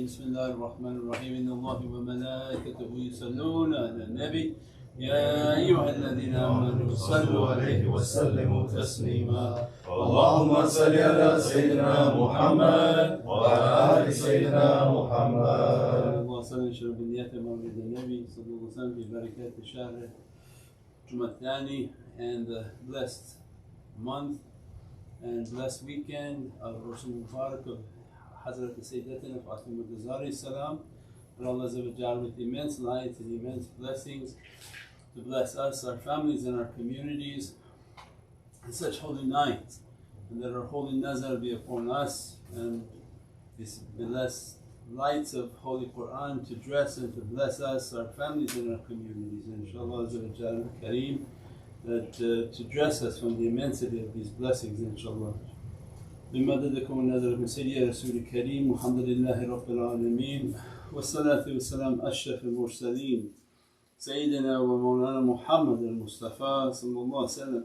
الرجيم بسم الله الرحمن الرحيم إن الله وملائكته يصلون على النبي يا أيها الذين آمنوا صلوا عليه وسلموا تسليما اللهم صل على سيدنا محمد وعلى آل سيدنا محمد. اللهم صل على بنيات مولد النبي صلى الله عليه وسلم في بركات الشهر الجمعة الثاني and the blessed month and blessed weekend of Rosh Mubarak of Hazrat Sayidatina Fatima Zahra salam. And Allah with immense light and immense blessings to bless us, our families and our communities in such holy night, and that our holy nazar be upon us and these blessed lights of Holy Quran to dress and to bless us, our families and our communities, and inshaAllah Kareem, that to dress us from the immensity of these blessings inshaAllah. بمددكم ونذركم سيدي رسول الكريم والحمد لله رب العالمين والصلاة والسلام أشرف المرسلين سيدنا ومولانا محمد المصطفى صلى الله عليه وسلم.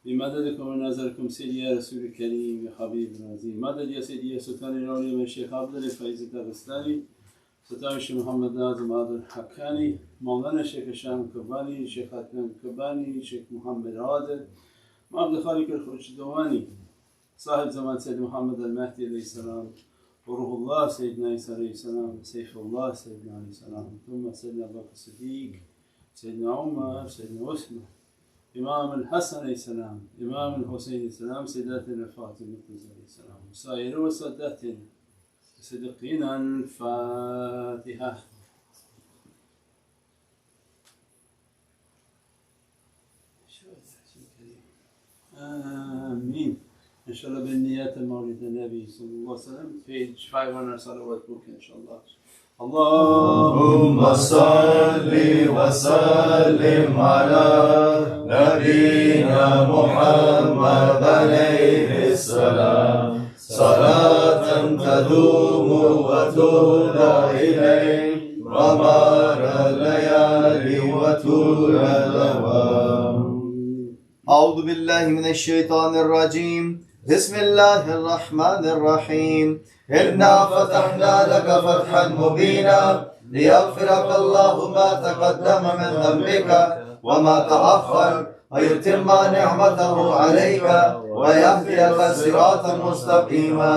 بمددكم ونذركم سيدي رسول الكريم يا حبيب العظيم. مدد يا سيدي يا سلطان الأولياء من الشيخ عبد الفايز الدغستاني سلطان الشيخ محمد ناظم عبد الحكاني مولانا الشيخ هشام الكباني الشيخ حاتم الكباني الشيخ محمد عادل عبد الخالق الخرشدواني صاحب زمان سيد محمد المهدي عليه السلام وروح الله سيدنا عيسى عليه السلام سيف الله سيدنا عليه السلام ثم سيدنا أبو بكر الصديق سيدنا عمر سيدنا عثمان إمام الحسن عليه السلام إمام الحسين عليه السلام سيداتنا فاطمة عليه السلام وسائر وساداتنا صدقنا الفاتحة. آمين. إن شاء الله بالنيات مولد النبي صلى الله عليه وسلم page 500 صلوات book إن شاء الله. اللهم صل وسلم على نبينا محمد عليه السلام صلاة تدوم وتولى إليه غمار الليالي وطول الأوام. أعوذ بالله من الشيطان الرجيم. بسم الله الرحمن الرحيم. إنا فتحنا لك فتحا مبينا ليغفرك الله ما تقدم من ذنبك وما تأخر ويتم نعمته عليك ويهديك صراطا مستقيما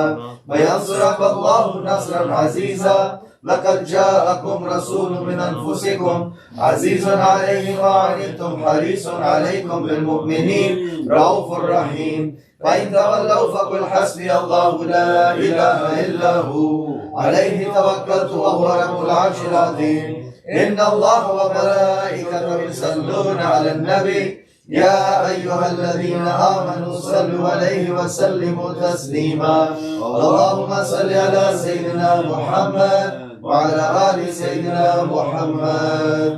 وينصرك الله نصرا عزيزا. لقد جاءكم رسول من أنفسكم عزيز عليه ما عنتم حريص عليكم بالمؤمنين رؤوف رحيم. فإن تولوا فقل حسبي الله لا إله إلا هو عليه توكلت وهو رب العرش العظيم. إن الله وملائكته يصلون على النبي يا أيها الذين آمنوا صلوا عليه وسلموا تسليما. اللهم صل على سيدنا محمد وعلى آل سيدنا محمد.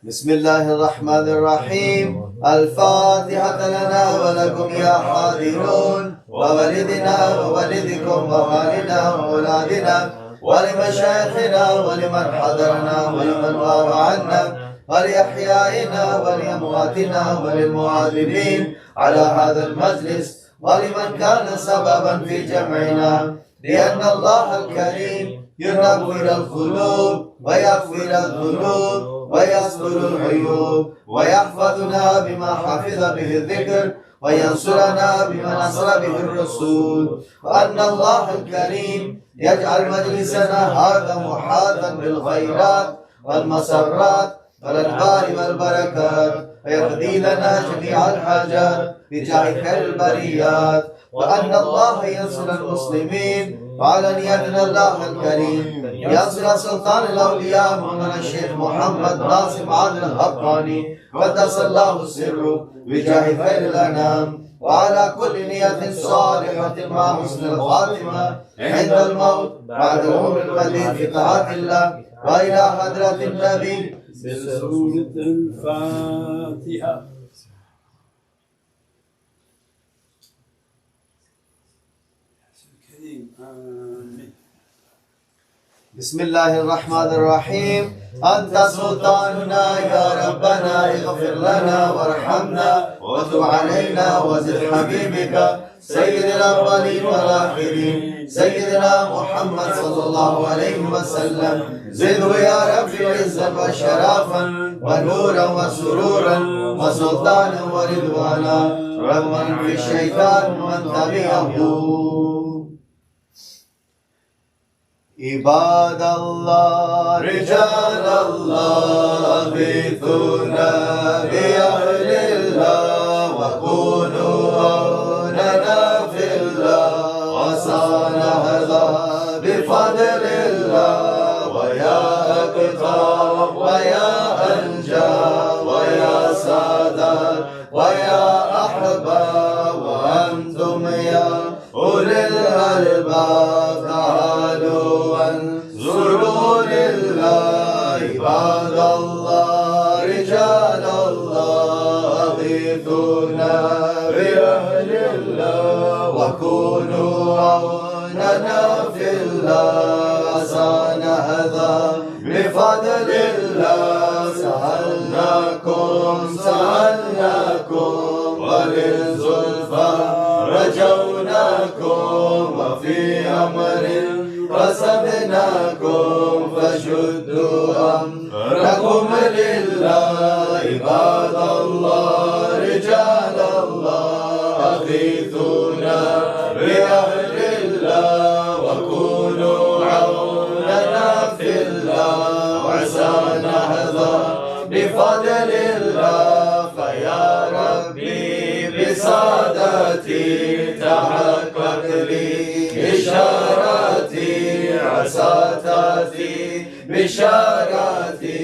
بسم الله الرحمن الرحيم. الفاتحة لنا ولكم يا حاضرون ووالدنا ووالدكم ووالدنا وأولادنا ولمشايخنا ولمن حضرنا ولمن غاب عنا ولأحيائنا ولأمواتنا وللمعاذبين على هذا المجلس ولمن كان سببا في جمعنا لأن الله الكريم ينور القلوب ويغفر الذنوب ويستر العيوب ويحفظنا بما حفظ به الذكر وينصرنا بما نصر به الرسول. وأن الله الكريم يجعل مجلسنا هذا محاطا بالخيرات والمسرات والأنوار والبركات ويقضي لنا جميع الحاجات بجاه خير البريات. وأن الله ينصر المسلمين وعلى نيتنا الله الكريم ينصر سلطان الأولياء مولانا الشيخ محمد ناصم عادل الحقاني قدس الله سره بجاه خير الأنام وعلى كل نية صالحة مع حسن الخاتمة عند الموت بعد العمر المديد في طاعة الله وإلى حضرة النبي بسورة الفاتحة. بسم الله الرحمن الرحيم أنت سلطاننا يا ربنا اغفر لنا وارحمنا وتب علينا وزد حبيبك سيد الأولين والآخرين سيدنا محمد صلى الله عليه وسلم زده يا رب عزا وشرافا ونورا وسرورا وسلطانا ورضوانا رغما في الشيطان ومن تبعه. عباد الله رجال الله أغيثونا بأهل الله وكونوا عوننا في الله عسانا هذا بفضل الله ويا أكرم ويا أنجى ويا سادات ويا أحباب وأنتم يا أولي الألباب تعالوا وانظروا لله. عباد الله رجال الله أغيثونا بأهل الله وكونوا عوننا في الله عسانا هذا بفضل الله. سألناكم وللزلفى رجوناكم وفي أمر قصدناكم فشدوا أمركم لله. عباد الله رجال الله أغيثونا بأهل الله وكونوا عوننا في الله وعسانا هذا بفضل الله. فيا ربي بسادتي تحقق لي إشاراتي عسى تأتي بشاراتي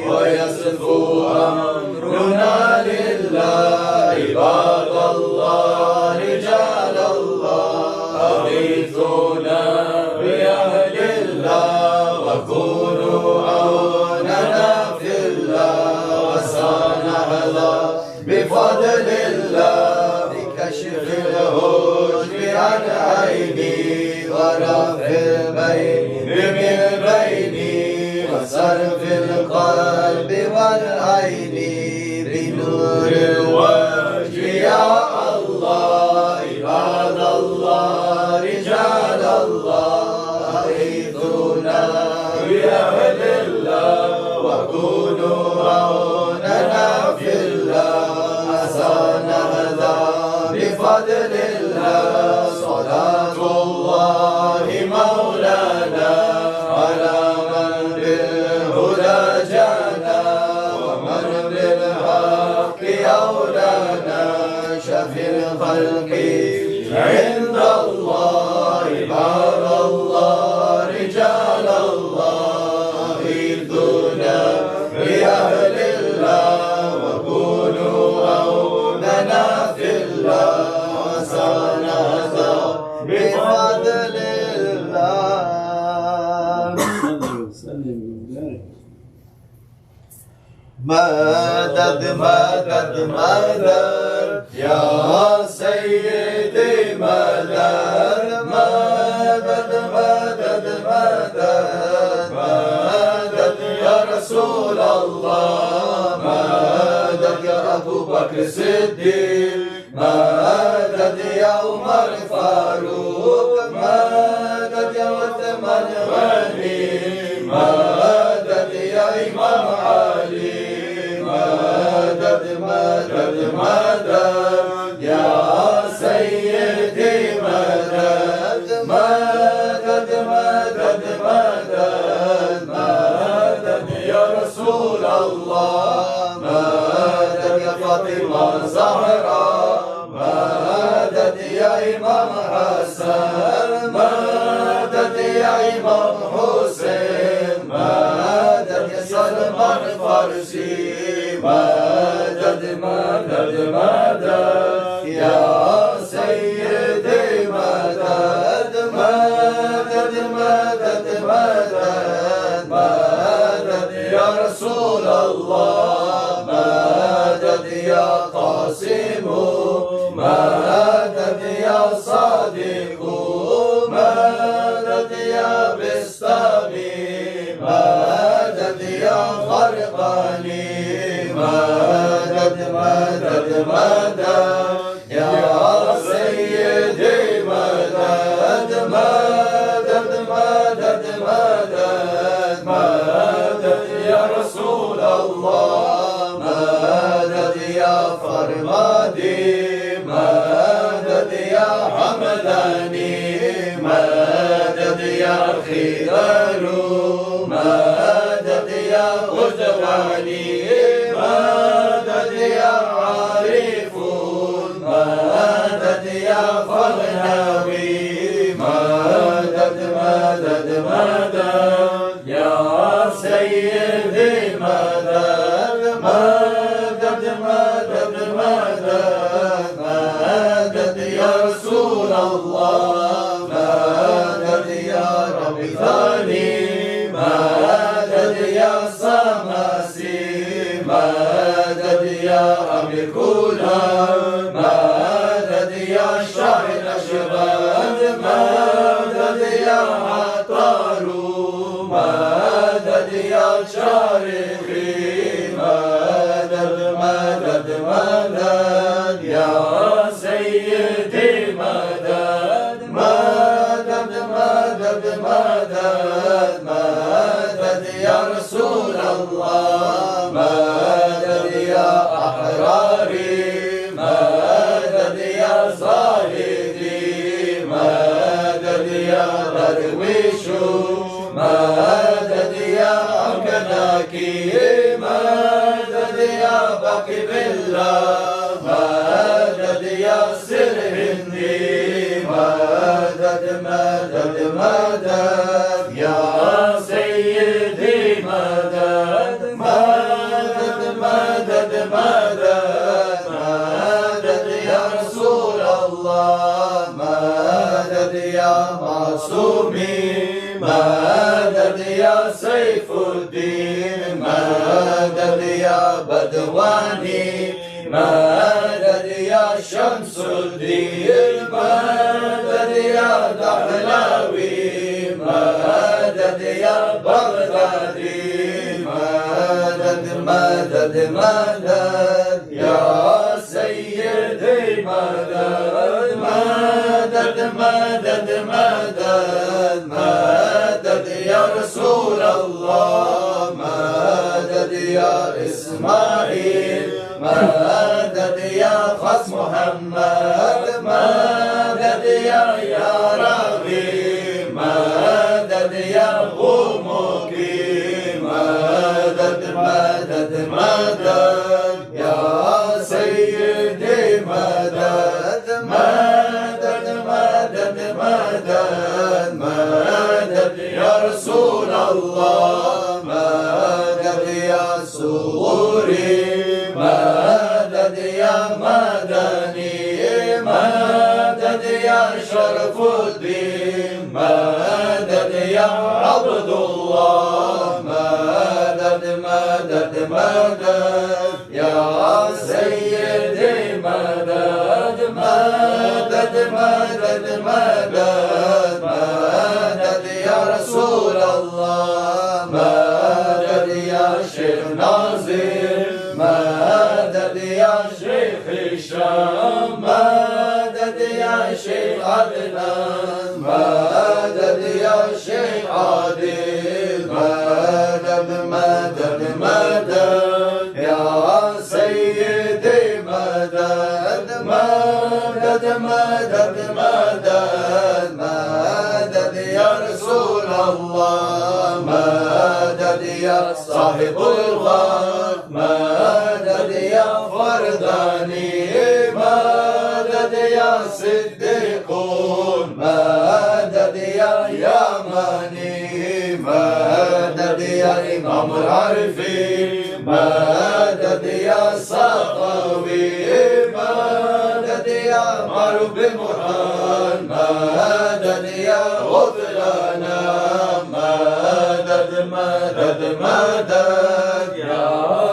ويصفو أمرنا لله. عباد الله رجال الله أغيثونا بأهل الله وكونوا عوننا في الله وسانا هذا بفضل الله. بكشف الهجب عن عيني ورفع البين من بيني وصرف القلب والعين بنور الوجه يا الله. عباد الله رجال الله أغيثونا بأهل الله وكونوا عوننا في الله عسانا هذا بفضل الله. صلاة الله مولانا على من بالهدى جانا ومن بالحق أولانا شفي الخلق عند الله. عباد الله رجال الله أغيثونا بأهل الله وكونوا عوننا في الله وسانا هذا بفضل الله. مدد مدد مدد يا سيدي مدد مدد مدد مدد مدد يا رسول الله مدد يا أبو بكر الصديق مدد يا عمر فاروق مدد يا عثمان غني مدد يا إمام علي مدد مدد مدد يا سيدي مدد مدد مدد مدد مدد يا رسول الله مدد يا فاطمة زهرا مدد يا إمام حسن مدد يا إمام حسين مدد يا سلمان فارسي مدد مدد مدد يا سيدي مدد مدد مدد مدد مدد يا رسول الله مدد يا قاسم مدد يا صادق مدد يا بستامي مدد يا خرقاني مدد مدد مدد يا سيدي مدد مدد مدد مدد مدد يا رسول الله مدد يا فرمادي مدد يا حمداني مدد يا خيار مدد يا غدواني مدد يا عارف مدد يا فغناوي مدد مدد مدد يا سيدي مدد مدد مدد مدد مدد يا رسول الله مدد يا ربي ثاني مدد يا سماسي مدد يا أمير كولا مدد يا شاعر الأشبال مدد يا عطار مدد يا شارقي مدد مدد مدد يا سيدي مدد مدد مدد مدد مدد يا رسول الله مدد يا أحراري مدد يا زاهدي مدد يا درويش مدد يا أمكناكي مدد يا باقي بالله مدد يا سر هندي مدد مدد مدد يا سيدي مدد مدد مدد مدد مدد يا رسول الله مدد يا معصومي مدد يا سيف الدين مدد يا بدواني مدد يا شمس الدين مدد يا دحلاوي مدد يا بغدادي مدد مدد مدد يا سيدي مدد مدد مدد مدد مدد يا رسول الله مدد يا إسماعيل مدد يا خص محمد مدد يا راغي مدد يا غموكي مدد مدد مدد يا سيدي مدد مدد مدد مدد مدد يا رسول الله مدد يا سوري مدد يا مدني مدد يا شرف الدين مدد يا عبد الله مدد مدد مدد يا سيدي مدد مدد مدد مدد مدد يا رسول الله مدد يا شيخ ناصر مدد يا شيخ هشام مدد يا شيخ عدنان مدد يا شيخ عادل مدد مدد مدد يا سيدي مدد مدد مدد مدد مدد يا رسول الله مدد يا صاحب الغار مدد يا فرداني مدد يا صديقون مدد يا يماني مدد يا إمام العارفين مدد يا سخاوي مدد يا معروف بمرهان مدد يا غفرانا مدد مدد مدد يا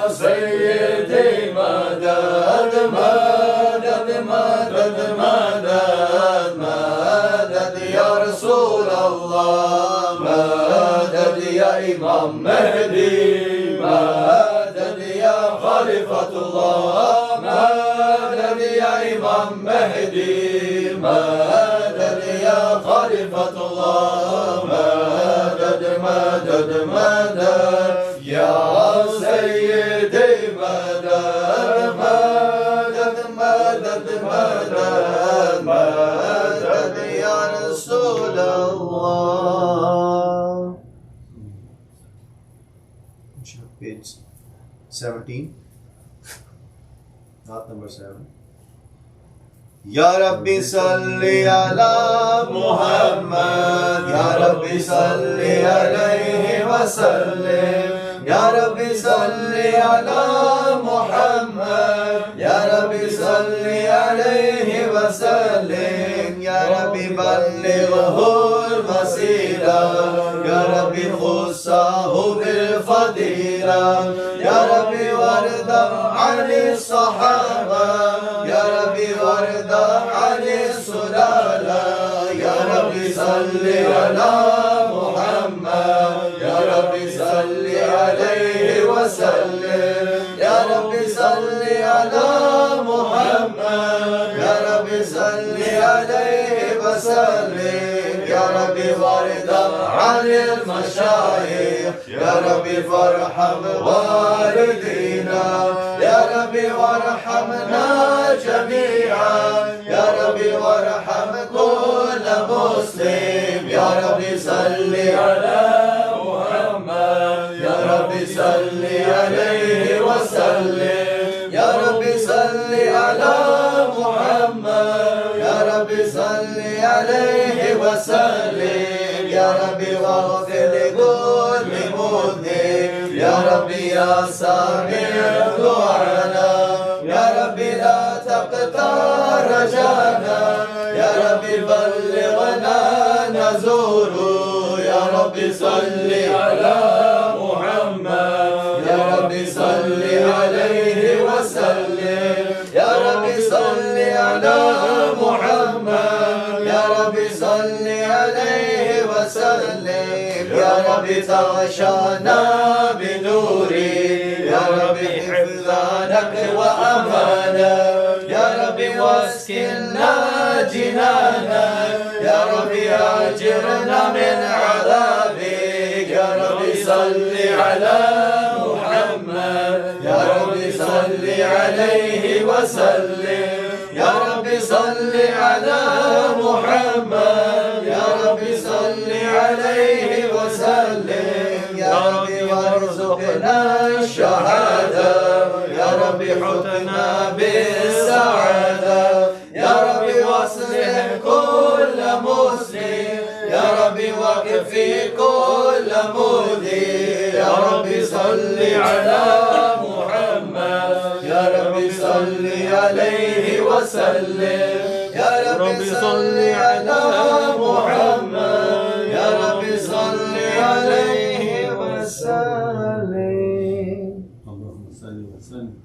سيدي مدد مدد مدد مدد مدد يا رسول الله مدد يا إمام إمام مهدي مدد يا خليفة الله مدد يا إمام مهدي مدد يا خليفة الله مدد مدد مدد يا سيدي مدد مدد مدد مدد مدد يا رسول الله. Page 17, not number 7. Ya Rabbi salli ala Muhammad, Ya Rabbi salli alayhi wa sallim, Ya Rabbi salli ala Muhammad, Ya Rabbi salli alayhi wa sallim, Ya Rabbi ballighhu al-wasila, Ya Rabbi khussahu bil-fadila, Ya Rabbi warda ani sahaba, Ya Rabbi warda ani sulala, Ya Rabbi salli ala Muhammad, Ya Rabbi salli alayhi wa sallim, Ya Rabbi salli ala Muhammad, Ya Rabbi salli alayhi wa sallim, Ya Rabbi warda ani al-mashayikh, Ya Rabbi farham walidina, Ya Rabbi warhamna jami'an, Ya Rabbi warham kull muslim, Ya Rabbi salli ala Muhammad, Ya Rabbi salli alayhi wa sallim, Ya Rabbi salli ala Muhammad, Ya Rabbi salli alayhi wa sallim, Ya Rabbi waghfir li kulli mudhnib, Ya Rabbi ya sami' du'ana, Ya Rabbi la taqta rajana, Ya Rabbi ballighna nazuru, Ya Rabbi salli ala Muhammad, Ya Rabbi salli alayhi wa sallim, Ya Rabbi salli ala Muhammad, Ya Rabbi salli alayhi wa sallim, Ya Rabbi taghshana binuri, Ya Rabbi hifdhanak wa amana, Ya Rabbi waskinna jinana, Ya Rabbi ajirna min adhabik, Ya Rabbi salli ala Muhammad, Ya Rabbi salli alayhi wa sallim, Ya Rabbi salli ala Muhammad, Ya Rabbi salli alayhi wa sallim, Ya Rabbi warzuqna shahada, Ya Rabbi hutna bis-sa'ada, Ya Rabbi waslih kull muslim, Ya Rabbi waqfi kull mudhi, Ya Rabbi salli ala Muhammad, Ya Rabbi salli alayhi wa sallim, Ya Rabbi salli ala Muhammad, Ya Rabbi salli alayhi wa sallim. Allahumma salli wa sallim.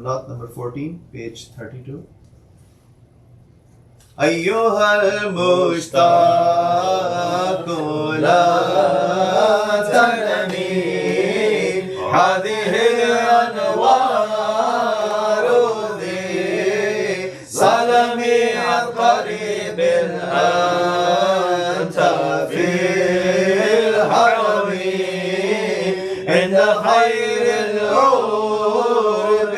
Lot number 14, page 32. أيها المشتاق لا تنمي هذه أنوار ذي سلمي عن قريب أنت في الحرم عند خير العرب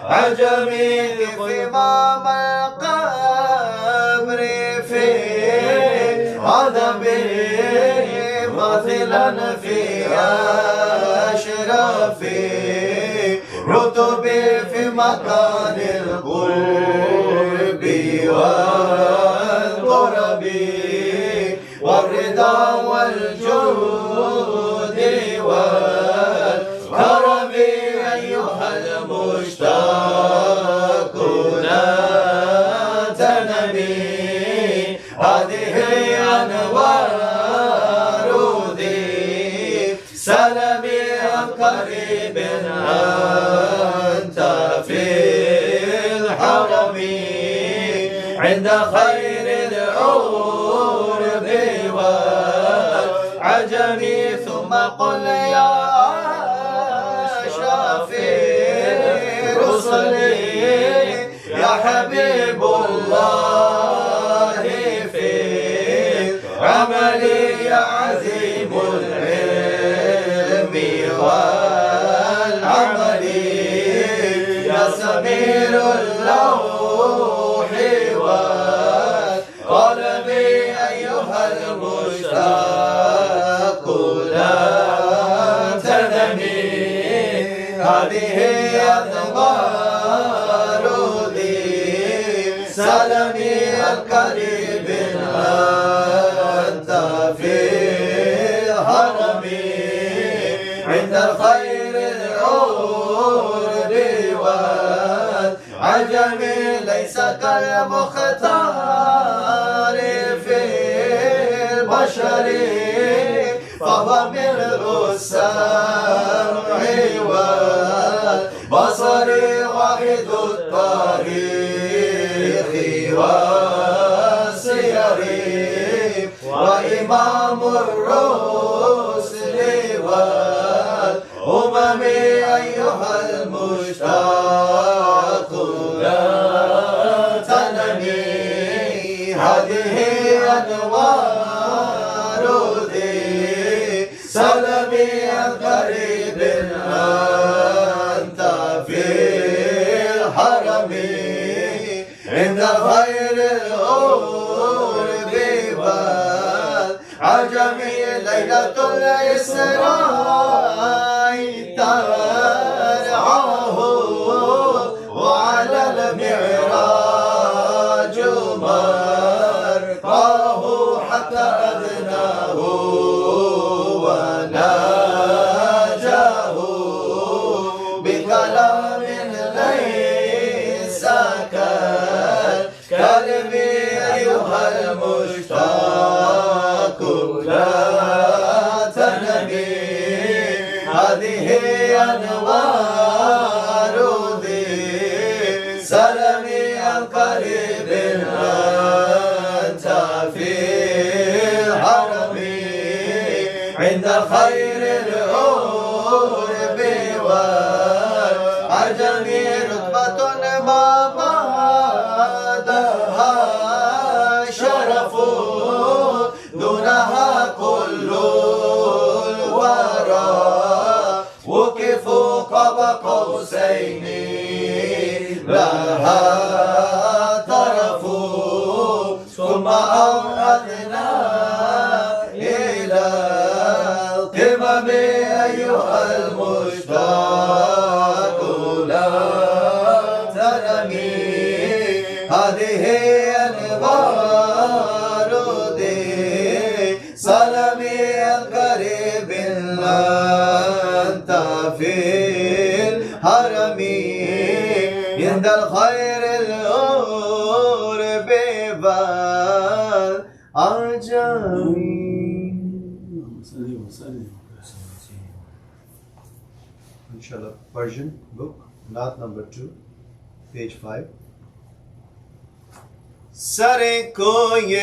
والعجم قمام القبر في عذبه مثلا في أشرف رتب في مكان القرب والقرب والرضا والجود والكرم أيها المشتاق لا تنمي هذه أنوار ذي سلمي عن قريب أنت في الحرم عند خير العور عجمي ثم قل يا شفيع رسلي يا حبيب الله في عملي يا عظيم العلم والعمل يا سمير اللوح والقلم أيها المشتاق لا تنمي هذه أنوار ذي سلمي القريب أنت في حرمي عند الخير العرب والعجم ليس كالمختار في البشر فهو ملء السمع والبصر واحد التاريخ والسير وإمام الرسل والأمم أيها المشتاق لا تنمي هذه أنوار ذي سلمي القريب أنت في الحرم عند غير الأرب والعجم ليلة الإسراء ترعاه وعلى المعراج مرقاه حتى أدناه وناجاه بكلام ليس كالكلم أيها المشتاق لا تنمي هذه أنوار ذي سلمي القريب أنت في حرمي عند خير العرب والعجم رتبة ما بعدها شرف دونها كل الورى وقفوا قاب قوسين لها طرف ثم أوعدنا إلى القمم أيها المشتاق لا تنمي هذه أنوار ذي سلمي القريب أنت في الحرم عند الخير العرب والعجم. Inshallah, Persian book, Naat number 2, page 5. سر کوی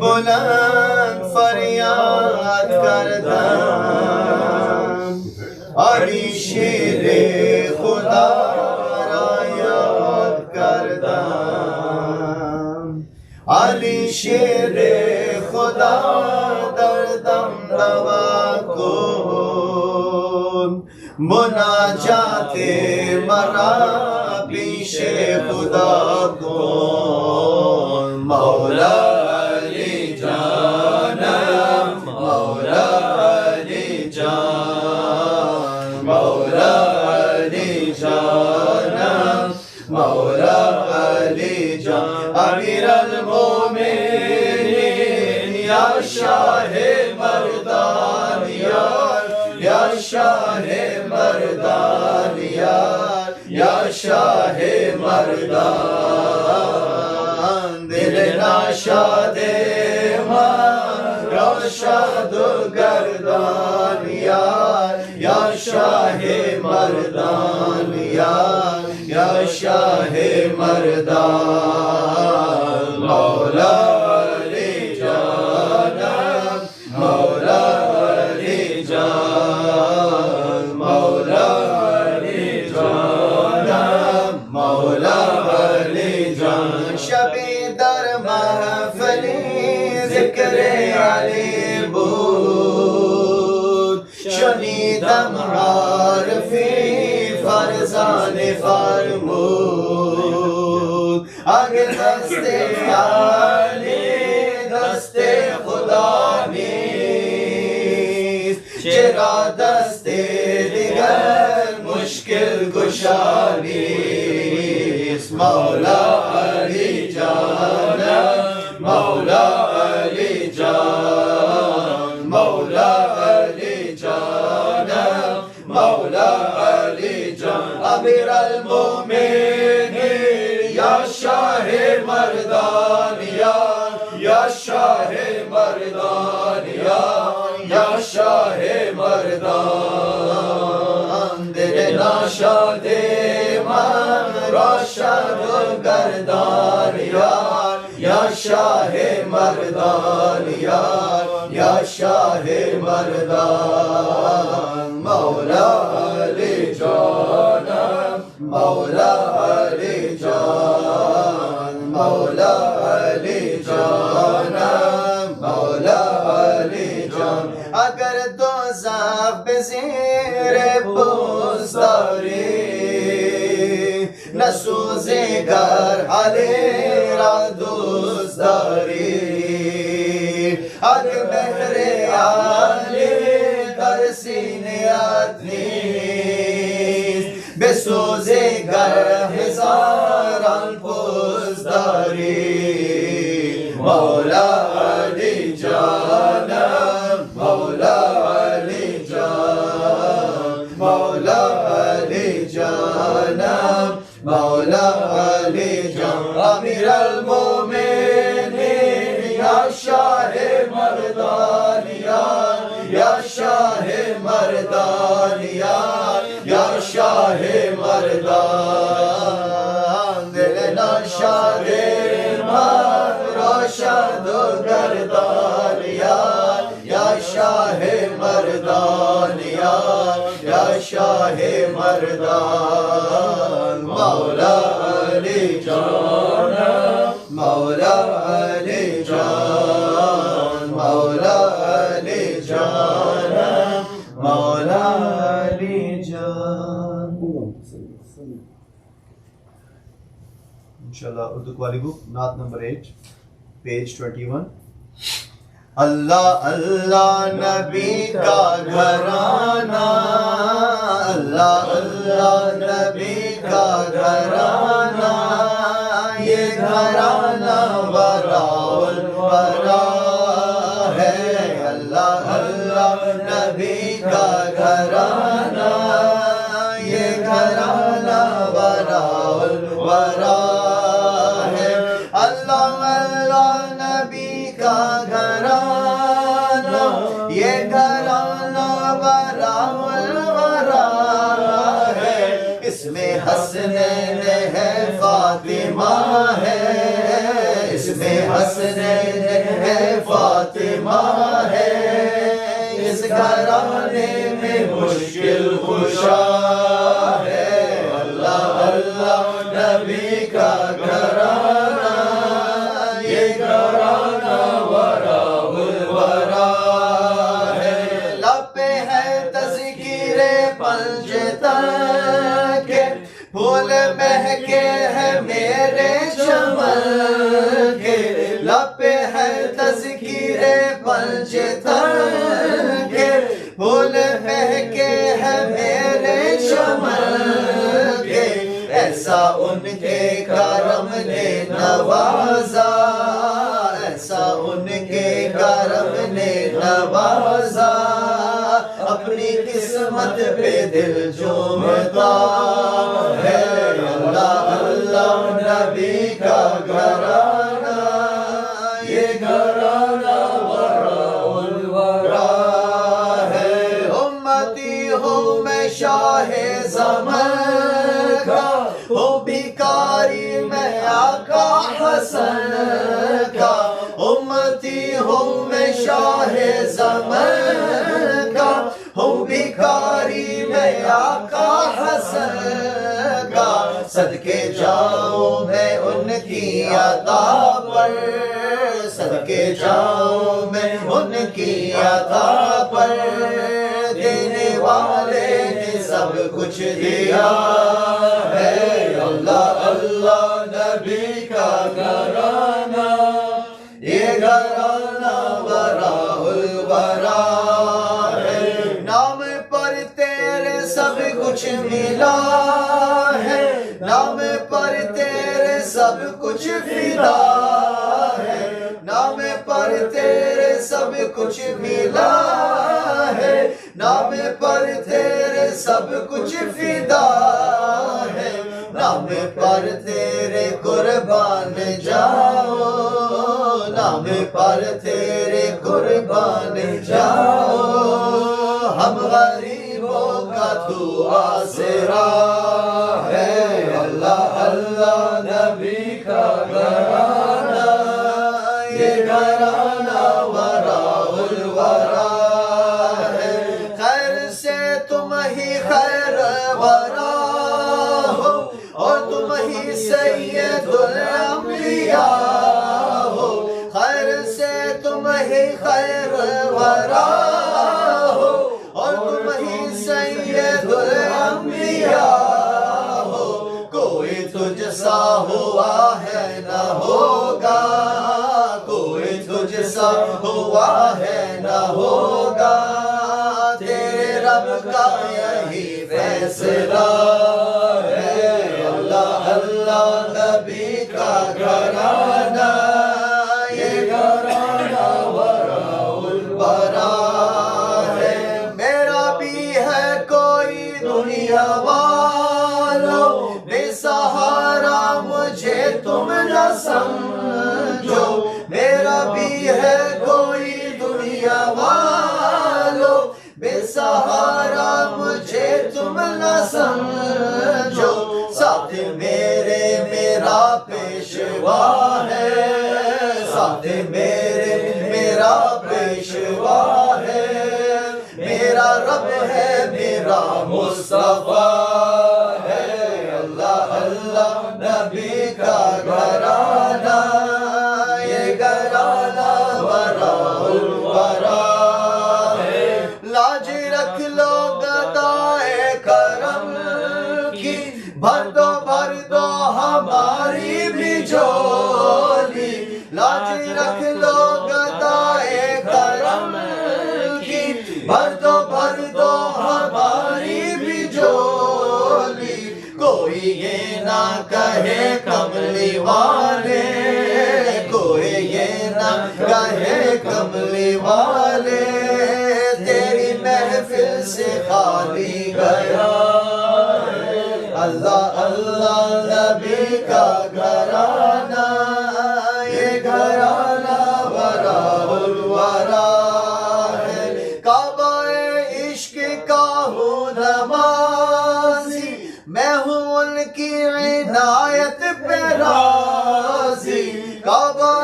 بلند فریاد کردم علی شیر خدا را یاد کردم علی شیر خدا دردم دوا کن مناجات مرا پیش خدا کن مولا علی جانم مولا علی جان مولا علی جانم مولا علی جان امیر المومنین یا شاه مردان یا شاه مردان یا شاه مردان دل ناشاد مرا شاد و گردان یا شاه مردان یا شاه مردان مولا علی جانم مولا تیرا دستے دیگر مشکل کشا نیست مولا علی جانم مولا علی جان مولا علی جانم مولا علی جان امیر المومنین یا شاہ مردانیہ یا شاہ مردانیہ یا شاہ مردان دل ناشاد من راشد گردانیہ یا شاہ مردانیہ یا شاہ مردان مولا علی جانم مولا علی جان مولا علی جانم مولا علی جان اگر دوزخ به زیر پوزداری نسوزی گر علی را دوست داری اگر مهر علی در سینه‌ات نیست بسوزی گر هزاران پوزداری مولا علی جانم مولا علی جان مولا علی جانم مولا علی جان امیر المومنین یا شاہ مردانیہ یا شاہ مردانیہ یا شاہ مردان دل ناشاد من روشن گردانیہ یا شاہ مردانیہ یا شاہ مردان مولا علی جانم مولا علی جان مولا علی جانم مولا علی جان Inshallah, Urdu Quali book, Naat number 8, page 21. اللہ اللہ نبی کا گھرانہ اللہ اللہ نبی کا گھرانہ یہ گھرانہ وراء الورا ہے اللہ اللہ نبی کا گھرانہ یہ گھرانہ وراء الورا ہے اللہ اللہ نبی کا گھرانہ یہ گھرانہ وراء الورا ہے اس میں حسنین ہے فاطمہ ہے اس میں حسنین ہے فاطمہ ہے اس گھرانے میں مشکل کشا ہے اللہ اللہ نبی کا گھرانہ یہ گھرانہ وراء الورا ہے لب ہے تذکیر پنجتن کے پھول مہکے ہیں میرے چمن کے لب ہے تذکیر پنجتن کے پھول مہکے ہیں میرے چمن کے ایسا ان کے کرم نے نوازا ایسا ان کے کرم نے نوازا اپنی قسمت پہ دل جھومتا ہے اللہ اللہ نبی کا گھرانہ یہ گھرانہ وراء الورا ہے امتی ہوں میں شاہ زمان کا ہو بھکاری میں آقا حسن کا امتی ہوں میں شاہ زمان کا ہوں بھکاری میں آقا حسن کا صدقے جاؤں میں ان کی عطا پر صدقے جاؤں میں ان کی عطا پر دینے والے نے سب کچھ دیا ہے اللہ اللہ نبی کا گھرانہ یہ گھرانہ وراء الورا ہے ملا ہے نام پر تیرے سب کچھ فدا ہے نام پر تیرے سب کچھ ملا ہے نام پر تیرے سب کچھ فدا ہے نام پر تیرے قربان جاؤ نام پر تیرے قربان جاؤ ہم غریبوں کا تو آسرا ہے اللہ اللہ نبی کا گھرانہ یہ گھرانہ وراء الورا ہے خیر سے تم ہی خیر ورا ہو اور تم ہی سید الانبیاء ہو خیر سے تم ہی خیر ورا ہو اور تم ہی سید الانبیاء ہو کوئی تجھ سا ہوا ہے نہ ہوگا کوئی تجھ سا ہوا ہے نہ ہوگا تیرے رب کا یہی فیصلہ ہے اللہ اللہ نبی کا گھرانہ یہ گھرانہ وراء الورا ہے میرا بھی ہے کوئی دنیا والو بے سہارا مجھے تم نہ سمجھو میرا بھی ہے کوئی دنیا والو بے سہارا مجھے تم نہ سمجھو ساتھ میرے میرا پیشوا ہے ساتھ میرے میرا پیشوا ہے میرا رب ہے میرا مصطفیٰ ہے اللہ اللہ نبی کا گھرانہ یہ گھرانہ وراء الورا ہے لاج رکھ لو گدائے کرم کی بھر دو ہماری بھی جھولی لاج رکھ لو گدائے کرم کی بھر دو ہماری بھی جھولی کوئی یہ نہ کہے کملی والے کوئی یہ نہ کہے کملی والے تیری محفل سے خالی گیا اللہ اللہ نبی کا گھرانہ یہ گھرانہ وراء الورا ہے کعبہ عشق کا ہوں نمازی میں ہوں ان کی عنایت پہ راضی کعبہ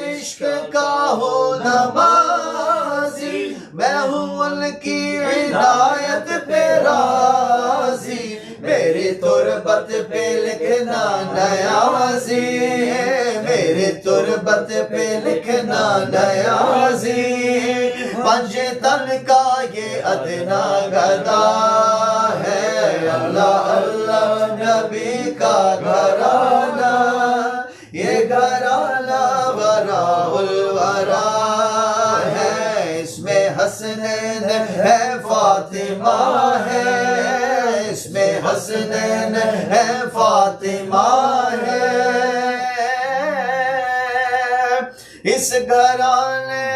عشق کا ہوں نمازی میں ہوں ان کی عنایت پہ راضی میری تربت پہ لکھنا نیازی میری تربت پہ لکھنا نیازی پنج تن کا یہ ادنا گدا ہے اللہ اللہ نبی کا گھرانہ یہ گھرانہ وراء الورا ہے اس میں حسنین ہے فاطمہ ہے اس میں حسنین ہے فاطمہ ہے اس گھرانے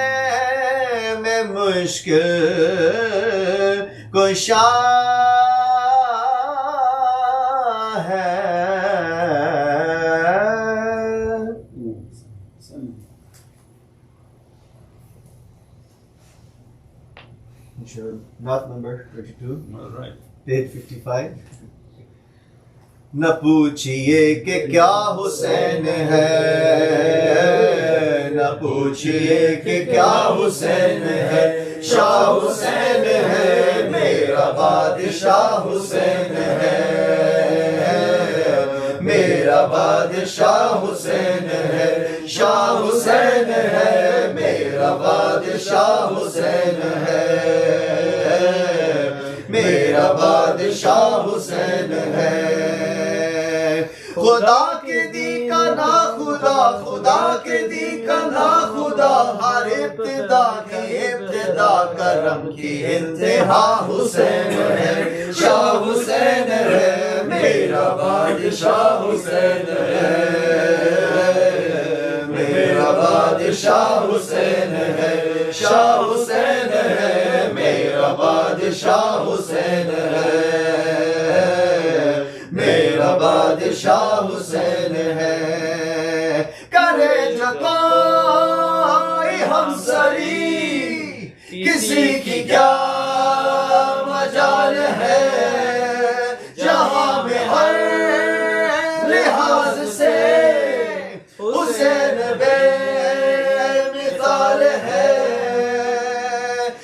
میں مشکل کشا ہے Not number 32. All right. Page 55. نہ پوچھئے کہ کیا حسین ہے نہ پوچھئے کہ کیا حسین ہے شاہ حسین ہے میرا بادشاہ حسین ہے میرا بادشاہ حسین ہے شاہ حسین ہے میرا بادشاہ حسین ہے میرا بادشاہ حسین ہے خدا کے دی کا نا خدا خدا کے دی کا نا خدا ہر ابتدا کی ابتدا ابتدا کرم کی انتہا حسین ہے شاہ حسین ہے میرا بادشاہ حسین ہے میرا بادشاہ حسین ہے شاہ حسین ہے میرا بادشاہ حسین ہے میرا بادشاہ حسین ہے کرے جو کوئی ہمسری کسی کی کیا مجال ہے جہاں میں ہر لحاظ سے حسین بے مثال ہے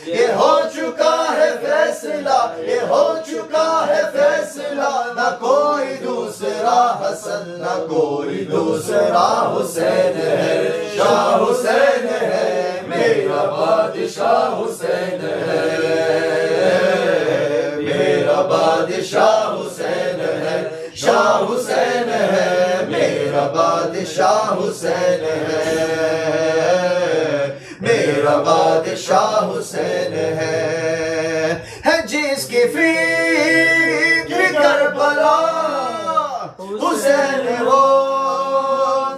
یہ ہو چکا ہے فیصلہ یہ ہو چکا ہے فیصلہ نہ کوئی دوسرا حسن نہ کوئی دوسرا حسین ہے شاہ حسین ہے میرا بادشاہ حسین ہے میرا بادشاہ حسین ہے شاہ حسین ہے میرا بادشاہ حسین ہے میرا بادشاہ حسین ہے جس کی فکر کربلا حسین وہ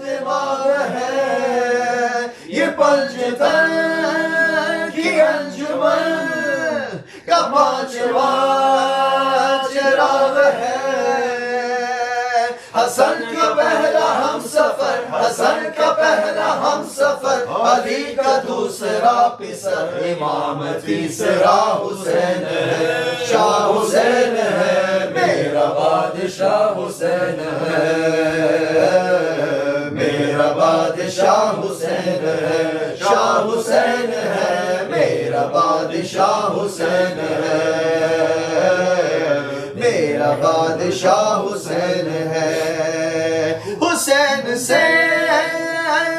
دماغ ہے یہ پنجتن کی انجمن کا پانچواں چراغ ہے حسن کا پہلا ہم سفر حسن کا پہلا ہم سفر علی کا دوسرا پسر امام تیسرا حسین ہے شاہ حسین ہے میرا بادشاہ حسین ہے میرا بادشاہ حسین ہے شاہ حسین ہے میرا بادشاہ حسین ہے میرا بادشاہ حسین ہے حسین سے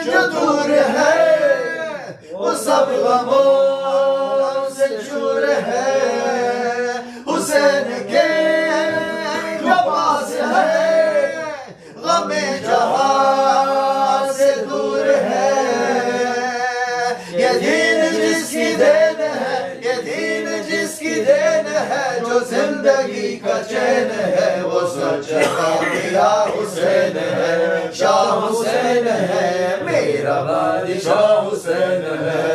جو دور ہے وہ سب غموں سے چور ہے حسین کے جو پاس ہے غم جہاں سے دور ہے یہ دین جس کی دین ہے یہ دین جس کی دین ہے جو زندگی کا چین ہے وہ سچ کا حسین ہے شاہ حسین ہے میرا بادشاہ حسین ہے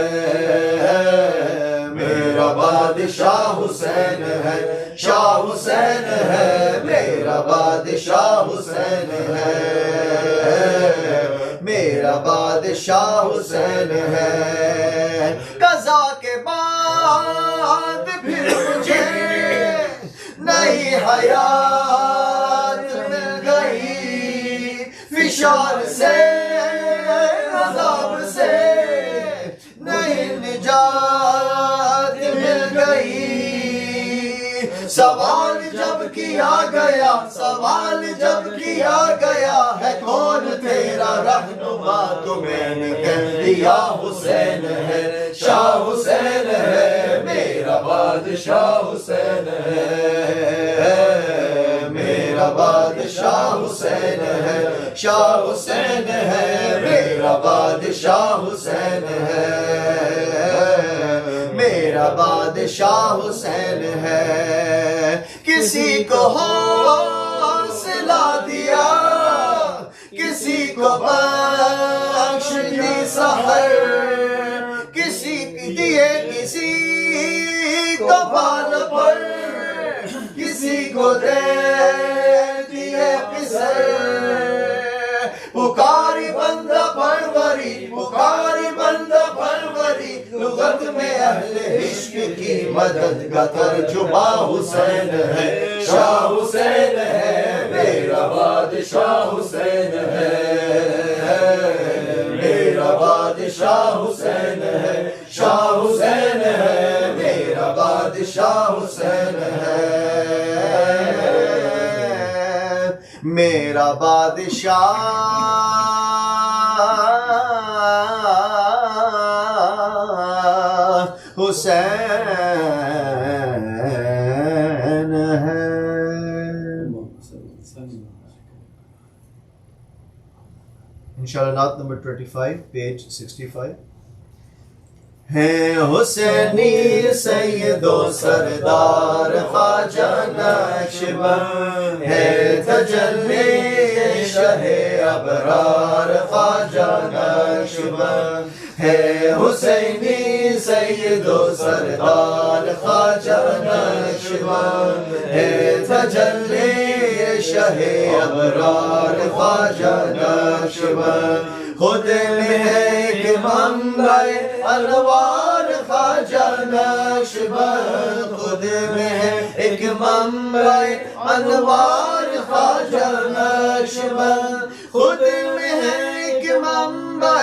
میرا بادشاہ حسین ہے شاہ حسین ہے میرا بادشاہ حسین ہے میرا بادشاہ حسین ہے قضا کے بعد پھر مجھے نئی حیات مل گئی فشار سے عذاب سے نئی نجات مل گئی سوال جب کیا گیا سوال جب کیا گیا ہے کون تیرا رہنما تو میں نے کہہ دیا حسین ہے شاہ حسین ہے میرا بادشاہ حسین ہے میرا بادشاہ حسین ہے شاہ حسین ہے میرا بادشاہ حسین ہے میرا بادشاہ حسین ہے کسی کو حوصلہ دیا کسی کو بخش دی سحر کسی دیے کسی کو بال پر کسی کو دے دیے پسر پکاری بندہ پروری پکاری بندہ پروری لغت میں اہل عشق کی مدد کا ترجمہ حسین ہے شاہ حسین ہے میرا بادشاہ حسین ہے میرا بادشاہ حسین ہے شاہ حسین ہے میرا بادشاہ حسین ہے میرا بادشاہ حسین ہے. Inshallah, Naat number 25, page 65. ہے حسینی سید و سردار خواجہ نقشبند ہے تجلی شہ ابرار خواجہ نقشبند ہے حسینی سید و سردار خواجہ نقشبند ہے تجلی شہ ابرار خواجہ نقشبند خود میں ہے ایک منبع انوار خواجہ نقشبند خود میں ہے ایک منبع انوار خواجہ نقشبند خود میں ہے ایک منبع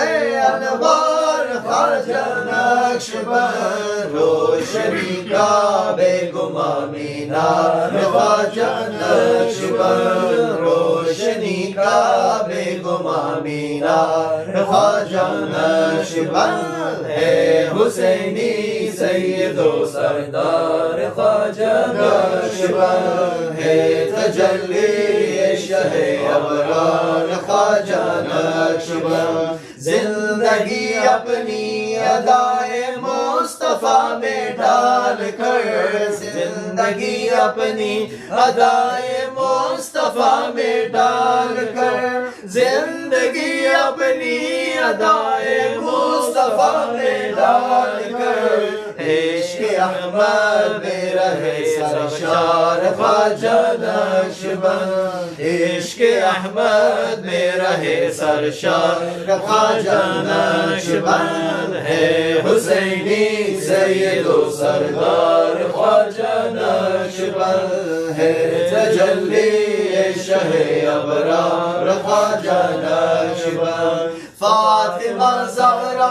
انوار خواجہ نقشبند روشنی کا بے گماں مینار خواجہ نقشبند روشنی کا بے گماں مینار خواجہ نقشبند ہے حسینی سید و سردار خواجہ نقشبند ہے تجلی شہ ابرار خواجہ نقشبند زندگی اپنی ادائے مصطفیٰ میں ڈال کر زندگی اپنی ادائے مصطفیٰ میں ڈال کر زندگی اپنی ادائے مصطفیٰ میں ڈال کر عشق احمد میں رہے سرشار خواجہ نقشبند عشق احمد میں رہے سرشار خواجہ نقشبند ہے حسینی سید و سردار خواجہ نقشبند ہے تجلی شہ ابرار خواجہ نقشبند فاطمہ زہرا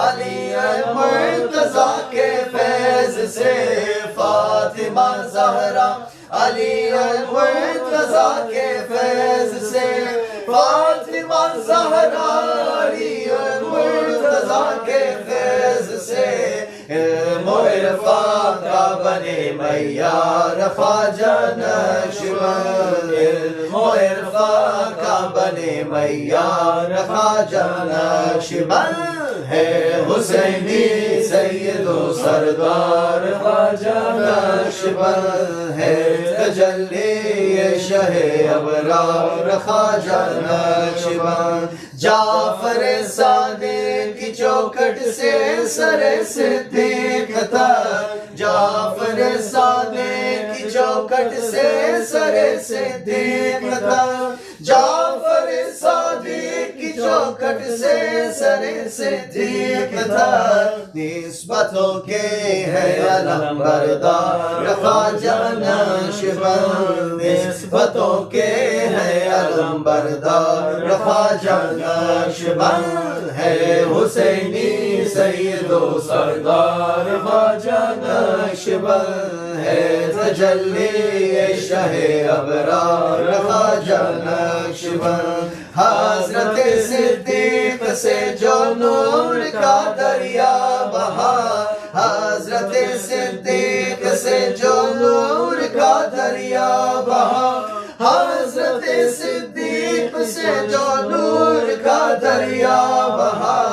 علی مرتضیٰ کے فیض سے فاطمہ زہرا علی مرتضیٰ کے فیض سے فاطمہ زہرا علی مرتضیٰ کے فیض سے علم و عرفان کا بنے معیار خواجہ نقشبند علم و عرفان کا بنے معیار خواجہ نقشبند ہے حسینی سید و سردار خواجہ نقشبند ہے تجلی شہ ابرار خواجہ نقشبند جعفر صادق کی چوکھٹ سے سر صدیق تک جعفر صادق کی چوکھٹ سے سر صدیق تک جعفر صادق کی چوکھٹ سے سر صدیق تک نسبتوں کے ہے علم بردار خواجہ نقشبند نسبتوں کے ہے علم بردار خواجہ نقشبند ہے حسینی سید و سردار خواجہ نقشبند ہے تجلی شہ ابرار خواجہ نقشبند حضرت صدیق سے جو نور کا دریا بہا حضرت صدیق سے جو نور کا دریا بہا حضرت صدیق سے جو نور کا دریا بہا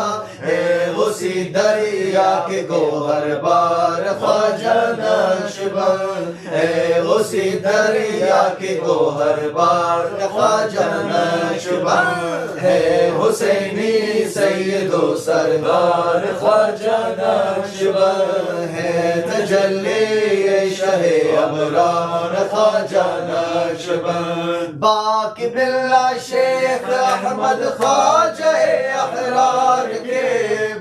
ہے اسی دریا کے گوہر بار خواجہ نقشبند ہے اسی دریا کے گوہر بار خواجہ نقشبند ہے حسینی سید و سردار خواجہ نقشبند ہے تجلی شہ ابرار خواجہ نقشبند باقی باللہ شیخ احمد خواجہ احرار کے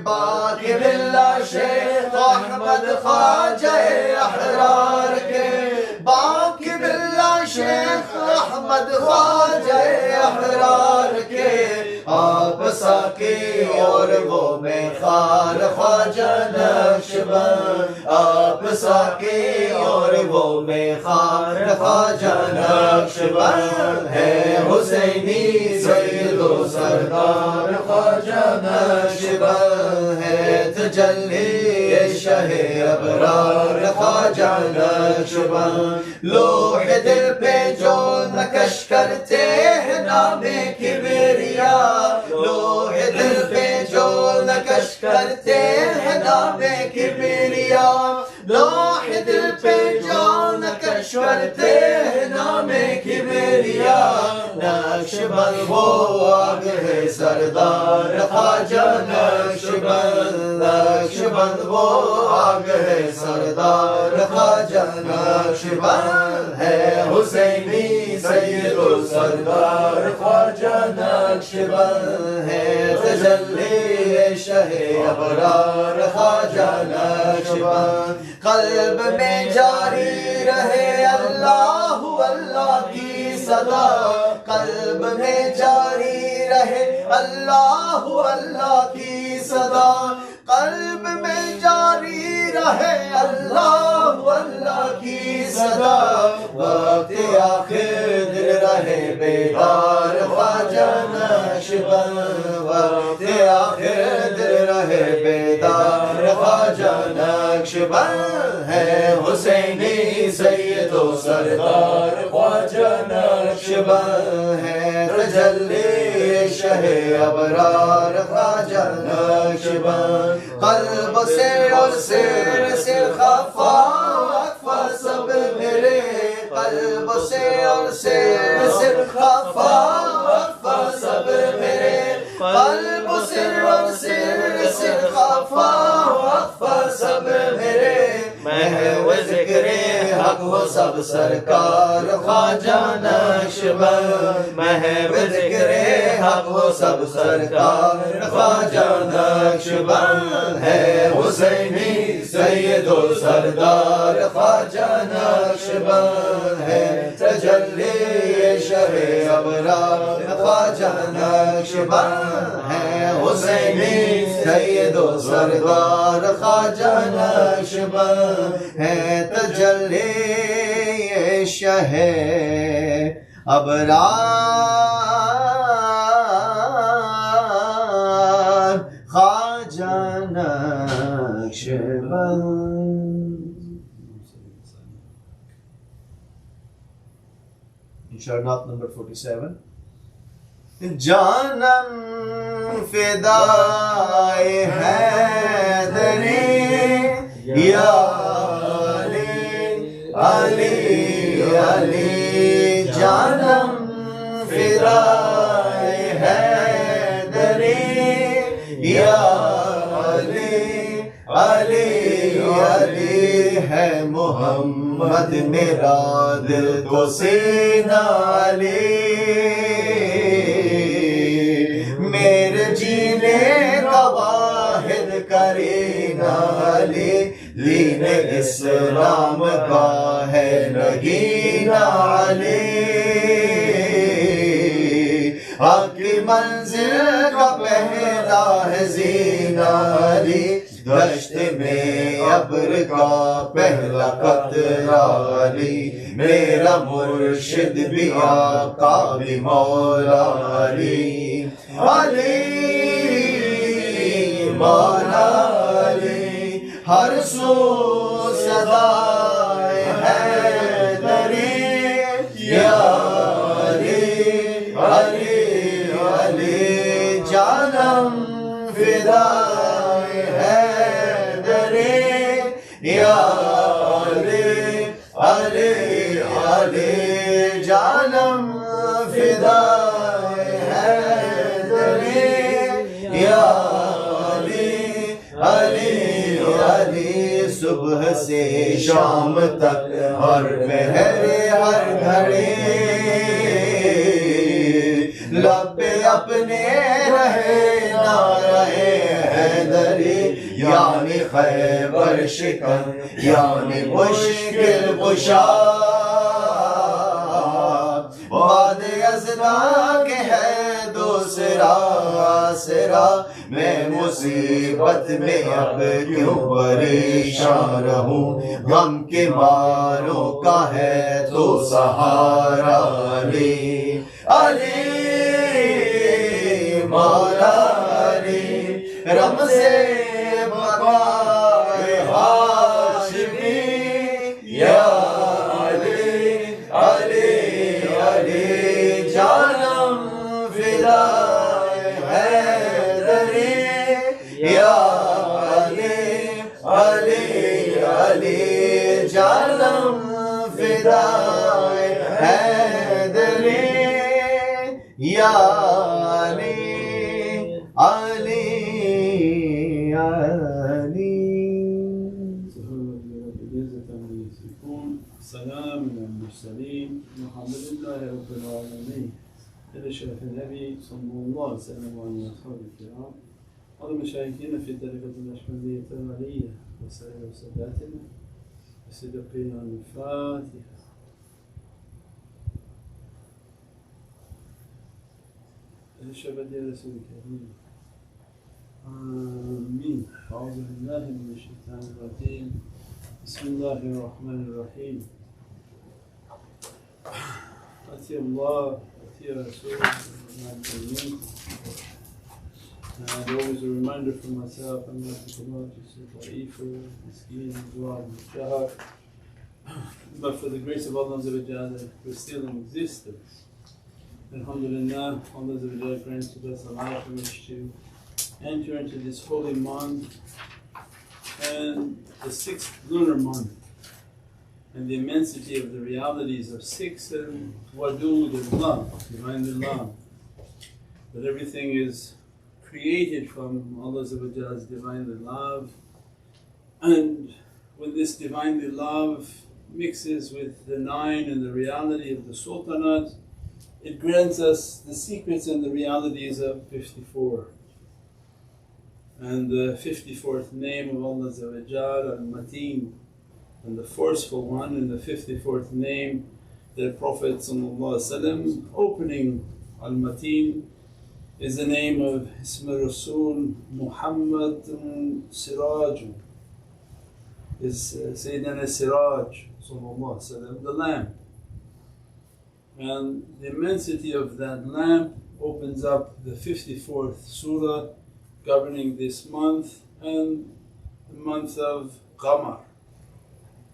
باقی باللہ شیخ احمد خواجہ احرار کے باقی باللہ شیخ احمد خواجہ احرار کے آپ ساکی اور وہ میں خار خواجہ نقشبند آپ ساکی اور وہ میں خار خواجہ نقشبند ہے حسینی سید و سردار خواجہ نقشبند ہے تجلی شہ ابرار خواجہ نقشبند لوح دل پہ جو نقش کرتے ہیں نام کبریا لوح دل پہ جو نقش کرتے ہیں نامے کبریا لوح دل پہ جو نقش کرتے ہیں نامے کبریا نقشبند وہ آگ ہے سردار خواجہ نقشبند وہ آگ ہے سردار خواجہ نقشبند ہے حسینی سید و سردار خواجہ نقشبند ہے تجلی شہ ابرار خواجہ نقشبند قلب میں جاری رہے اللہ اللہ کی صدا قلب میں جاری رہے اللہ اللہ کی صدا قلب میں جاری رہے اللہ اللہ کی صدا وقت آخر دل رہے بیدار خواجہ نقشبند وقت آخر دل رہے بیدار خواجہ نقشبند ہے حسینی سید و سردار خواجہ نقشبند ہے تجلی شہ ابرار خواجہ نقشبند قلب سے اور سر سے خفا اخفا سب میرے قلب سے اور سر سے خفا اخفا سب میرے قلب سے اور سر سے خفا اخفا سب میرے محو ذکر حق وہ سب سرکار خواجہ نقشبند محو ذکر حق وہ سب سرکار خواجہ نقشبند ہے حسینی سید و سردار خواجہ نقشبند ہے تجلی شہ ابرار خواجہ نقشبند ہے حسینی سید و سردار خواجہ نقشبند ہے تجلی شہ ابرار خواجہ نقشبند. Inshallah number 47. جانم فدائے حیدری یا علی علی جانم فدائے حیدری یا علی علی ہے محمد میرا دل کو سینہ علی میرے جینے کا واحد کرینہ علی دین اسلام کا ہے نگینہ علی حق کی منزل کا پہلا ہے زینہ علی دشت میں ابر کا پہلا قطرہ علی میرا مرشد بھی آقا بھی مولا علی علی مولا علی ہر سو صدائے حیدری یا علی علی علی جانم فدائے حیدری یا علی علی علی جانم فدائے حیدری یا علی علی علی صبح سے شام تک ہر پہر ہر گھڑی لب پہ اپنے رہے نعرہ حیدری یعنی خیبر شکن یعنی مشکل کشا بعد ازنا کے ہے دوسرا آسرا میں مصیبت میں اب کیوں پریشان رہوں غم کے ماروں کا ہے تو سہارا علی علی مولا علی رم سے بقائے ہاشمی یا علی علی علی جانم فدائے حیدری یا Ali Janam Fidaye Haidari Ya Ali Ali Ali. سلام على المرسلين والحمد لله رب العالمين. إلى شرف النبي صلى الله عليه وسلم وعلى أصحابه الكرام وعلى مشايخنا في طريقة النقشبندية التمارية وسائر ساداتنا وصدقنا الفاتحة. إلى شرف رسول الكريم. آمين. أعوذ بالله من الشيطان الرجيم. بسم الله الرحمن الرحيم. أتي الله أتي رسول الله. And always a reminder for myself, I'm not to promote Ifa, Miskeen, Dua, Shahar. But for the grace of Allah, we're still in existence. Alhamdulillah, Allah granted us a life in which to enter into this holy month and the 6th lunar month, and the immensity of the realities of 6 and wadud and love, divinely love. That everything is created from Allah's divinely love, and when this divinely love mixes with the 9 and the reality of the sultanate, it grants us the secrets and the realities of 54. And the 54th name of Allah Al-Mateen, and the forceful one, and the 54th name the Prophet opening Al-Mateen is the name of Isma Rasul Muhammad Siraj, is Sayyidina Siraj the lamp. And the immensity of that lamp opens up the 54th surah governing this month, and the month of Qamar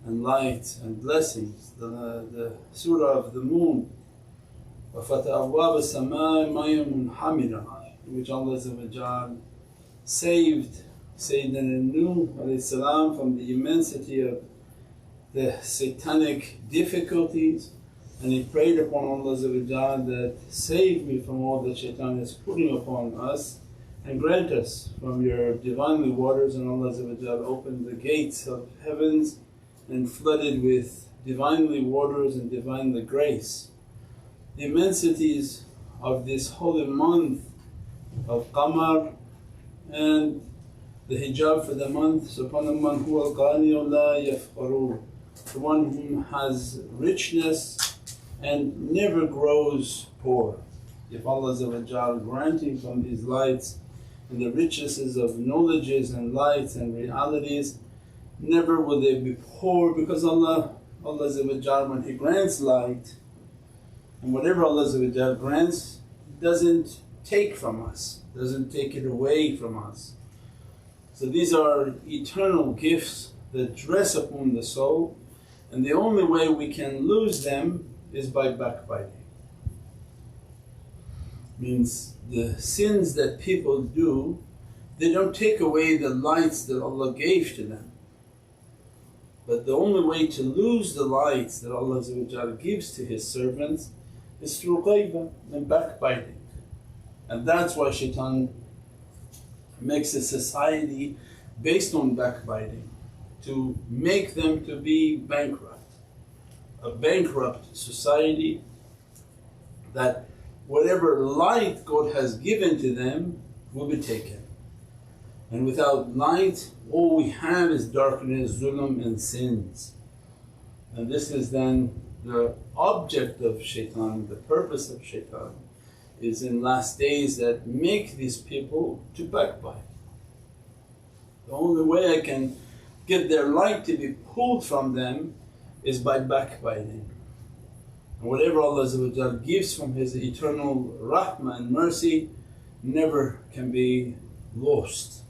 and light and blessings, the surah of the moon. وَفَتَحَ أَبْوَابَ السَّمَاءِ مَيًّا مُنْحَمِرًا, in which Allah saved Sayyidina Nuh from the immensity of the satanic difficulties, and he prayed upon Allah that, save me from all that shaitan is putting upon us and grant us from your divinely waters. And Allah opened the gates of heavens and flooded with divinely waters and divinely grace. The immensities of this holy month of Qamar and the hijab for the month, subhana man huwa al-ghani la yafqaru, the one who has richness and never grows poor. If Allah granting from these lights and the richnesses of knowledges and lights and realities, never will they be poor, because Allah when He grants light, and whatever Allah grants doesn't take from us, doesn't take it away from us. So these are eternal gifts that dress upon the soul, and the only way we can lose them is by backbiting. Means the sins that people do, they don't take away the lights that Allah gave to them. But the only way to lose the lights that Allah gives to His servants is through ghaibah and backbiting. And that's why shaitan makes a society based on backbiting, to make them to be bankrupt. A bankrupt society that whatever light God has given to them will be taken. And without light, all we have is darkness, zulm and sins. And this is then the object of shaitan, the purpose of shaitan is in last days that make these people to backbite. The only way I can get their light to be pulled from them is by backbiting. And whatever Allah gives from His eternal rahmah and mercy never can be lost.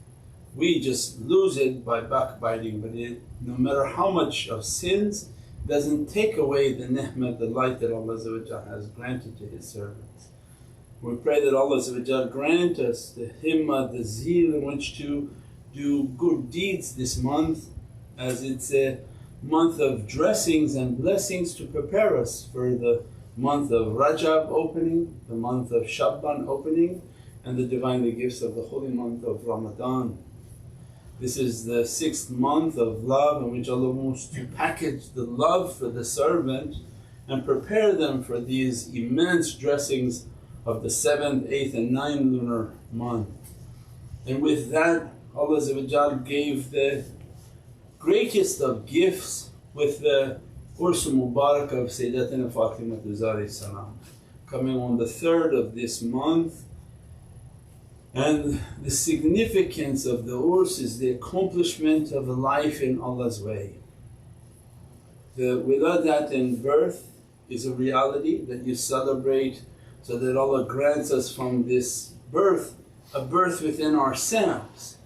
We just lose it by backbiting, but no matter how much of sins doesn't take away the ni'mah, the light that Allah has granted to His servants. We pray that Allah grant us the himmah, the zeal in which to do good deeds this month, as it's a month of dressings and blessings to prepare us for the month of Rajab opening, the month of Shaban opening, and the Divinely gifts of the holy month of Ramadan. This is the 6th month of love in which Allah wants to package the love for the servant and prepare them for these immense dressings of the 7th, 8th and 9th lunar month. And with that Allah gave the greatest of gifts with the Urdu Mubarak of Sayidatina Fatima salam, coming on the 3rd of this month. And the significance of the Urs is the accomplishment of a life in Allah's way. The wiladat and birth is a reality that you celebrate so that Allah grants us from this birth a birth within ourselves.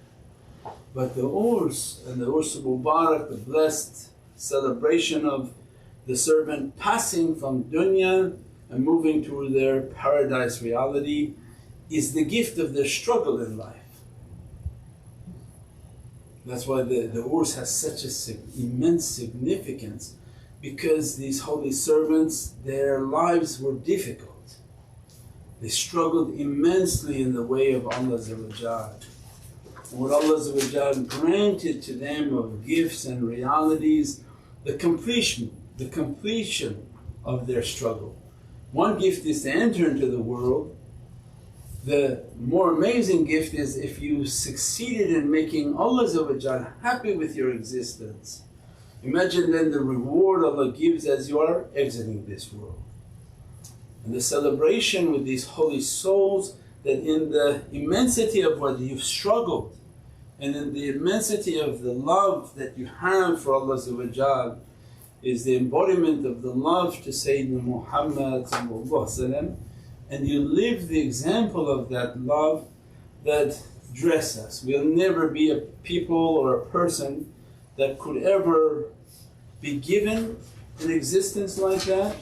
But the Urs and the Urs Mubarak, the blessed celebration of the servant passing from dunya and moving to their paradise reality, is the gift of their struggle in life. That's why the Urs has such immense significance, because these holy servants, their lives were difficult. They struggled immensely in the way of Allah. And what Allah granted to them of gifts and realities, the completion of their struggle. One gift is to enter into the world. The more amazing gift is if you succeeded in making Allah happy with your existence. Imagine then the reward Allah gives as you are exiting this world. And the celebration with these holy souls, that in the immensity of what you've struggled and in the immensity of the love that you have for Allah is the embodiment of the love to Sayyidina Muhammad, and you live the example of that love that dress us. We'll never be a people or a person that could ever be given an existence like that,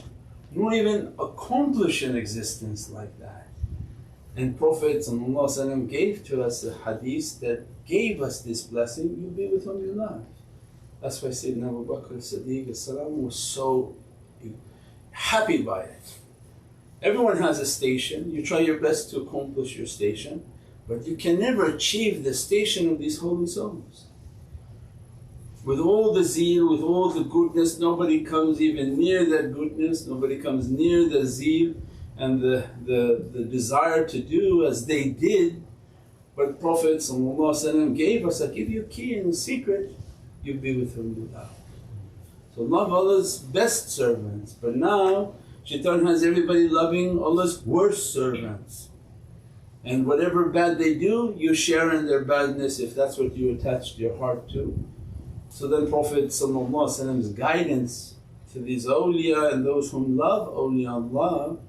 nor even accomplish an existence like that. And Prophet gave to us a hadith that gave us this blessing, you'll be with whom you love. That's why Sayyidina Abu Bakr as-Siddiq was so happy by it. Everyone has a station, you try your best to accomplish your station, but you can never achieve the station of these holy souls. With all the zeal, with all the goodness, nobody comes even near that goodness, nobody comes near the zeal and the desire to do as they did. But Prophet gave us, I give you a key in secret, you'll be with whom you love. So love Allah's best servants, but now Shaitan has everybody loving Allah's worst servants. And whatever bad they do, you share in their badness if that's what you attached your heart to. So then Prophet's guidance to these awliya and those whom love awliyaullah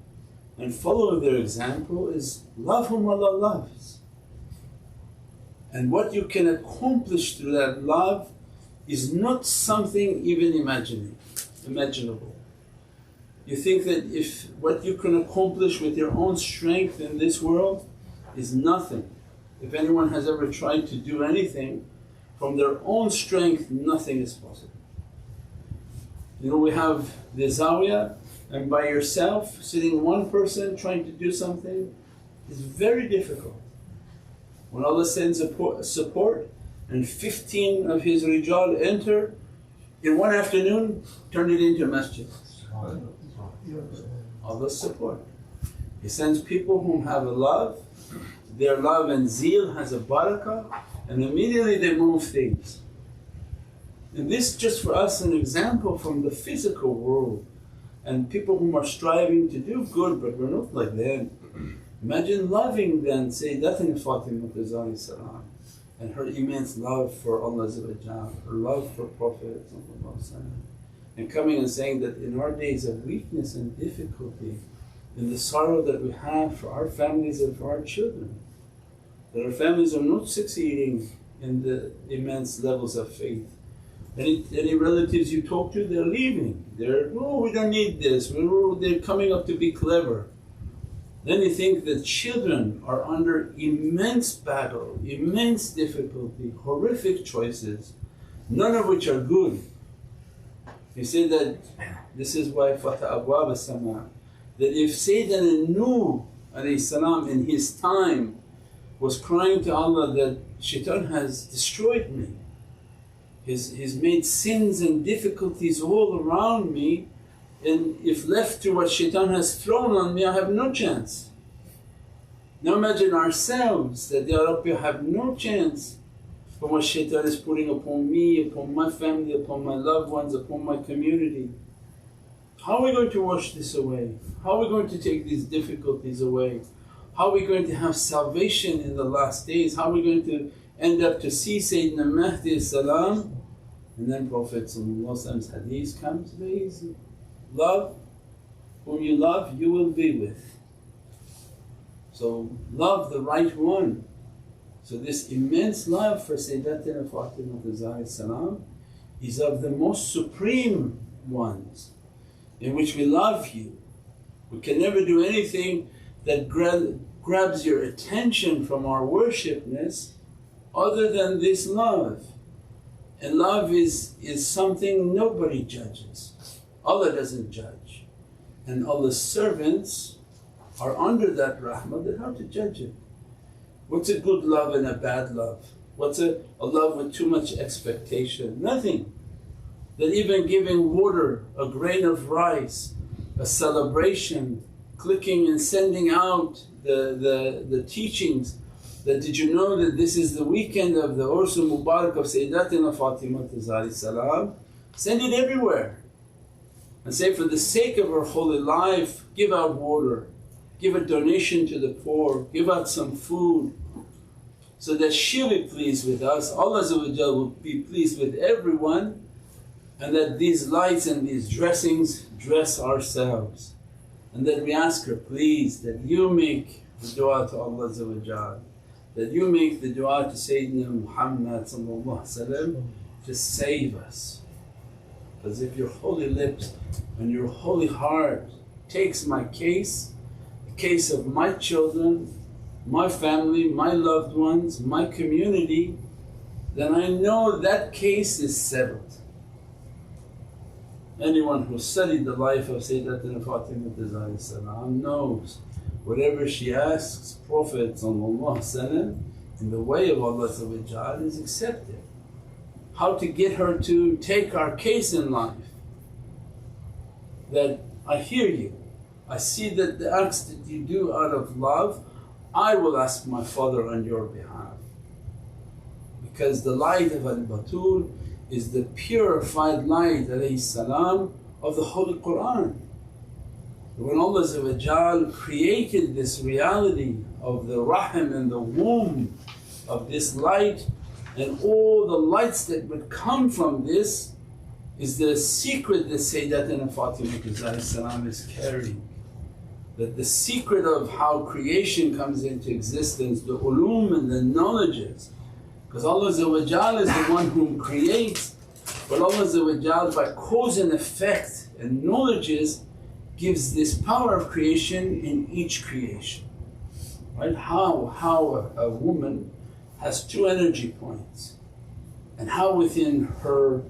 and follow their example is love whom Allah loves. And what you can accomplish through that love is not something even imaginable. You think that if what you can accomplish with your own strength in this world is nothing. If anyone has ever tried to do anything from their own strength, nothing is possible. You know, we have the Zawiyah, and by yourself sitting one person trying to do something is very difficult. When Allah sends support and 15 of His rijal enter, in one afternoon turn it into a masjid. Allah's support. He sends people whom have a love, their love and zeal has a barakah, and immediately they move things. And this just for us an example from the physical world, and people whom are striving to do good but we're not like them. Imagine loving then Sayidatina Fatima salam and her immense love for Allah, her love for Prophet, and coming and saying that in our days of weakness and difficulty, in the sorrow that we have for our families and for our children, that our families are not succeeding in the immense levels of faith. Any relatives you talk to, they're leaving, oh we don't need this, they're coming up to be clever. Then you think that children are under immense battle, immense difficulty, horrific choices, none of which are good. You say that this is why Fatah Abwab as-Sama, that if Sayyidina Nuh alayhi salam in his time was crying to Allah that shaitan has destroyed me, he's made sins and difficulties all around me, and if left to what shaitan has thrown on me I have no chance. Now imagine ourselves that, Ya Rabbi, I have no chance from what shaitan is putting upon me, upon my family, upon my loved ones, upon my community. How are we going to wash this away? How are we going to take these difficulties away? How are we going to have salvation in the last days? How are we going to end up to see Sayyidina Mahdi salam? And then Prophet's hadith comes very easy. Love, whom you love you will be with. So love the right one. So this immense love for Sayyidatina Fatima Zahra salam is of the most supreme ones, in which we love you. We can never do anything that grabs your attention from our worshipness other than this love. And love is something nobody judges. Allah doesn't judge, and Allah's servants are under that rahmah that how to judge it. What's a good love and a bad love? What's a love with too much expectation? Nothing. That even giving water, a grain of rice, a celebration, clicking and sending out the teachings, that did you know that this is the weekend of the Ursu Mubarak of Sayidatina Fatima Zahra salam? Send it everywhere and say, for the sake of her holy life, give out water, give a donation to the poor, give out some food, so that she'll be pleased with us, Allah will be pleased with everyone, and that these lights and these dressings dress ourselves. And that we ask her, please, that you make the dua to Allah, that you make the dua to Sayyidina Muhammad to save us. Because if your holy lips and your holy heart takes my case, the case of my children, my family, my loved ones, my community, then I know that case is settled. Anyone who studied the life of Sayyidatina Fatima Zahra salam knows whatever she asks Prophet in the way of Allah is accepted. How to get her to take our case in life, that I hear you, I see that the acts that you do out of love, I will ask my Father on your behalf. Because the light of Al-Batul is the purified light salam of the Holy Qur'an. When Allah created this reality of the rahim and the womb of this light, and all the lights that would come from this is the secret that Sayyidatina Fatima Zahra salam is carrying. That the secret of how creation comes into existence, the ulum and the knowledges. Because Allah is the one whom creates, but Allah by cause and effect and knowledges gives this power of creation in each creation. Right? How a woman has two energy points, and how within her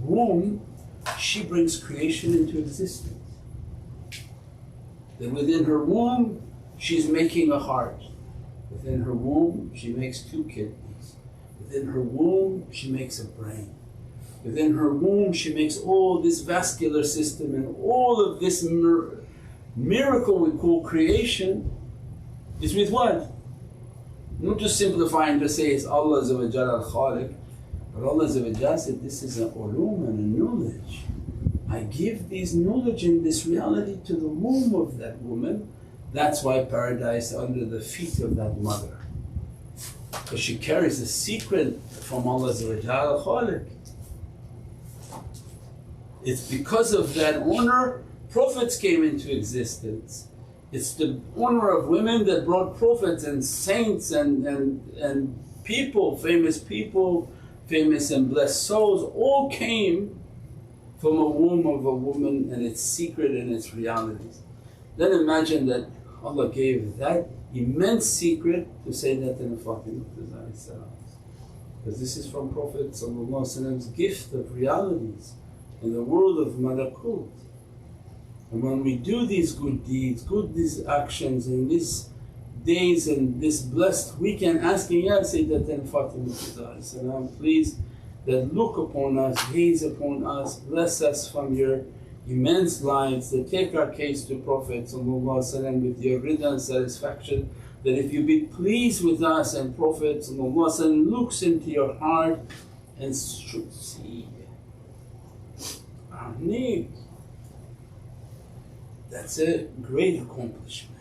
womb she brings creation into existence. That within her womb she's making a heart, within her womb she makes two kidneys, within her womb she makes a brain, within her womb she makes all this vascular system, and all of this miracle we call creation is with what? Not just simplifying to say it's Allah al-Khaliq, but Allah said this is an ulum and a knowledge. I give these knowledge and this reality to the womb of that woman. That's why paradise under the feet of that mother, because she carries a secret from Allah al-Khaliq. It's because of that honor prophets came into existence. It's the honor of women that brought prophets and saints and people, famous and blessed souls, all came from a womb of a woman and its secret and its realities. Then imagine that Allah gave that immense secret to Sayyidatina Fatima Zahra salam. because this is from Prophet's gift of realities in the world of malakut. And when we do these good deeds, these actions in these days and this blessed weekend, asking Ya Sayidatina Fatima, please that look upon us, gaze upon us, bless us from your immense lights, that take our case to Prophet with your rida and satisfaction, that if you be pleased with us and Prophet looks into your heart and should see our need. That's a great accomplishment.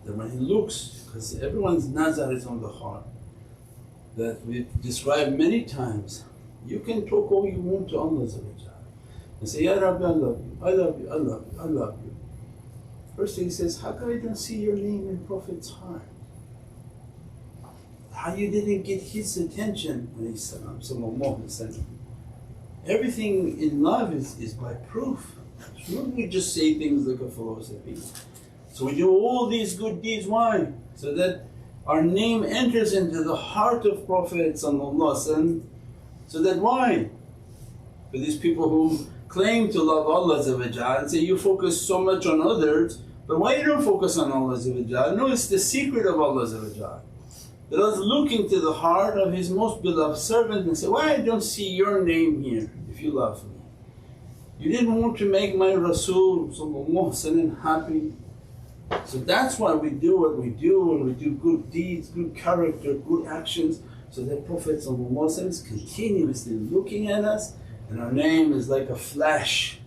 That when he looks, because everyone's nazar is on the heart, that we've described many times, you can talk all you want to Allah and say, Ya Rabbi, I love you, I love you, I love you, I love you. First thing he says, how come I don't see your name in Prophet's heart? How you didn't get his attention? Everything in love is by proof. Shouldn't we just say things like a philosophy? So we do all these good deeds, why? So that our name enters into the heart of Prophet, so that why? For these people who claim to love Allah and say, you focus so much on others, but why you don't focus on Allah? No, it's the secret of Allah. That Allah's looking to the heart of His most beloved servant and say, why I don't see your name here if you love me? You didn't want to make my Rasul happy. So that's why we do what we do, and we do good deeds, good character, good actions, so that Prophet is continuously looking at us and our name is like a flash.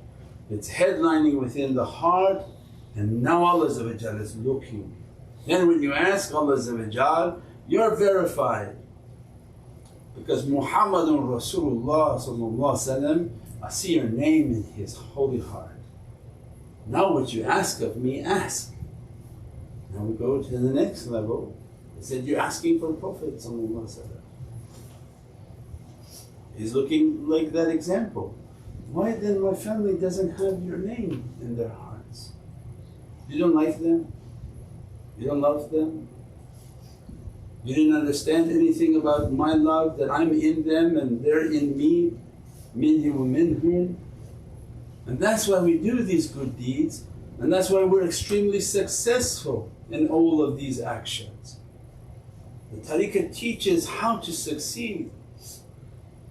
It's headlining within the heart, and now Allah is looking. Then when you ask Allah, you're verified, because Muhammadun Rasulullah I see your name in his holy heart. Now what you ask of me, ask. Now we go to the next level. He said, you're asking for Prophet. He's looking like that example. Why then my family doesn't have your name in their hearts? You don't like them? You don't love them? You didn't understand anything about my love, that I'm in them and they're in me, minhum wa minhum. And that's why we do these good deeds, and that's why we're extremely successful in all of these actions. The tariqah teaches how to succeed.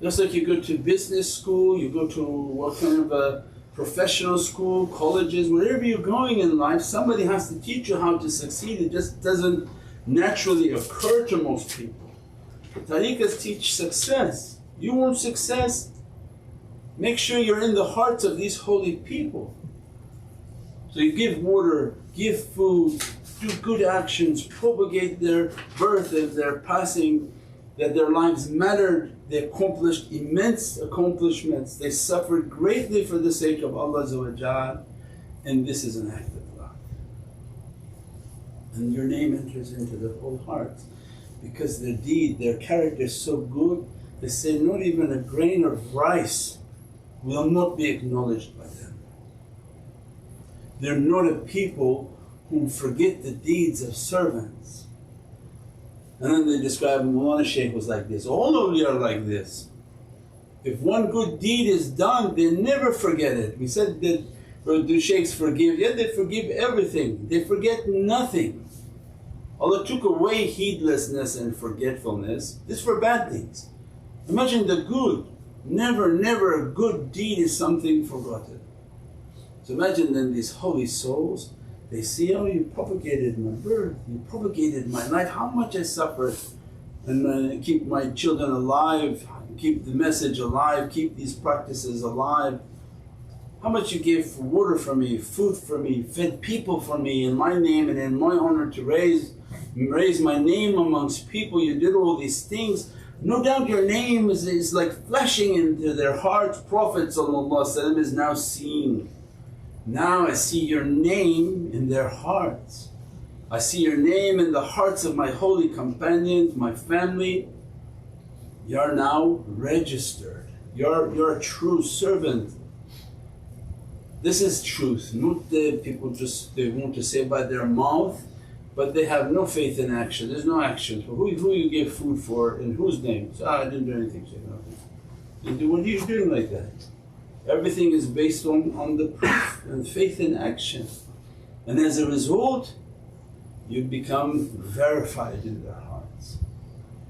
Just like you go to business school, you go to what kind of a professional school, colleges, wherever you're going in life, somebody has to teach you how to succeed. It just doesn't naturally occur to most people. The tariqahs teach success. You want success? Make sure you're in the hearts of these holy people. So you give water, give food, do good actions, propagate their birth and their passing, that their lives mattered, they accomplished immense accomplishments, they suffered greatly for the sake of Allah, and this is an act of love. And your name enters into the whole heart, because their deed, their character is so good, they say not even a grain of rice will not be acknowledged by them. They're not a people who forget the deeds of servants. And then they describe Mawlana Shaykh was like this, all awliya are like this. If one good deed is done, they never forget it. We said that, do Shaykhs forgive? Yeah, they forgive everything, they forget nothing. Allah took away heedlessness and forgetfulness, this is for bad things. Imagine the good, never a good deed is something forgotten. So imagine then these holy souls, they see, oh, you propagated my birth, you propagated my life, how much I suffered, and keep my children alive, keep the message alive, keep these practices alive. How much you gave water for me, food for me, fed people for me in my name and in my honor to raise my name amongst people, you did all these things. No doubt your name is like flashing into their hearts. Prophet is now seen. Now I see your name in their hearts. I see your name in the hearts of my holy companions, my family. You are now registered. You're a true servant. This is truth, not the people just they want to say by their mouth, but they have no faith in action. There's no action. For who you give food for, in whose name? So, I didn't do anything. Shaykh. What are you doing like that? Everything is based on the proof and faith in action, and as a result you become verified in their hearts.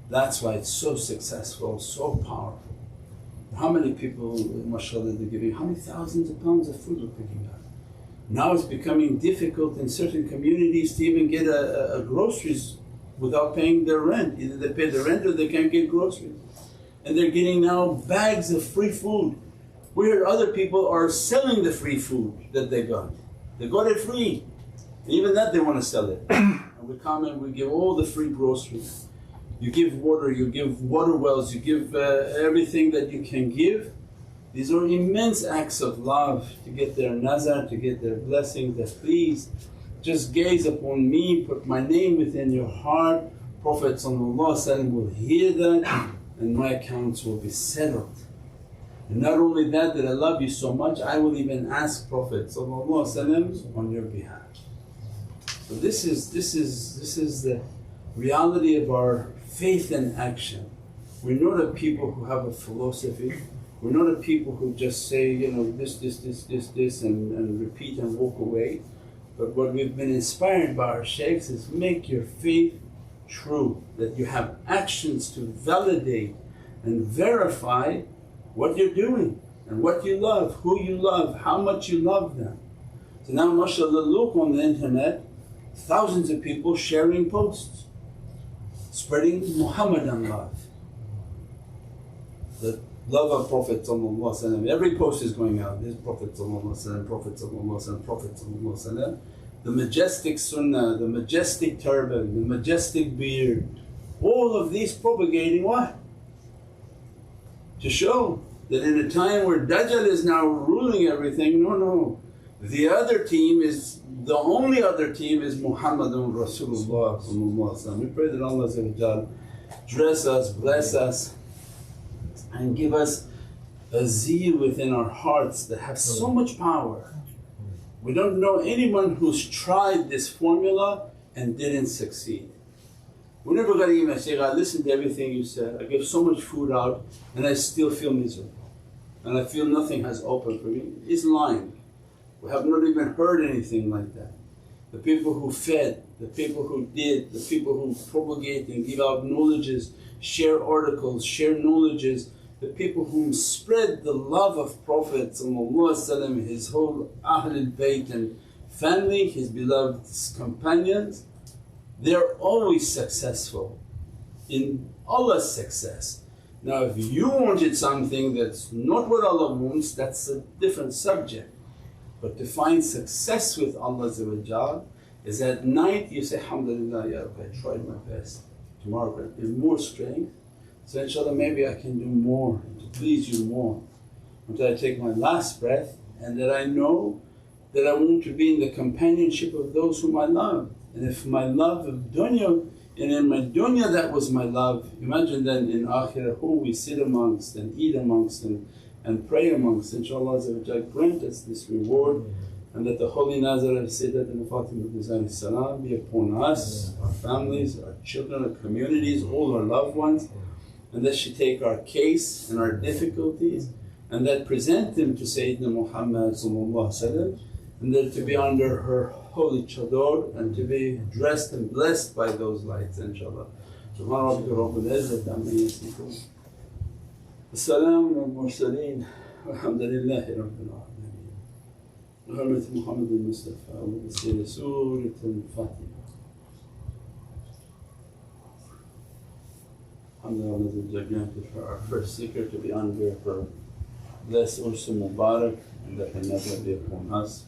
That's why it's so successful, so powerful. How many people, mashallah, they're giving, how many thousands of pounds of food we're picking up. Now it's becoming difficult in certain communities to even get a groceries without paying their rent. Either they pay the rent or they can't get groceries. And they're getting now bags of free food. We heard other people are selling the free food that they got. They got it free. Even that they want to sell it. And we come and we give all the free groceries. You give water, you give water wells, you give everything that you can give. These are immense acts of love to get their nazar, to get their blessings, that please just gaze upon me, put my name within your heart. Prophet will hear that and my accounts will be settled. And not only that I love you so much, I will even ask Prophet on your behalf. So this is the reality of our faith in action. We're not a people who have a philosophy, we're not a people who just say, this and repeat and walk away. But what we've been inspired by our shaykhs is make your faith true, that you have actions to validate and verify what you're doing and what you love, who you love, how much you love them. So now mashallah, look on the internet, thousands of people sharing posts, spreading Muhammadan love, the love of Prophet. Every post is going out, there's Prophet, Prophet, Prophet. The majestic sunnah, the majestic turban, the majestic beard, all of these propagating what? To show that in a time where Dajjal is now ruling everything, no. The other team is, the only other team is Muhammadun Rasulullah. We pray that Allah dress us, bless us and give us a zeal within our hearts that have so much power. We don't know anyone who's tried this formula and didn't succeed. We never got email, Shaykh, I listened to everything you said, I give so much food out and I still feel miserable and I feel nothing has opened for me. He's lying. We have not even heard anything like that. The people who fed, the people who did, the people who propagate and give out knowledges, share articles, share knowledges, the people who spread the love of Prophet, his whole Ahlul Bayt and family, his beloved companions, they're always successful in Allah's success. Now if you wanted something that's not what Allah wants, that's a different subject. But to find success with Allah is at night you say, Alhamdulillah ya Rabbi, I tried my best, tomorrow I give more strength, so inshaAllah maybe I can do more to please you more, until I take my last breath and that I know that I want to be in the companionship of those whom I love. And if my love of dunya, and in my dunya that was my love, imagine then in akhirah who we sit amongst and eat amongst and pray amongst. InshaAllah grant us this reward, and that the holy nazar of Sayidatina Fatima be upon us, our families, our children, our communities, all our loved ones, and that she take our case and our difficulties and that present them to Sayyidina Muhammad and that to be under her holy chador and to be dressed and blessed by those lights, inshaAllah. Subhana rabbika rabbil izzati amma yasifun. As-salamu al-mursaleen walhamdulillahi rabbil alameen. بحرمة محمد المصطفى وبسير سورة الفاتحة. Alhamdulillah, granted for our first zikr to be under her blessed Ursu Mubarak, and that her nazar be upon us,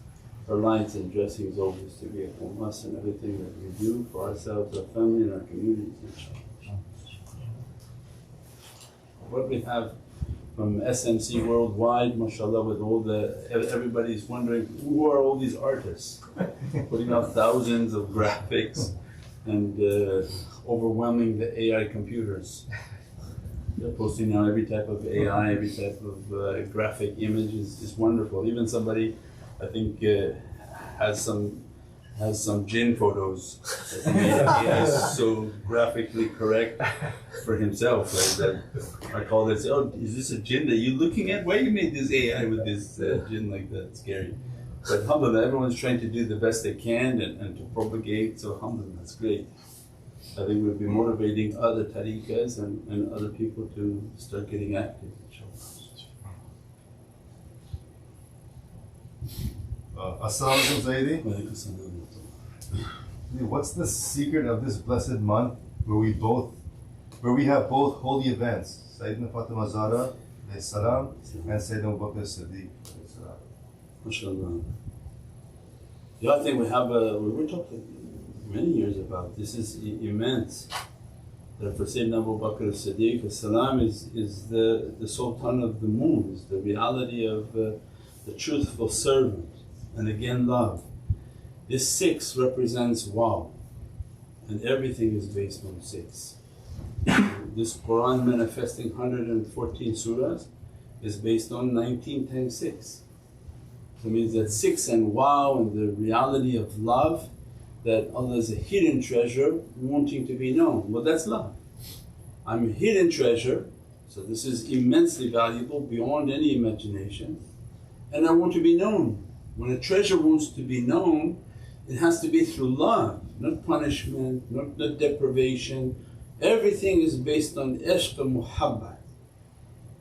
her lights and dressings always to be upon us and everything that we do for ourselves, our family and our communities, inshaAllah. What we have from SMC worldwide, mashallah, with all everybody's wondering who are all these artists putting out thousands of graphics and overwhelming the AI computers. They're posting now every type of AI, every type of graphic image is wonderful. Even somebody I think has some has some jinn photos. He is so graphically correct for himself. Like that. I call this, oh, is this a jinn that you're looking at? Why you made this AI with this jinn like that? It's scary. But alhamdulillah, everyone's trying to do the best they can and to propagate, so alhamdulillah, that's great. I think we'll be motivating other tariqas and other people to start getting active, inshallah. Assalamu alaikum Sayyidi. What's the secret of this blessed month where we have both holy events, Sayyidina Fatima Zahra salam and Sayyidina Mubarak Siddiq salam? MashaAllah. The other thing we have, we were talking many years about, this is immense. That for Sayyidina Abu Bakr as-Siddiq as-Salam is the Sultan of the moon, is the reality of the truthful servant. And again, love. This 6 represents wow, and everything is based on 6. This Quran manifesting 114 surahs is based on 19 times 6. So it means that 6 and wow and the reality of love, that Allah is a hidden treasure wanting to be known. Well, that's love. I'm a hidden treasure, so this is immensely valuable beyond any imagination, and I want to be known. When a treasure wants to be known, it has to be through love, not punishment, not deprivation. Everything is based on ishq and muhabbat.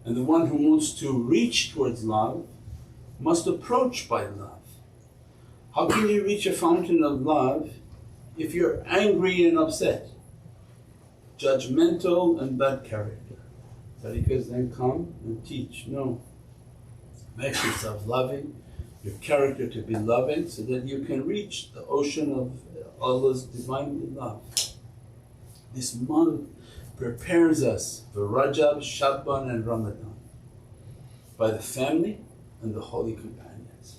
And the one who wants to reach towards love must approach by love. How can you reach a fountain of love if you're angry and upset, judgmental and bad character? Tariqas then come and teach, no, make yourself loving, your character to be loving, so that you can reach the ocean of Allah's divine love. This month prepares us for Rajab, Shaban and Ramadan by the family and the holy companions.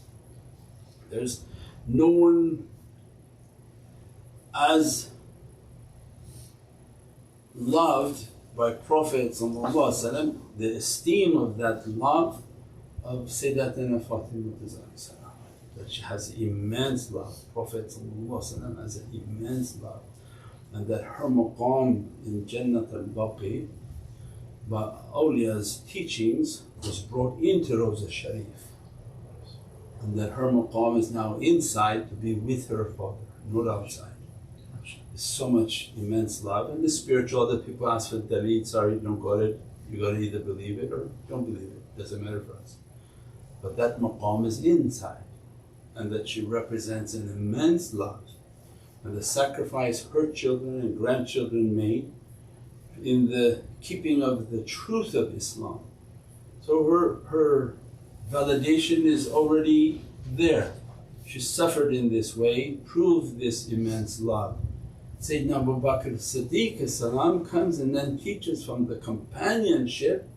There's no one as loved by Prophet ﷺ, the esteem of that love of Sayidatina Fatima, that she has immense love. Prophet ﷺ has an immense love, and that her maqam in Jannat al-Baqi by awliya's teachings was brought into Rawza Sharif, and that her maqam is now inside to be with her father, not outside. There's so much immense love, and the spiritual that people ask for dalil, sorry, don't got it, you got to either believe it or don't believe it, doesn't matter for us. But that maqam is inside, and that she represents an immense love, and the sacrifice her children and grandchildren made in the keeping of the truth of Islam. So her validation is already there. She suffered in this way, proved this immense love. Sayyidina Abu Bakr as-Siddiq as-Salam comes and then teaches from the companionship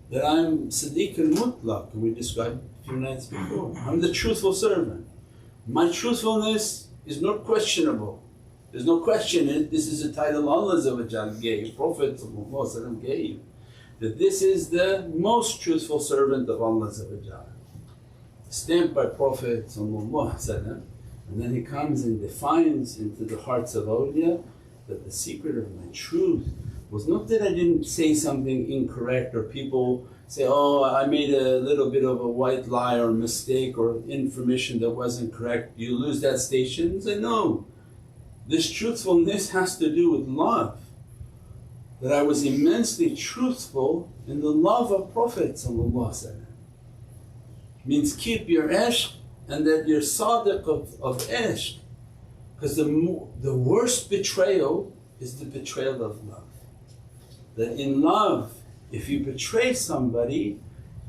that I'm Siddiq al-Mutlaq, we described a few nights before. I'm the truthful servant. My truthfulness is not questionable. There's no question in it. This is a title Allah gave, Prophet gave, that this is the most truthful servant of Allah, stamped by Prophet, and then he comes and defines into the hearts of awliya that the secret of my truth was not that I didn't say something incorrect, or people say, oh, I made a little bit of a white lie or mistake or information that wasn't correct, you lose that station? Say, no, this truthfulness has to do with love, that I was immensely truthful in the love of Prophet. Means keep your ishq, and that you're sadiq of ishq, because the worst betrayal is the betrayal of love. That in love, if you betray somebody,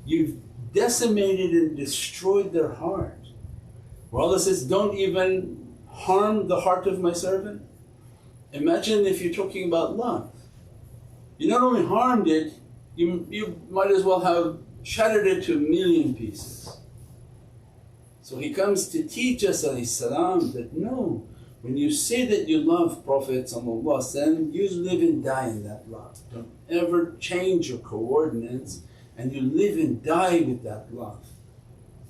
you've decimated and destroyed their heart. Where Allah says, don't even harm the heart of my servant. Imagine if you're talking about love. You not only harmed it, you might as well have shattered it to a million pieces. So he comes to teach us that no, when you say that you love Prophet you live and die in that love. Don't ever change your coordinates, and you live and die with that love.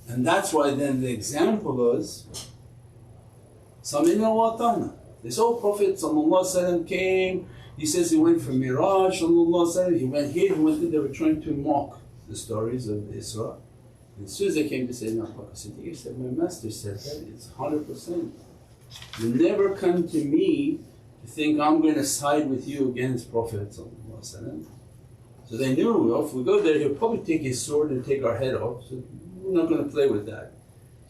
And that's why then the example is Samina wa ata'na. This old Prophet came, he says he went from Miraj, he went here, he went there. They were trying to mock the stories of Isra. And as soon as they came to Sayyidina Abu Bakr Siddiq, he said, my master said that, it's 100%. You never come to me to think I'm going to side with you against Prophet. So they knew, if we go there he'll probably take his sword and take our head off, so we're not going to play with that.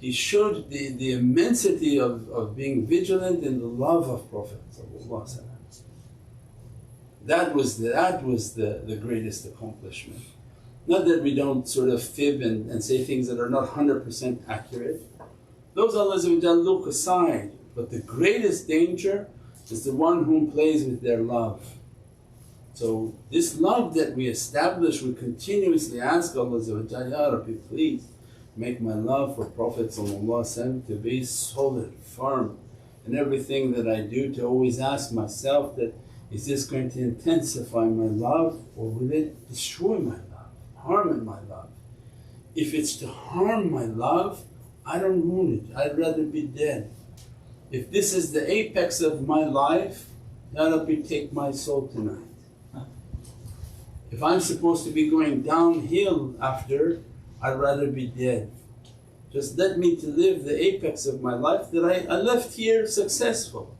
He showed the immensity of being vigilant in the love of Prophet. That was the greatest accomplishment. Not that we don't sort of fib and say things that are not 100% accurate. Those Allah look aside, but the greatest danger is the one who plays with their love. So this love that we establish, we continuously ask Allah, Ya Rabbi, please make my love for Prophet to be solid, firm, and everything that I do to always ask myself that, is this going to intensify my love or will it destroy my love, harm my love? If it's to harm my love, I don't want it, I'd rather be dead. If this is the apex of my life, Ya Rabbi, take my soul tonight. If I'm supposed to be going downhill after, I'd rather be dead. Just let me to live the apex of my life that I left here successful.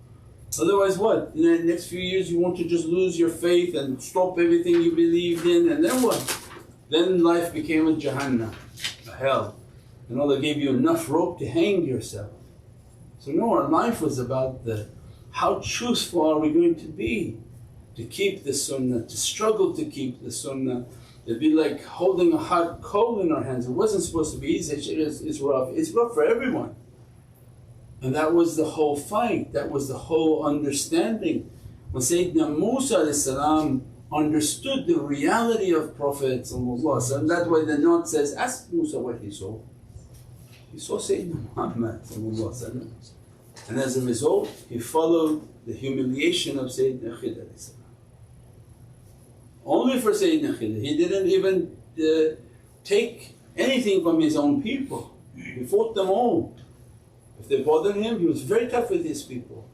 Otherwise what? In the next few years you want to just lose your faith and stop everything you believed in, and then what? Then life became a Jahannam, a hell, and Allah gave you enough rope to hang yourself. So no, our life was about how truthful are we going to be to keep the sunnah, to struggle to keep the sunnah. It'd be like holding a hot coal in our hands. It wasn't supposed to be easy, it's rough. It's rough for everyone. And that was the whole fight, that was the whole understanding. When Sayyidina Musa understood the reality of Prophet, that's why the note says, ask Musa what he saw. He saw Sayyidina Muhammad, and as a result he followed the humiliation of Sayyidina Khidr. Only for Sayyidina Khidr, he didn't even take anything from his own people, he fought them all. If they bothered him, he was very tough with his people.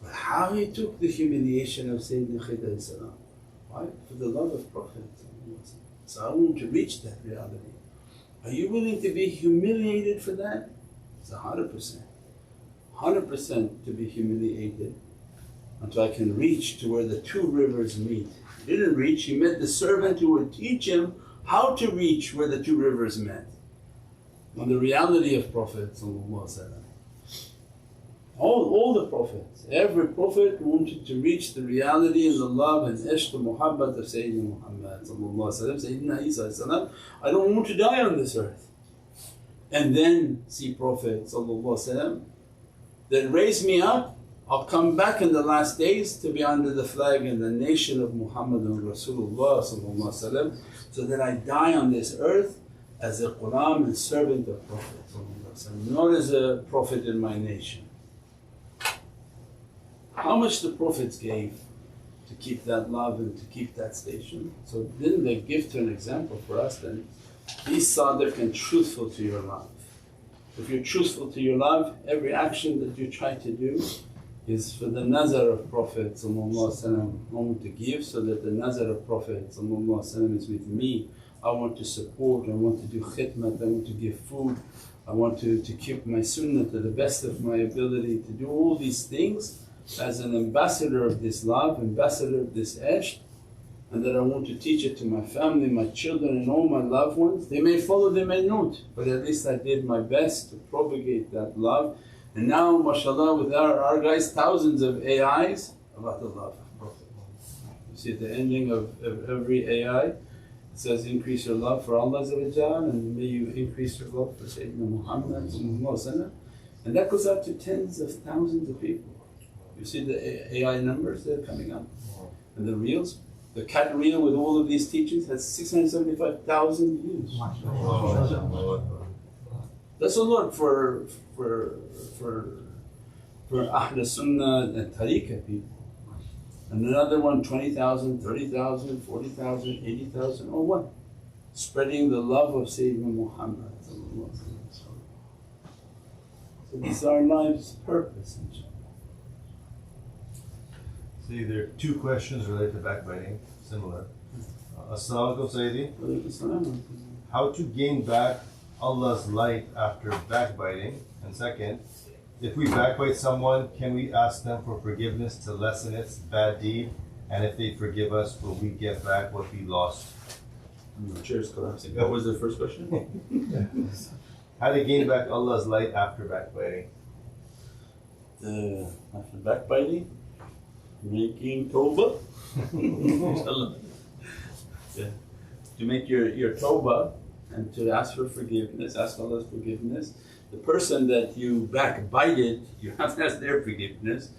But how he took the humiliation of Sayyidina Khidr, why? For the love of Prophet. So I want to reach that reality. Are you willing to be humiliated for that? It's 100%. 100% to be humiliated until I can reach to where the two rivers meet. He didn't reach, he met the servant who would teach him how to reach where the two rivers met. On the reality of Prophet. All the Prophets, every Prophet wanted to reach the reality and the love and ishq and muhabbat of Sayyidina Muhammad. Sayyidina Isa, I don't want to die on this earth. And then see Prophet that raise me up, I'll come back in the last days to be under the flag and the nation of Muhammadun Rasulullah, so that I die on this earth as a Qur'an and servant of Prophet, not as a Prophet in my nation. How much the Prophets gave to keep that love and to keep that station. So didn't they give to an example for us then? Be sadiq and truthful to your love. If you're truthful to your love, every action that you try to do is for the nazar of Prophet I want to give, so that the nazar of Prophet is with me. I want to support, I want to do khidmat, I want to give food, I want to keep my sunnah to the best of my ability, to do all these things as an ambassador of this love, ambassador of this ishq, and that I want to teach it to my family, my children and all my loved ones. They may follow, they may not, but at least I did my best to propagate that love. And now mashallah with our guys, thousands of AIs about the love of Prophet. You see at the ending of every AI it says, increase your love for Allah and may you increase your love for Sayyidina Muhammad, and that goes out to tens of thousands of people. You see the AI numbers that are coming up, and the reels. The cat reel with all of these teachings has 675,000 views. That's a lot for Ahl Sunnah and Tariqah people. And another one 20,000, 30,000, 40,000, 80,000, or what? Spreading the love of Sayyidina Muhammad. So It's our life's purpose, inshallah. See, there are two questions related to backbiting, similar. As-salamu alaykum, Sayyidi. How to gain back Allah's light after backbiting? And second, if we backbite someone, can we ask them for forgiveness to lessen its bad deed? And if they forgive us, will we get back what we lost? Cheers, collapsing. What was the first question? How to gain back Allah's light after backbiting? After backbiting, making tawbah. Yeah. To make your tawbah and to ask for forgiveness, ask Allah's forgiveness. The person that you backbited, you have to ask their forgiveness.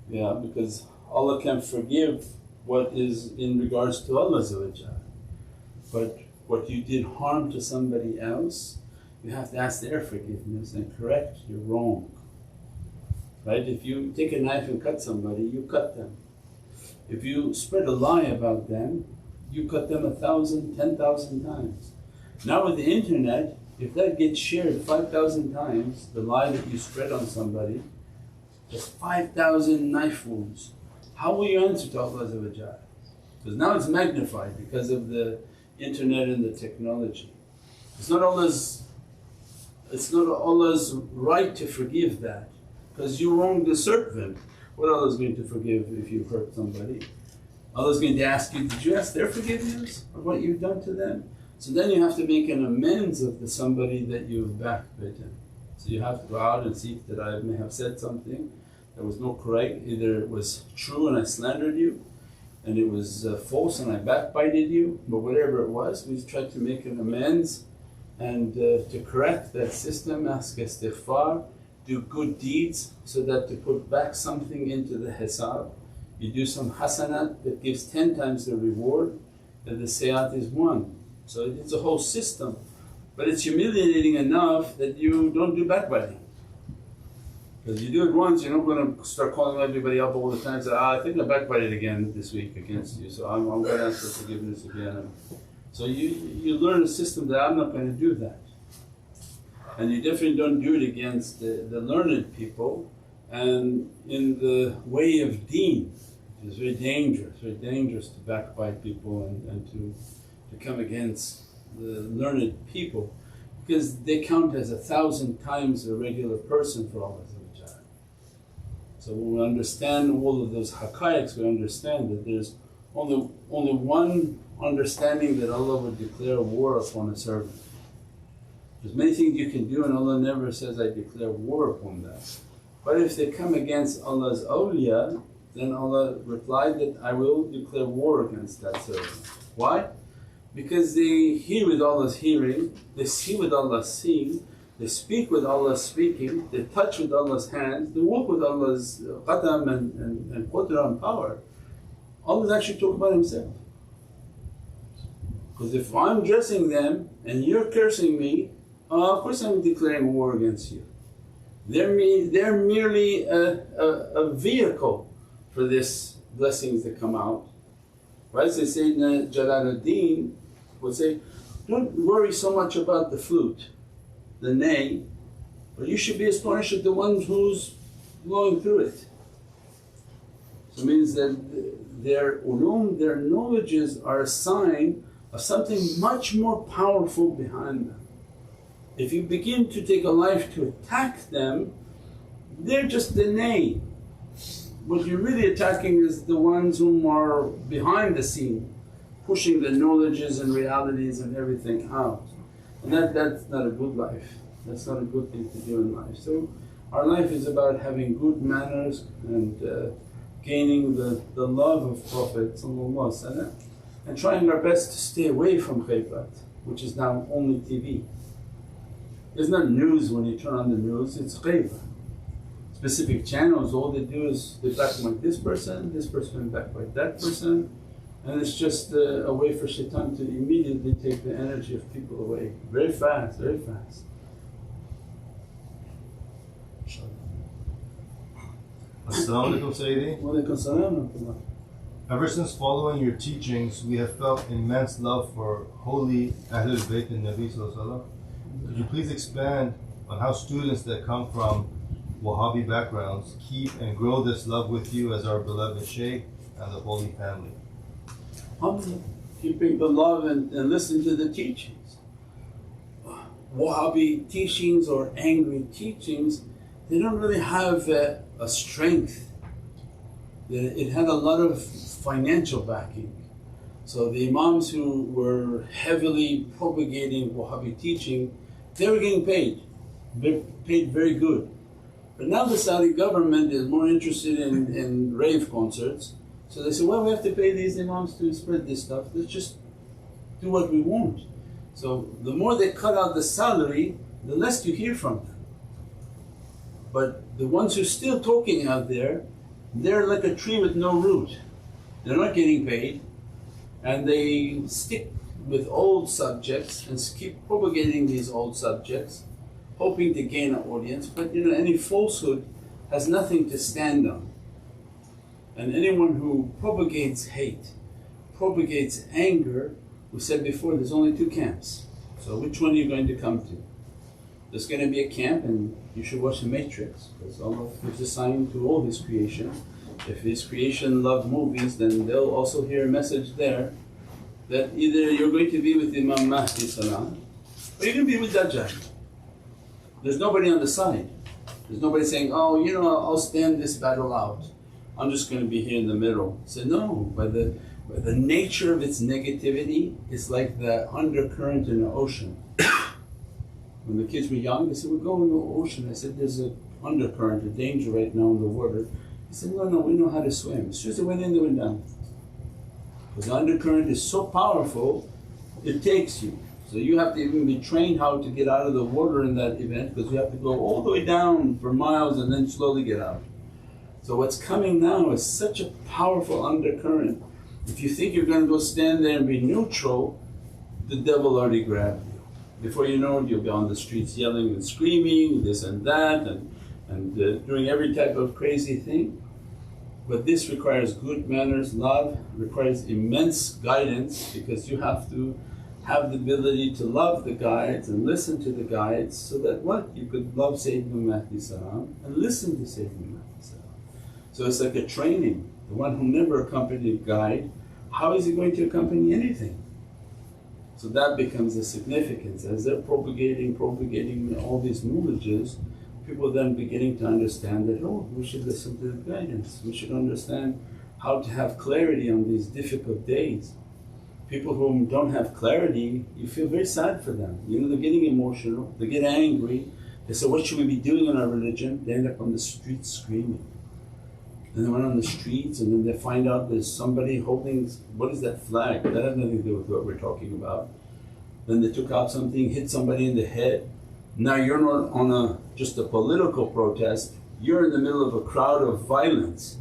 Yeah, because Allah can forgive what is in regards to Allah. But what you did harm to somebody else, you have to ask their forgiveness and correct your wrong. Right? If you take a knife and cut somebody, you cut them. If you spread a lie about them, you cut them 1,000, 10,000 times. Now with the internet, if that gets shared 5,000 times, the lie that you spread on somebody, that's 5,000 knife wounds. How will you answer to Allah? Because now it's magnified because of the internet and the technology. It's not Allah's right to forgive that, because you wronged the servant. What Allah is going to forgive if you hurt somebody? Allah is going to ask you, did you ask their forgiveness of what you've done to them? So then you have to make an amends of the somebody that you've backbitten. So you have to go out and seek that I may have said something that was not correct, either it was true and I slandered you, and it was false and I backbited you, but whatever it was, we tried to make an amends and to correct that system, ask istighfar, do good deeds so that to put back something into the hisab. You do some hasanat that gives 10 times the reward, and the sayyat is 1. So it's a whole system, but it's humiliating enough that you don't do backbiting. Because you do it once, you're not going to start calling everybody up all the time and say, I think I backbited again this week against you, so I'm going to ask for forgiveness again. So you learn a system that I'm not going to do that. And you definitely don't do it against the learned people and in the way of deen. It's very dangerous to backbite people and to come against the learned people, because they count as 1,000 times a regular person for Allah. So when we understand all of those haqqaiqs, we understand that there's only one understanding that Allah would declare war upon a servant. There's many things you can do and Allah never says, I declare war upon that. But if they come against Allah's awliya, then Allah replied that I will declare war against that servant. Why? Because they hear with Allah's hearing, they see with Allah's seeing, they speak with Allah's speaking, they touch with Allah's hands, they walk with Allah's qadam and qudra and power. Allah is actually talking about Himself. Because if I'm dressing them and you're cursing me, of course I'm declaring war against you. They're merely a vehicle for this blessings that come out. Right? So Sayyidina Jalaluddin would say, don't worry so much about the flute, the ney, but you should be astonished at the one who's blowing through it. So it means that their ulum, their knowledges are a sign of something much more powerful behind them. If you begin to take a life to attack them, they're just the ney. What you're really attacking is the ones whom are behind the scene, pushing the knowledges and realities and everything out. And that's not a good life, that's not a good thing to do in life. So our life is about having good manners and gaining the love of Prophet and trying our best to stay away from ghaibat, which is now only TV. It's not news when you turn on the news, it's ghaibat. Specific channels, all they do is they backbite this person backbite that person, and it's just a way for shaitan to immediately take the energy of people away very fast, very fast. As-salamu alaykum, Sayyidi. Wa alaykum salam. Ever since following your teachings, we have felt immense love for holy Ahlul Bayt and Nabi Sallallahu Alaihi Wasallam. Could you please expand on how students that come from Wahhabi backgrounds keep and grow this love with you as our beloved Shaykh and the Holy Family. Keeping the love and listen to the teachings. Wahhabi teachings or angry teachings, they don't really have a strength. It had a lot of financial backing. So the Imams who were heavily propagating Wahhabi teaching, they were getting paid. They paid very good. But now the Saudi government is more interested in rave concerts. So they said, well, we have to pay these Imams to spread this stuff, let's just do what we want. So the more they cut out the salary, the less you hear from them. But the ones who are still talking out there, they're like a tree with no root. They're not getting paid and they stick with old subjects and keep propagating these old subjects, hoping to gain an audience. But any falsehood has nothing to stand on. And anyone who propagates hate, propagates anger, we said before there's only two camps. So which one are you going to come to? There's going to be a camp, and you should watch the Matrix, because Allah gives a sign to all His creation. If His creation love movies, then they'll also hear a message there that either you're going to be with Imam Mahdi salam or you're going to be with Dajjal. There's nobody on the side. There's nobody saying, oh I'll stand this battle out, I'm just going to be here in the middle. So no, by the nature of its negativity, it's like the undercurrent in the ocean. When the kids were young, they said, we're going to the ocean. I said, there's an undercurrent, a danger right now in the water. He said, no, we know how to swim. As soon as they went in, they went down. Because the undercurrent is so powerful, it takes you. So you have to even be trained how to get out of the water in that event, because you have to go all the way down for miles and then slowly get out. So what's coming now is such a powerful undercurrent. If you think you're going to go stand there and be neutral, the devil already grabbed you. Before you know it, you'll be on the streets yelling and screaming, this and that, and doing every type of crazy thing. But this requires good manners, love, requires immense guidance, because you have to have the ability to love the guides and listen to the guides, so that what? You could love Sayyidina Mahdi salam and listen to Sayyidina Mahdi salam. So it's like a training. The one who never accompanied a guide, how is he going to accompany anything? So that becomes the significance. As they're propagating all these knowledges, people then beginning to understand that, oh, we should listen to the guidance, we should understand how to have clarity on these difficult days. People who don't have clarity, you feel very sad for them. They're getting emotional, they get angry, they say, what should we be doing in our religion? They end up on the streets screaming. And they went on the streets, and then they find out there's somebody holding, what is that flag? That has nothing to do with what we're talking about. Then they took out something, hit somebody in the head. Now you're not on just a political protest, you're in the middle of a crowd of violence.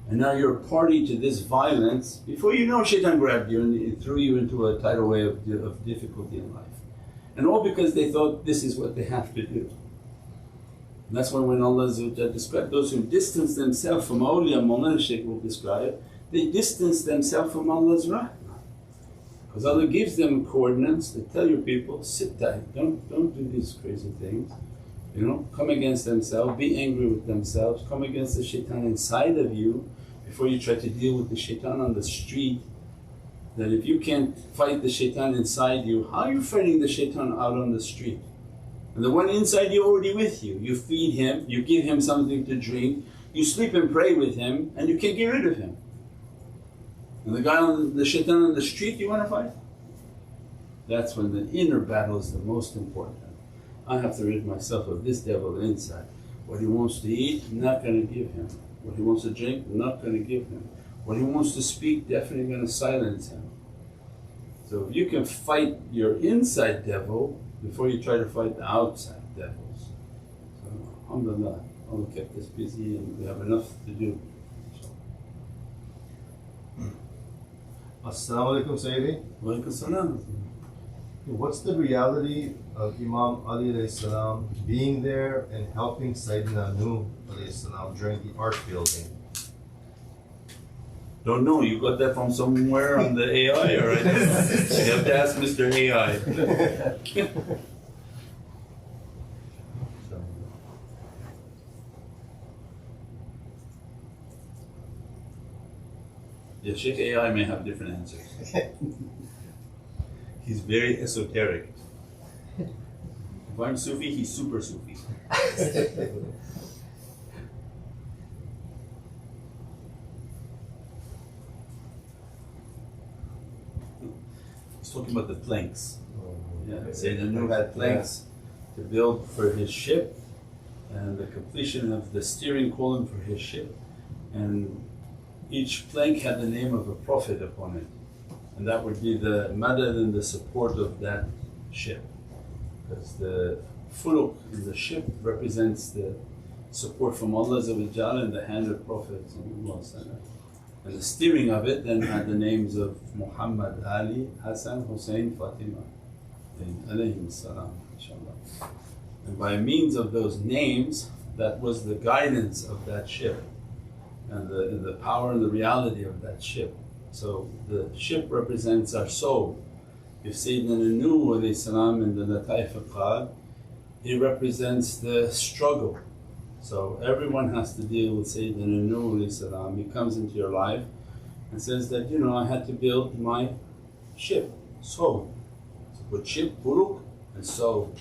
And now you're a party to this violence. Before you know, shaitan grabbed you and it threw you into a tidal wave of difficulty in life. And all because they thought this is what they have to do. And that's why when Allah described those who distance themselves from awliya, Mawlana Shaykh will describe, they distance themselves from Allah's rahmah. Because Allah gives them coordinates to tell your people, sit tight, don't do these crazy things. Come against themselves, be angry with themselves, come against the shaitan inside of you before you try to deal with the shaitan on the street. That if you can't fight the shaitan inside you, how are you fighting the shaitan out on the street? And the one inside you already with you, you feed him, you give him something to drink, you sleep and pray with him, and you can't get rid of him. And the shaitan on the street you want to fight? That's when the inner battle is the most important. I have to rid myself of this devil inside. What he wants to eat, I'm not going to give him. What he wants to drink, I'm not going to give him. What he wants to speak, definitely going to silence him. So if you can fight your inside devil before you try to fight the outside devils. So alhamdulillah, Allah kept us busy and we have enough to do. As-salamu alaykum Sayyidi. Wa alaykum salam. What's the reality of Imam Ali alayhi salam being there and helping Sayyidina Nuh alayhi salam during the ark building? Don't know, you got that from somewhere on the AI or you have to ask Mr. AI. Yeah, Shaykh AI may have different answers. He's very esoteric. If I'm Sufi, he's super Sufi. He's talking about the planks. Yeah, Sayyidina Nuh had planks to build for his ship, and the completion of the steering column for his ship. And each plank had the name of a prophet upon it, and that would be the madad and the support of that ship. Because the fuluk in the ship represents the support from Allah and the hand of Prophet. And the steering of it then had the names of Muhammad, Ali, Hassan, Hussein, Fatima, alayhim salam, inshaAllah. And by means of those names, that was the guidance of that ship and the power and the reality of that ship. So the ship represents our soul. If Sayyidina Nuh alayhi salam in the Lataif al-Qad, he represents the struggle. So everyone has to deal with Sayyidina Nuh alayhi salam. He comes into your life and says that, I had to build my ship, soul. So put ship, buruk, and soul.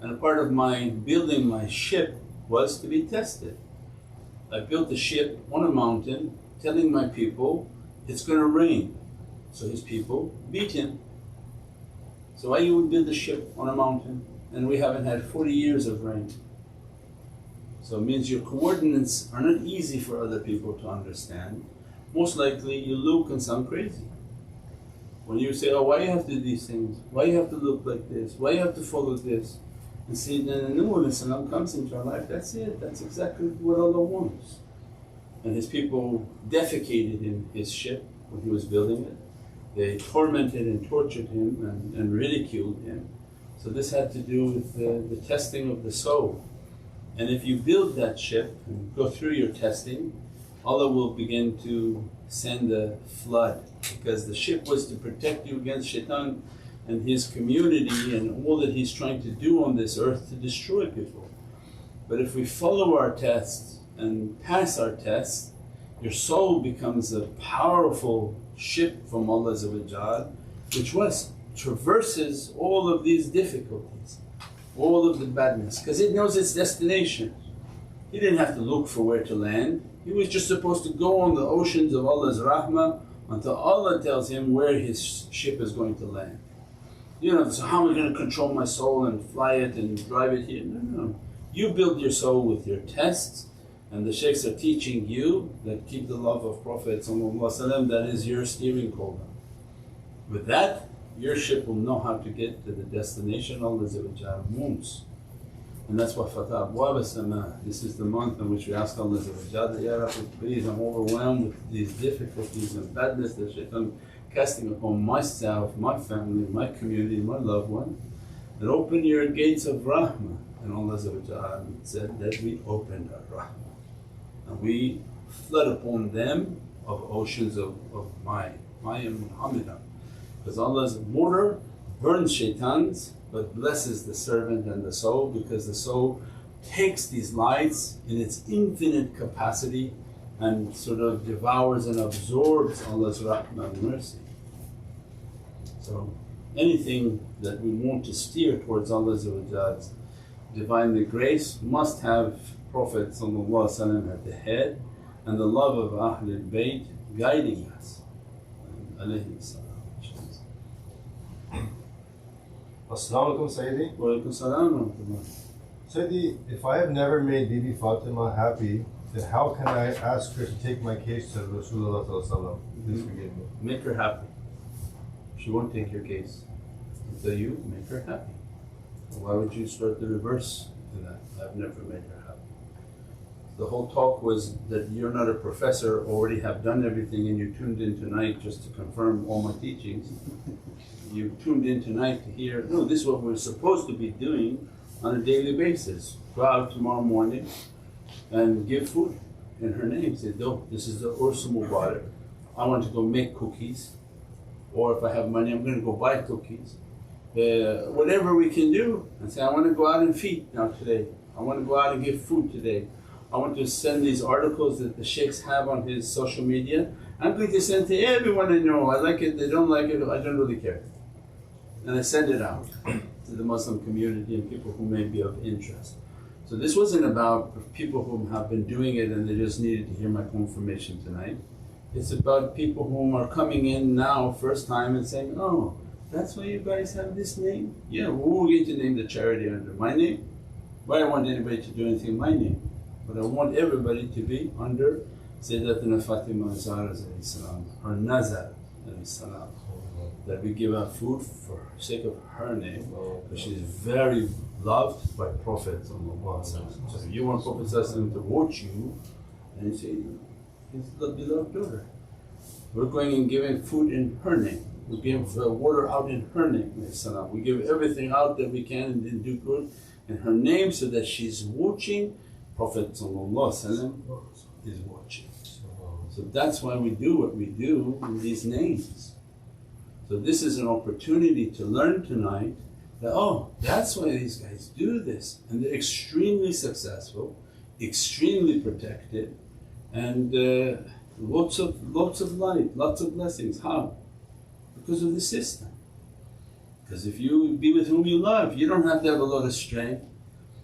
And a part of my building my ship was to be tested. I built the ship on a mountain telling my people it's going to rain. So his people beat him. So why you would build a ship on a mountain and we haven't had 40 years of rain? So it means your coordinates are not easy for other people to understand. Most likely you look and sound crazy. When you say, oh, why you have to do these things? Why you have to look like this? Why you have to follow this? And Sayyidina Nuh comes into our life, that's it, that's exactly what Allah wants. And his people defecated in his ship when he was building it. They tormented and tortured him and ridiculed him. So this had to do with the testing of the soul. And if you build that ship and go through your testing, Allah will begin to send a flood, because the ship was to protect you against shaitan and his community and all that he's trying to do on this earth to destroy people. But if we follow our tests and pass our tests, your soul becomes a powerful ship from Allah which traverses all of these difficulties, all of the badness, because it knows its destination. He didn't have to look for where to land, he was just supposed to go on the oceans of Allah's rahmah until Allah tells him where his ship is going to land. So how am I going to control my soul and fly it and drive it here? No. You build your soul with your tests, and the shaykhs are teaching you that keep the love of Prophet, that is your steering column. With that, your ship will know how to get to the destination Allah wants. And that's why Fatah Abwab as-Sama, this is the month in which we ask Allah that, Ya Rabbi, please, I'm overwhelmed with these difficulties and badness that shaitan casting upon myself, my family, my community, my loved one, that open your gates of rahmah. And Allah said that we opened our rahmah and we flood upon them of oceans of Maya and Muhammadan. Because Allah's mortar burns shaitans but blesses the servant and the soul, because the soul takes these lights in its infinite capacity and sort of devours and absorbs Allah's rahmah and mercy. So anything that we want to steer towards Allah's Divinely grace must have Prophet at the head and the love of Ahlul Bayt guiding us. Alayhi salam. As-salamu alaykum Sayyidi. Wa alaykum salam wa rahmatullah. Sayyidi, if I have never made Bibi Fatima happy, then how can I ask her to take my case to Rasulullah? Please forgive me. Make her happy. She won't take your case until you make her happy. Why would you start the reverse to that? I've never made her happy. The whole talk was that you're not a professor, already have done everything, and you tuned in tonight just to confirm all my teachings. You tuned in tonight to hear, no, this is what we're supposed to be doing on a daily basis. Go out tomorrow morning and give food in her name. Say, no, this is the Urdu Mubarak. I want to go make cookies, or if I have money, I'm going to go buy cookies. Whatever we can do, and say, I want to go out and feed now today. I want to go out and give food today. I want to send these articles that the sheikhs have on his social media. I'm going to send to everyone I know. I like it, they don't like it, I don't really care. And I send it out to the Muslim community and people who may be of interest. So this wasn't about people who have been doing it and they just needed to hear my confirmation tonight. It's about people who are coming in now first time and saying, oh, that's why you guys have this name? Yeah, well, we're going to name the charity under my name. But I don't want anybody to do anything in my name. But I want everybody to be under Sayidatina Fatima Zahra salam, her nazar salam, that we give out food for sake of her name, because she is very loved by Prophet. So if you want Prophet to watch you, and you say, he's the beloved daughter. We're going and giving food in her name. We give water out in her name. We give everything out that we can and then do good in her name so that she's watching. Prophet is watching. So that's why we do what we do in these names. So this is an opportunity to learn tonight that, oh, that's why these guys do this, and they're extremely successful, extremely protected, and lots of light, lots of blessings. How? Because of the system. Because if you be with whom you love, you don't have to have a lot of strength.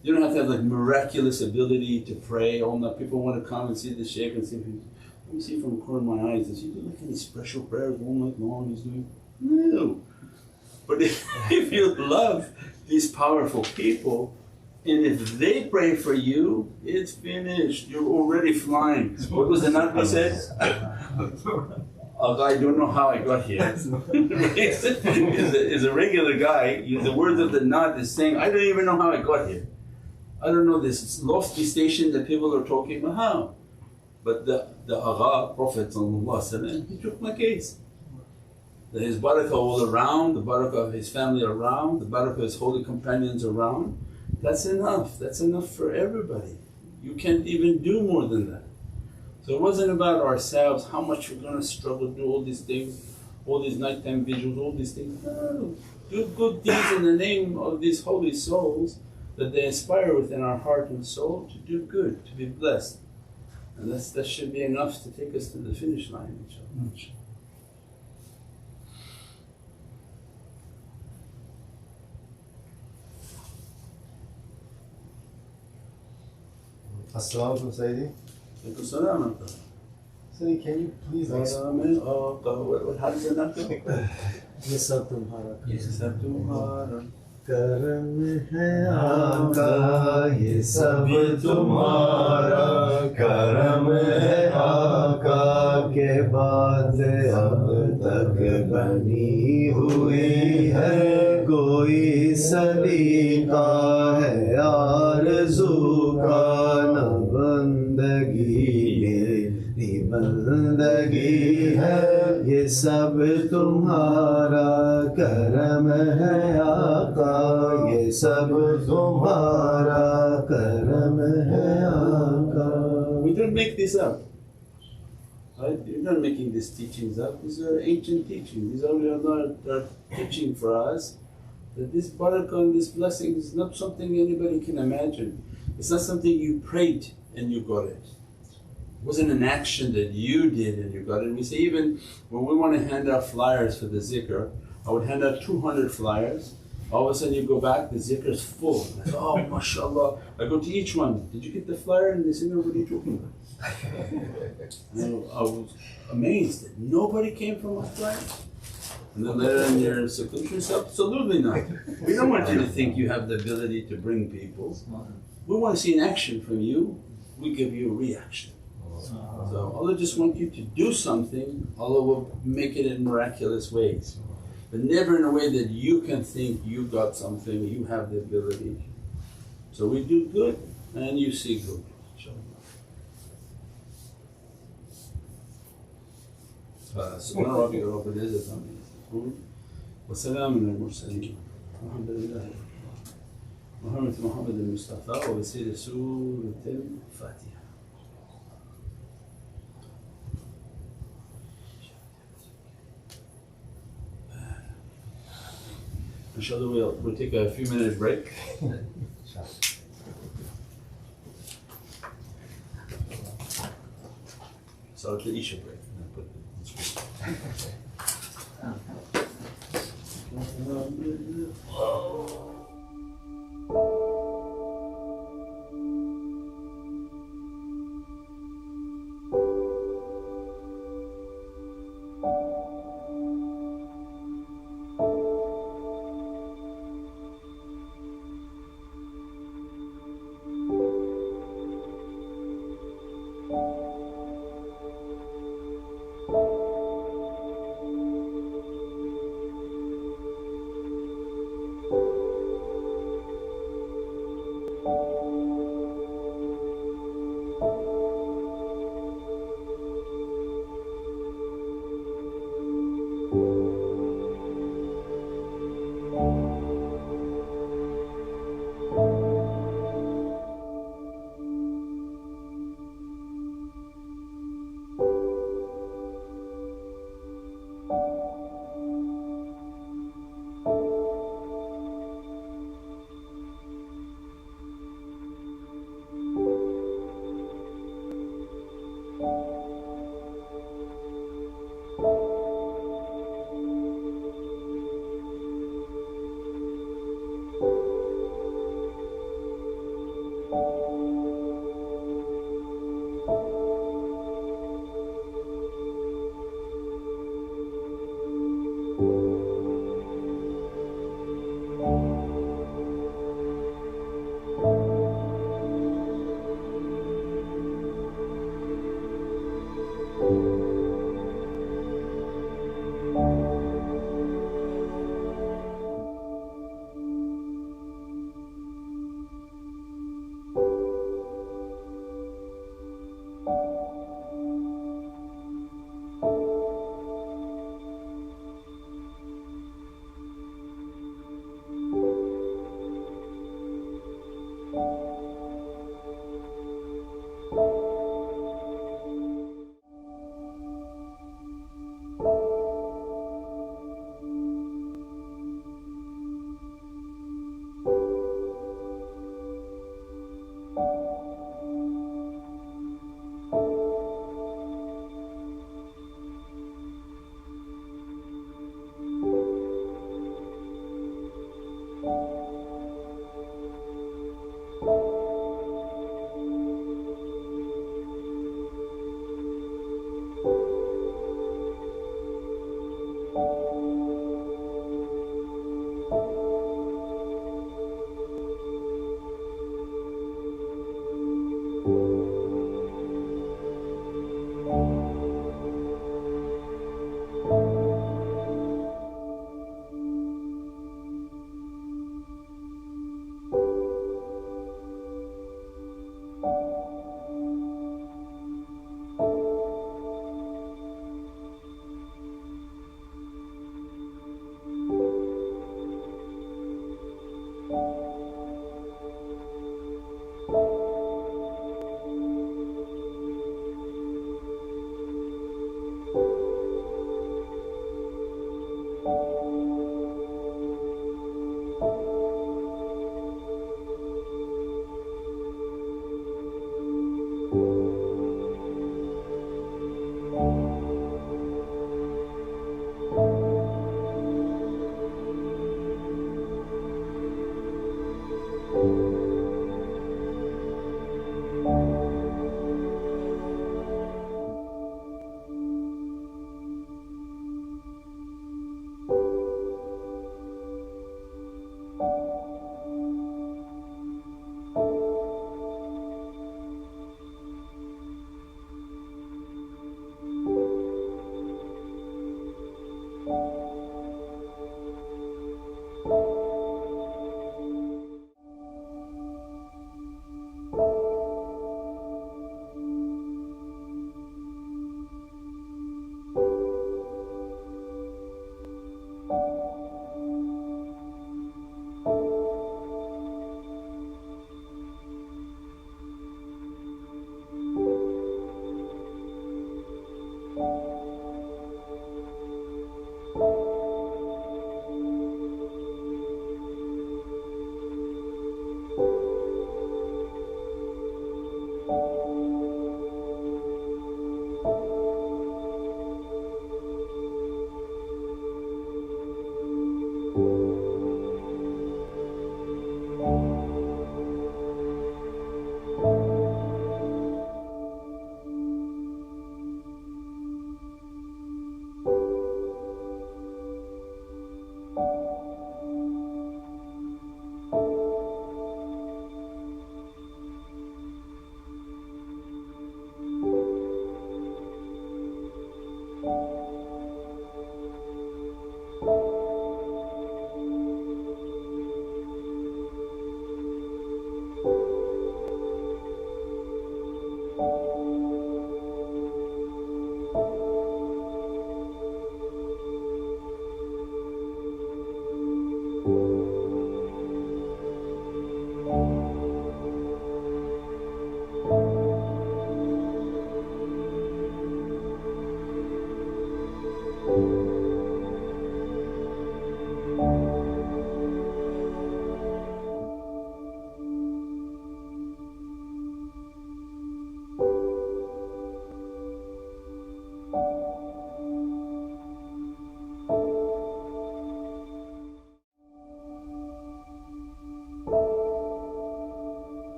You don't have to have like miraculous ability to pray all night. People want to come and see the shaykh and see, let me see from the corner of my eyes, does he do like any special prayers all night long he's doing? No. But if you love these powerful people, and if they pray for you, it's finished. You're already flying. What was the Naqbi said? I don't know how I got here. is a regular guy. The word of the Naqb is saying, I don't even know how I got here. I don't know this lofty station that people are talking about. How? But the Agha, Prophet he took my case. His barakah all around, the barakah of his family around, the barakah of his holy companions around. That's enough. That's enough for everybody. You can't even do more than that. So it wasn't about ourselves, how much we're going to struggle to do all these things, all these nighttime vigils, all these things. No, do good deeds in the name of these holy souls that they inspire within our heart and soul to do good, to be blessed. And that should be enough to take us to the finish line, inshaAllah. As-salamu alaykum, Sayyidi. Alaikum salam. Sayyidi, can you please explain? How does it not go? ये सब तुम्हारा करम है आका, ये सब तुम्हारा करम है आका, के बाद अब तक बनी हुई है कोई सलीका है आरज़ू का, न बंदगी मेरी बंदगी है, ये सब तुम्हारा करम है आका, ये सब तुम्हारा करम है आका. We don't make this up. Right? You're not making these teachings up. These are ancient teachings. These are teaching for us that this barakah and this blessing is not something anybody can imagine. It's not something you prayed and you got it. It wasn't an action that you did and you got it. We say even when we want to hand out flyers for the zikr, I would hand out 200 flyers. All of a sudden you go back, the zikr is full. I go, oh mashallah. I go to each one, did you get the flyer? And they say, no, what are you talking about? And I was amazed that nobody came from my flyer. And then later in your seclusion, absolutely not. We don't want you to think you have the ability to bring people. We want to see an action from you, we give you a reaction. So Allah just wants you to do something, Allah will make it in miraculous ways. But never in a way that you can think you got something, you have the ability. So we do good and you see good. سبحان ربك رب العزة عما يصفون وسلام على المرسلين والحمد لله وحرمة محمد المصطفى وبسير سورة الفاتحة. Inshallah we'll take a few minute break. start the Isha Prayer. And then put it on the screen.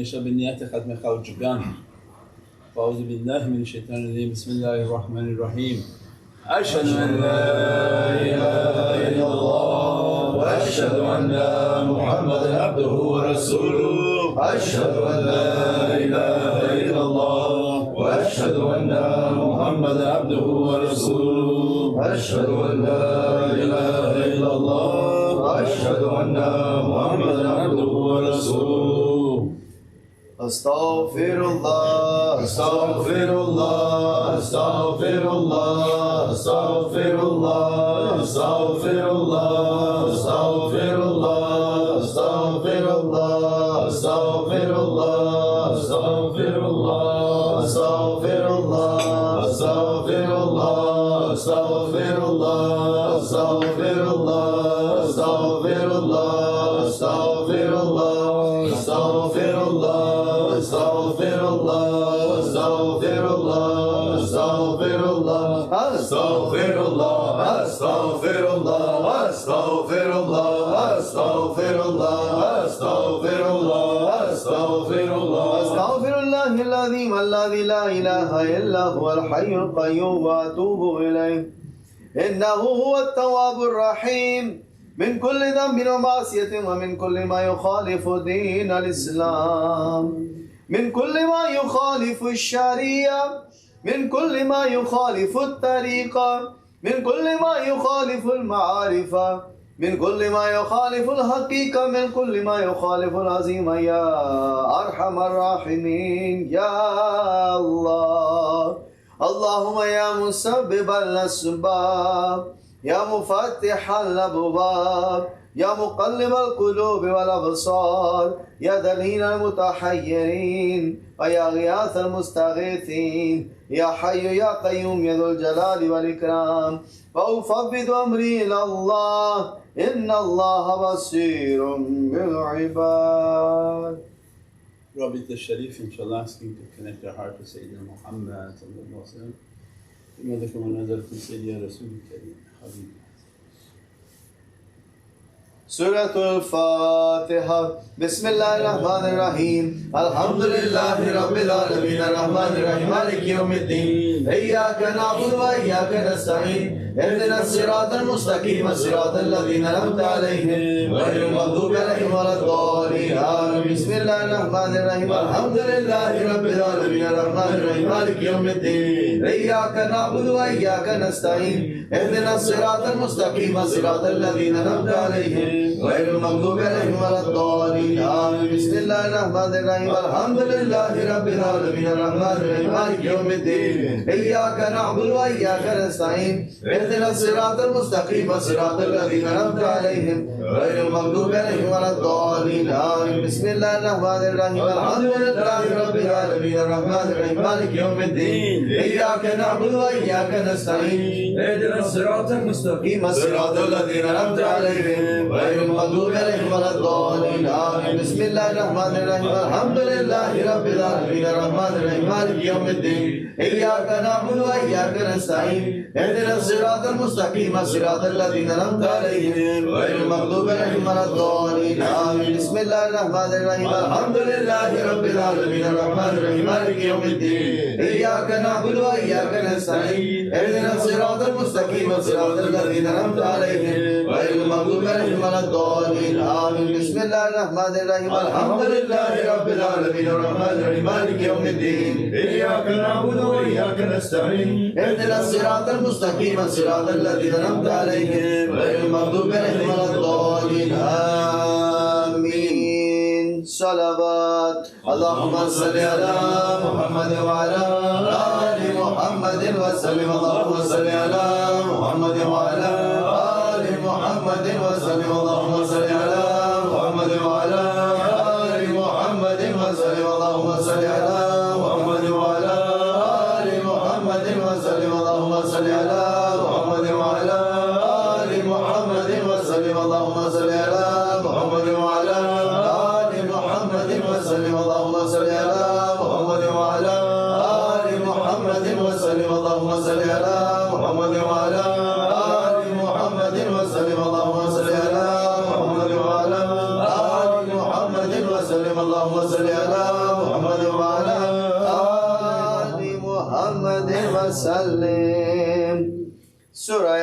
نشرب النيات ختم خوج جان. أعوذ بالله من الشيطان الرجيم. بسم الله الرحمن الرحيم. أشهد أن لا إله إلا الله وأشهد أن محمدا عبده ورسوله. أشهد أن لا إله إلا الله وأشهد أن محمدا عبده ورسوله. أشهد أن لا إله إلا الله وأشهد أن محمدا عبده ورسوله. Astaghfirullah, astaghfirullah, astaghfirullah, astaghfirullah, astaghfirullah, astaghfirullah, astaghfirullah, astaghfirullah, astaghfirullah, astaghfirullah, astaghfirullah, astaghfirullah, astaghfirullah, astaghfirullah, astaghfirullah. Astaghfirullah, astaghfirullah, astaghfirullah, astaghfirullah, astaghfirullah, astaghfirullah, astaghfirullah, astaghfirullah, astaghfirullah, astaghfirullah. Astaghfirullah al-azim alladhi la ilaha illa huwa al-hayy al-qayyum wa atubu ilayh. Innahu huwa at-tawwab ar-rahim. من كل ذنب ومعصية ومن كل ما يخالف دين الإسلام، من كل ما يخالف الشريعة، من كل ما يخالف الطريقة، من كل ما يخالف المعارف، من كل ما يخالف الحقيقة، من كل ما يخالف العظيم يا أرحم الراحمين يا الله. اللهم يا مسبب الأسباب، يا مفتح الأبواب، يا مقلب القلوب والأبصار، يا دليل المتحيرين، ويا غياث المستغيثين، يا حي يا قيوم يا ذو الجلال والإكرام. وأفوض أمري إلى الله إن الله بصير بالعباد. Rabbi Sharif, inshallah, asking to connect your heart to Sayyidina Muhammad sallallahu alaihi wasallam. بماذا نزل في سيدنا رسول الكريم حبيبي. سورة الفاتحة. بسم الله الرحمن الرحيم. الحمد لله رب العالمين الرحمن الرحيم مالك يوم الدين. إياك نعبد وإياك نستعين. اهدنا الصراط المستقيم صراط الذين أنعمت عليهم غير المغضوب عليهم ولا الضالين آمين. بسم الله الرحمن الرحيم. الحمد لله رب العالمين الرحمن الرحيم مالك يوم الدين. إياك نعبد وإياك نستعين. اهدنا الصراط المستقيم صراط الذين أنعمت عليهم غير المغضوب عليهم ولا الضالين آمين. بسم الله الرحمن الرحيم. الحمد لله رب العالمين الرحمن الرحيم مالك يوم الدين. إياك نعبد وإياك نستعين. اهدنا الصراط المستقيم صراط الذين أنعمت عليهم غير المغضوب عليهم ولا الضالين آمين. بسم الله الرحمن الرحيم. الحمد لله رب العالمين الرحمن الرحيم مالك يوم الدين. إياك نعبد وإياك نستعين. اهدنا الصراط المستقيم صراط الذين أنعمت عليهم غير المغضوب عليهم ولا الضالين آمين. بسم الله الرحمن الرحيم. الحمد لله رب العالمين الرحمن الرحيم مالك يوم الدين. إياك نعبد وإياك نستعين. اهدنا الصراط المستقيم صراط الذين أنعمت عليهم غير المغضوب عليهم ولا الضالين آمين. بسم الله الرحمن الرحيم. الحمد لله رب العالمين الرحمن الرحيم مالك يوم الدين. إياك نعبد وإياك نستعين. اهدنا الصراط المستقيم صراط الذين أنعمت عليهم غير المغضوب عليهم ولا الضالين آمين. بسم الله الرحمن الرحيم. الحمد لله رب العالمين الرحمن الرحيم مالك يوم الدين. إياك نعبد وإياك نستعين. اهدنا الصراط المستقيم صراط الذين أنعمت عليهم غير المغضوب عليهم ولا الضالين آمين. صلوات. اللهم صل على محمد وعلى آل محمد وسلم. اللهم صل على محمد وعلى آل محمد وسلم. اللهم صل على محمد وعلى آل محمد وسلم. اللهم صل على محمد وعلى آل محمد وسلم. اللهم صل على محمد وعلى آل محمد وسلم. اللهم صل على محمد وعلى آل محمد وسلم. اللهم صل على محمد وعلى آل محمد وسلم. اللهم صل على محمد وعلى آل محمد وسلم. اللهم صل على محمد وعلى آل محمد وسلم. اللهم صل على وسلم. سورة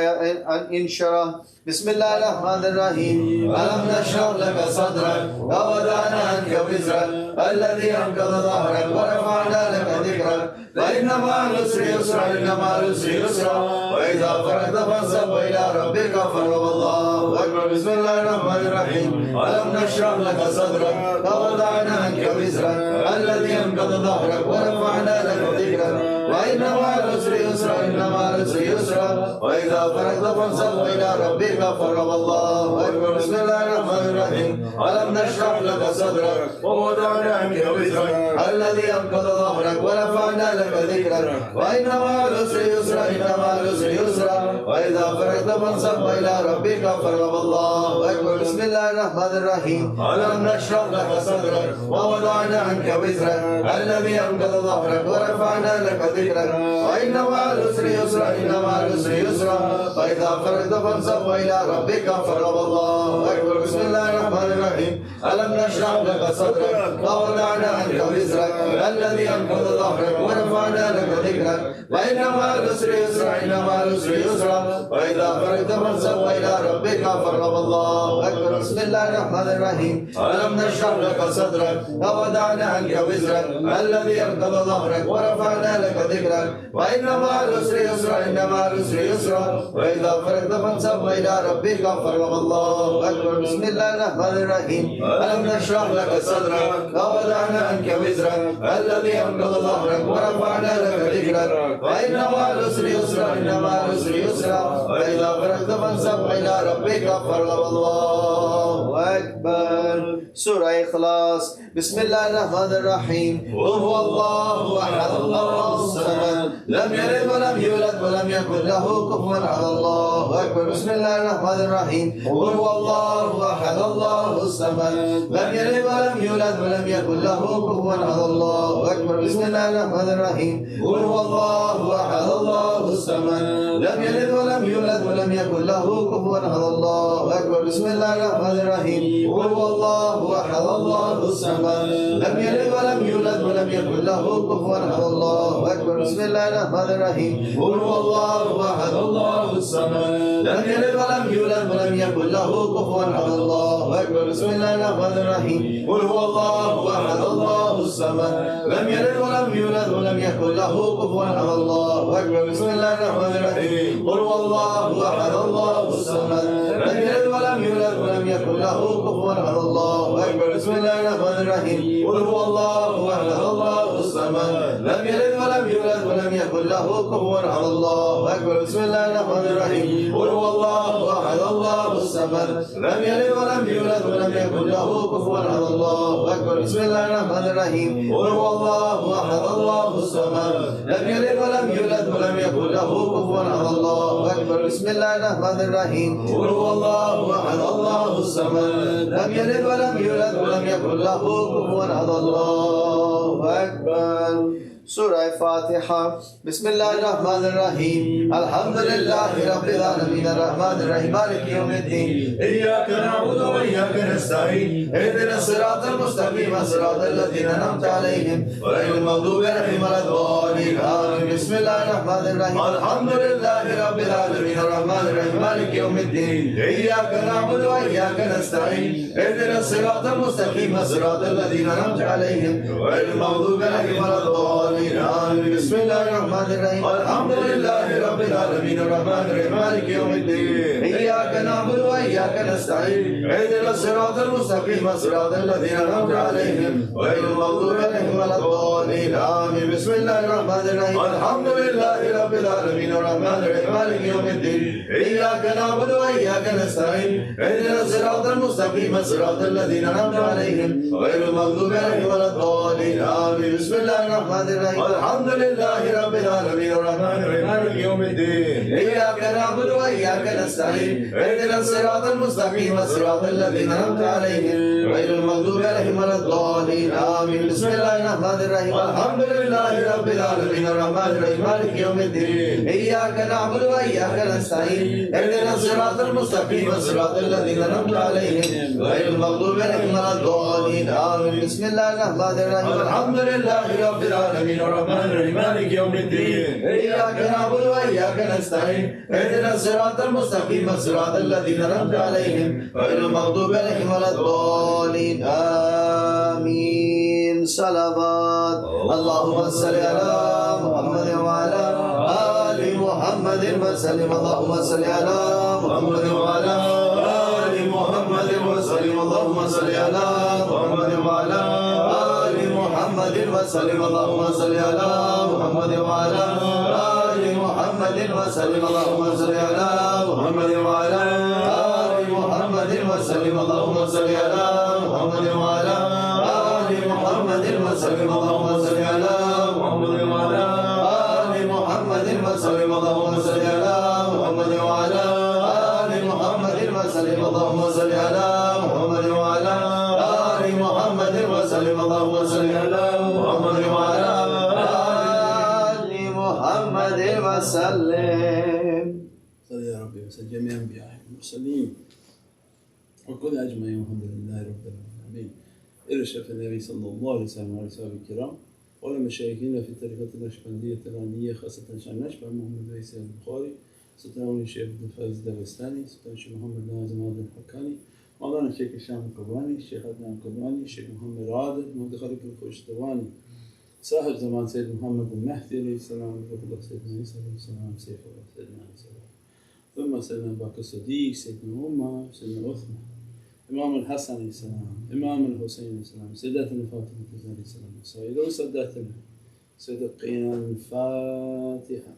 الانشراح. بسم الله الرحمن الرحيم. ألم نشرح لك صدرك ووضعنا عنك وزرك الذي أنقض ظهرك ورفعنا لك ذكرك فإن مع العسر يسرا إن مع العسر يسرا وإذا فرغت فانصب وإلى ربك فارغب. الله أكبر. بسم الله الرحمن الرحيم. ألم نشرح لك صدرك ووضعنا عنك وزرك الذي أنقض ظهرك ورفعنا لك ذكرك وإن مع العسر يسرا إن مع العسر يسرا وإذا فرغت فانصب وإلى ربك فارغب. الله أكبر. بسم الله الرحمن الرحيم. ألم نشرح لك صدرك ووضعنا عنك وزرك الذي أنقض ظهرك ورفعنا لك ذكرك وإن مع العسر يسرا إن مع العسر يسرا وإذا فرغت فانصب إلى ربك فارغب. الله أكبر. بسم الله الرحمن الرحيم. ألم نشرح لك صدرك ووضعنا عنك وزرك الذي أنقض ظهرك ورفعنا لك ذكرك وإن مع العسر يسرا إن مع العسر يسرا وإذا فرغت فانصب إلى ربك فارغب. الله أكبر. بسم الله الرحمن الرحيم. ألم نشرح لك صدرك ووضعنا عنك وزرك الذي أنقض ظهرك ورفعنا لك ذكرك وإن مع العسر يسرا إن مع العسر يسرا وإذا فرغت فانصب إلى ربك فارغب. الله أكبر. بسم الله الرحمن الرحيم. ألم نشرح لك صدرك ووضعنا عنك وزرك الذي أنقض ظهرك ورفعنا لك ذكرك وإن مع العسر يسرا إن مع العسر يسرا وإذا فرغت فانصب إلى ربك فارغب. الله أكبر. بسم الله الرحمن الرحيم. ألم نشرح لك صدرك ووضعنا عنك وزرك الذي أنقض ظهرك ورفعنا لك ذكرك وإن مع العسر يسرا إن مع العسر يسرا وإذا فرغت فانصب إلى ربك فارغب. الله أكبر. سورة إخلاص. بسم الله الرحمن الرحيم. قل هو الله أحد الله الصمد لم يلد ولم يولد ولم يكن له كفوا أحد. الله أكبر. بسم الله الرحمن الرحيم. قل هو الله أحد الله الصمد لم يلد ولم يولد ولم يكن له كفوا أحد. الله أكبر. بسم الله الرحمن الرحيم. قل هو الله أحد الله الصمد لم يلد ولم يولد ولم يكن له كفوا أحد. الله أكبر. بسم الله الرحمن الرحيم. قل هو الله أحد الله الصمد لم يلد ولم يولد ولم يكن له كفوا أحد. الله أكبر. بسم الله الرحمن الرحيم. قل هو الله أحد الله الصمد لم يلد ولم يولد ولم يكن له كفوا أحد. الله أكبر. بسم الله الرحمن الرحيم. قل هو الله أحد الله الصمد لم يلد ولم يولد ولم يكن له كفوا أحد. الله أكبر. بسم الله الرحمن الرحيم. قل هو الله أحد الله الصمد لم يلد ولم يولد ولم يكن له كفوا أحد. الله أكبر. بسم الله الرحمن الرحيم. قل هو الله أحد الله الصمد لم يلد ولم يولد ولم يكن له كفوا أحد. الله أكبر. بسم الله الرحمن الرحيم. قل هو الله أحد الله الصمد لم يلد ولم يولد ولم يكن له كفوا أحد. الله أكبر. بسم الله الرحمن الرحيم. قل هو الله أحد الله الصمد لم يلد ولم يولد ولم يكن له كفوا أحد. الله أكبر. بسم الله الرحمن الرحيم. قل هو الله أحد الله الصمد لم يلد ولم يولد ولم يكن له كفوا أحد. الله أكبر. سورة فاتحة. بسم الله الرحمن الرحيم. الحمد لله رب العالمين الرحمن الرحيم مالك يوم الدين إياك نعبد وإياك نستعين اهدنا الصراط المستقيم صراط الذين أنعمت عليهم غير المغضوب عليهم ولا الضالين آمين. بسم الله الرحمن الرحيم. الحمد لله رب العالمين الرحمن الرحيم مالك يوم الدين إياك نعبد وإياك نستعين اهدنا الصراط المستقيم صراط الذين أنعمت عليهم غير المغضوب عليهم ولا الضالين آمين. بسم الله الرحمن الرحيم. الحمد لله رب العالمين الرحمن الرحيم مالك يوم الدين إياك نعبد وإياك نستعين اهدنا الصراط المستقيم صراط الذين أنعمت عليهم غير المغضوب عليهم ولا الضالين آمين. بسم الله الرحمن الرحيم. الحمد لله رب العالمين الرحمن الرحيم مالك يوم الدين إياك نعبد وإياك نستعين اهدنا الصراط المستقيم صراط الذين أنعمت عليهم غير المغضوب عليهم ولا الضالين آمين. بسم الله الرحمن الرحيم. الحمد لله رب العالمين الرحمن الرحيم مالك يوم يوم الدين إياك نعبد وإياك نستعين اهدنا الصراط المستقيم صراط الذين أنعمت عليهم غير المغضوب عليهم ولا الضالين آمين بسم الله الرحمن الرحيم الحمد لله رب العالمين الرحمن الرحيم مالك يوم الدين إياك نعبد وإياك نستعين اهدنا الصراط المستقيم صراط الذين أنعمت عليهم غير المغضوب عليهم ولا الضالين آمين بسم الله الرحمن الرحيم الحمد لله رب العالمين الرحمن الرحيم مالك يوم الدين إياك نعبد وإياك نستعين اهدنا الصراط المستقيم صراط الذين أنعمت عليهم غير المغضوب عليهم ولا الضالين آمين صلوات اللهم صل على محمد وعلى آل محمد وسلم اللهم صل على محمد وعلى آل محمد وسلم اللهم صل على محمد وعلى آل محمد وسلم اللهم صل على محمد وعلى آل محمد وسلم اللهم صل على محمد وعلى آل محمد وسلم اللهم صل على محمد وعلى آل محمد وسلم اللهم صل على محمد وعلى آل محمد وسلم اللهم صل على محمد وعلى آل محمد وسلم اللهم صل على محمد وعلى آل محمد وسلم اللهم صل على محمد وعلى آل محمد وسلم. صل يا ربي وسلم جميع الأنبياء والمرسلين وكل أجمعين والحمد لله رب العالمين. إرشف النبي صلى الله عليه وسلم وعلى أصحابه الكرام وعلى مشايخنا في الطريقة النقشبندية الترانية خاصة شيخ نقشبند محمد ويس البخاري سترون الشيخ عبد الفايز الدغستاني سترون الشيخ محمد نازم هذا الحكاني مولانا الشيخ هشام القباني الشيخ عدنان القباني الشيخ محمد عادل محمد خليفة الخوشتواني صاحب زمان سيد محمد المهدي عليه السلام وفضل الله سيدنا عيسى عليه السلام سيف الله سيدنا عيسى ثم سيدنا أبو بكر الصديق سيدنا عمر سيدنا عثمان إمام الحسن عليه السلام إمام الحسين عليه السلام سيداتنا فاطمة عليه السلام سيدة وساداتنا سيدة قيام الفاتحة.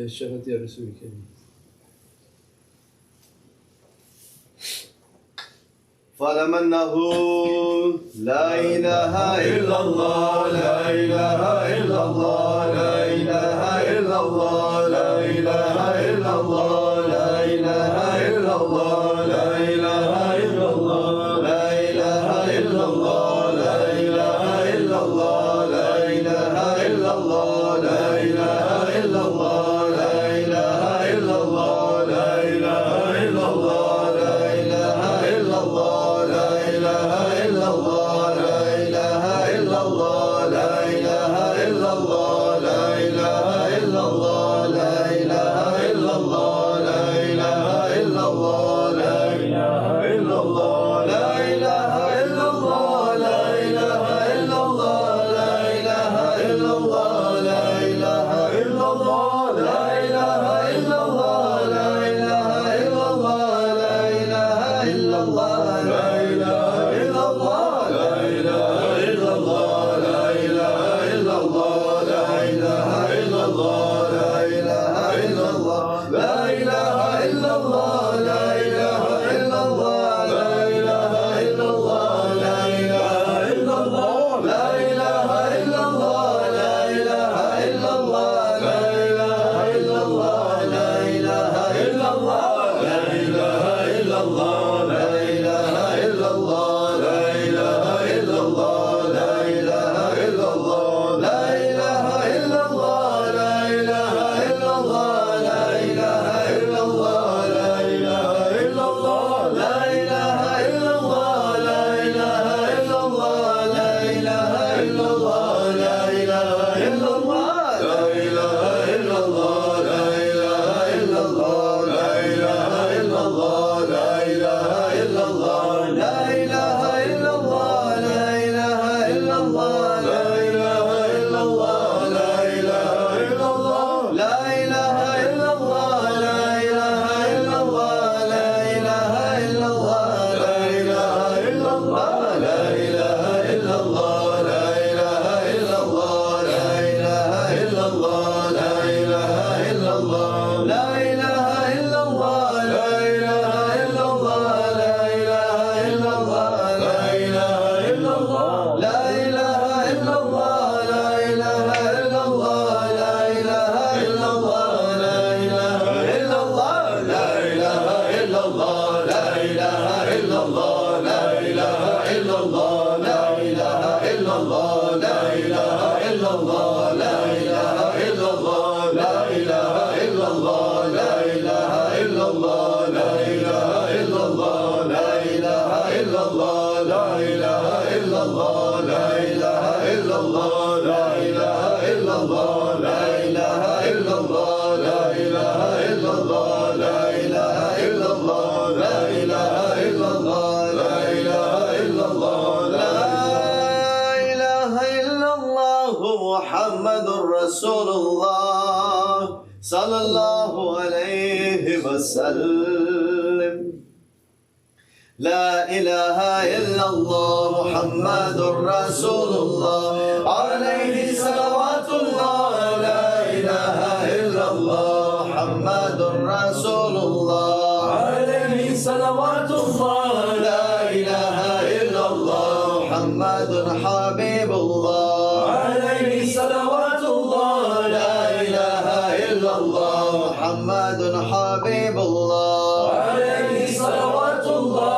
شهادة يا رسول الكريم. فاعلم أنه لا إله إلا الله لا إله إلا الله لا إله إلا الله لا إله إلا الله لا إله إلا الله لا إله إلا الله لا إله إلا الله لا إله إلا الله لا إله إلا الله لا إله إلا الله لا إله إلا الله لا إله إلا الله لا إله إلا الله لا إله إلا الله لا إله إلا الله لا إله إلا الله لا illallah, la ilaha illallah, la ilaha illallah, la ilaha illallah, la ilaha illallah, la ilaha illallah, la ilaha illallah, la ilaha illallah, la ilaha illallah, la ilaha illallah, la ilaha illallah, la ilaha illallah, la ilaha illallah, la ilaha illallah, la ilaha illallah, la ilaha illallah, la ilaha illallah, Muhammadur Rasulullah sallallahu alayhi wa sallam. لا إله إلا الله محمد رسول الله عليه صلوات الله. لا إله إلا الله محمد رسول الله عليه صلوات الله. لا إله إلا الله محمد حبيب الله عليه صلوات الله. لا إله إلا الله محمد حبيب الله عليه صلوات الله.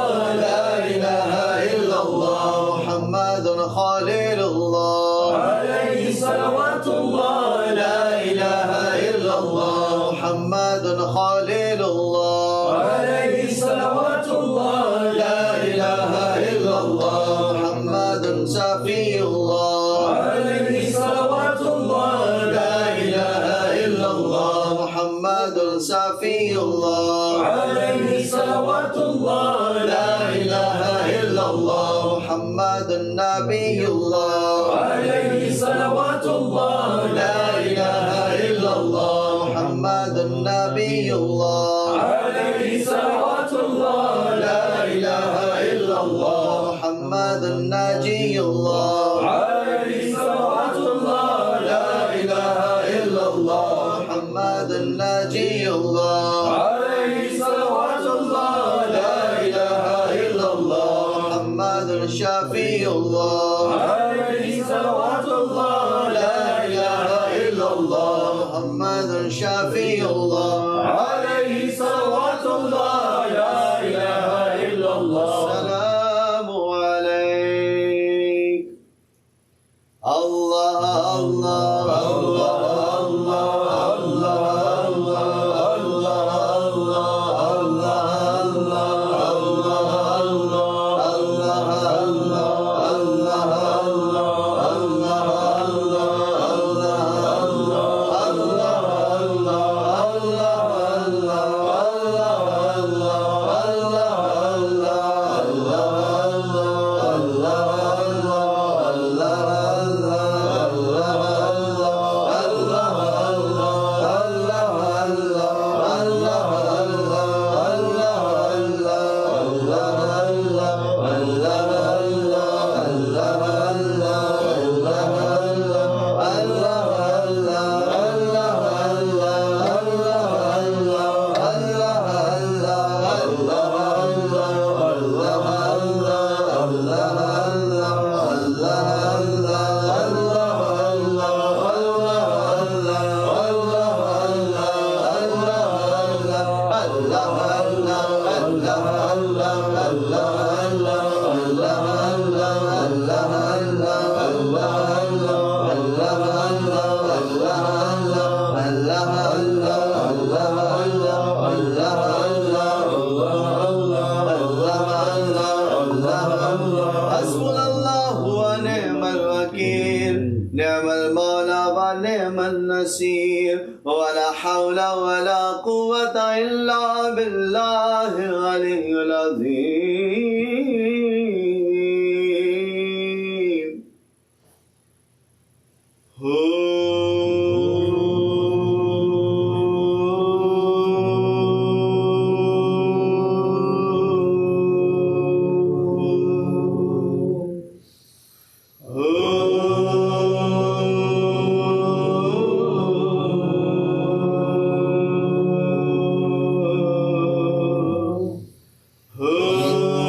محمد خليل الله عليه صلوات الله. لا إله إلا الله محمد خليل الله عليه صلوات الله. لا إله إلا الله محمد شفيع الله عليه صلوات الله. لا إله إلا الله محمد شفيع الله عليه صلوات الله. لا إله إلا الله محمد نبي الله عليه صلوات الله. لا إله إلا الله محمد نبي الله عليه صلوات الله. لا إله إلا الله محمد نجي الله عليه صلوات الله. لا إله إلا الله محمد نجي الله عليه صلوات الله. لا إله إلا الله محمد شفيع الله عليه صلوات الله. لا إله إلا الله محمد شفيع الله عليه صلوات الله. لا إله إلا الله. السلام عليك الله الله الله نعم المولى ونعم النصير ولا حول ولا قوة إلا بالله العلي العظيم. Oh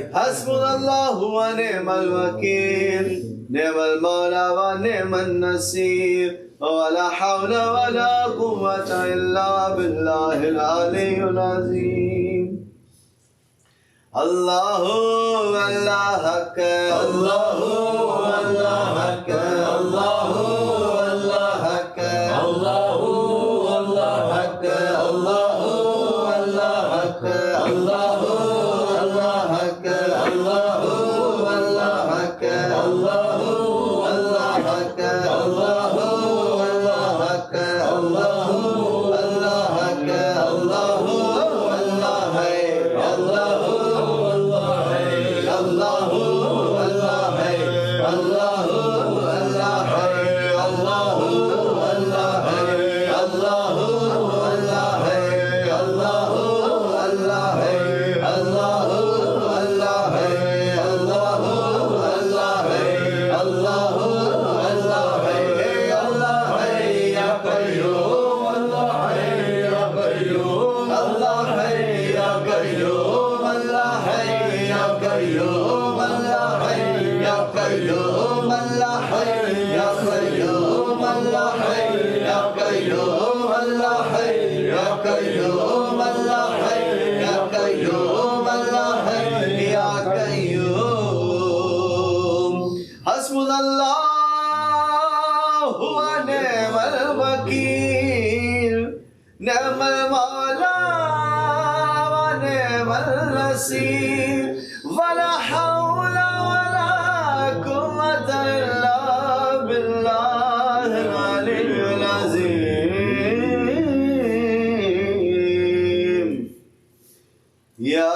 Hasbunallahu wa ni'mal wakeel, ni'mal mawla wa ni'mal nasir, wa la hawla wa la quwwata illa billahil aliyyil azim. Allahu Allah akbar, Allahu Allah akbar, Allahu Allah akbar, Allahu Allah akbar, Allahu Allah akbar, Allahu Allah akbar, Allahu Allah akbar, Allahu Allah akbar, Allahu Allah akbar, Allahu Allah akbar, Allahu Allah hai, Allahu Allah hai, Allahu Allah hai, Allahu Allah hai, Allahu Allah hai, Allahu Allah hai, Allahu Allah hai, Allahu Allah hai, Allahu Allah hai, Allahu Allah hai, Allah hai ya qayyum, Allah hai ya qayyum, Allah hai ya qayyum, Allah hai ya qayyum, Allah hai ya qayyum, Allah hai ya qayyum, Allah hai ya qayyum, Allah hai ya qayyum, Allah hai ya qayyum, Allah hai ya qayyum. Hasbunallahu wa ni'mal wakeel, ni'mal mawla wa ni'mal nasir, wa la hawla wa la quwwata illa billahil aliyyil azim. Ya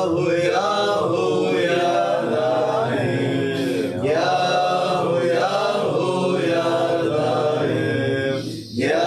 hu ya hu ya Rahim, ya hu ya hu ya Rahim, ya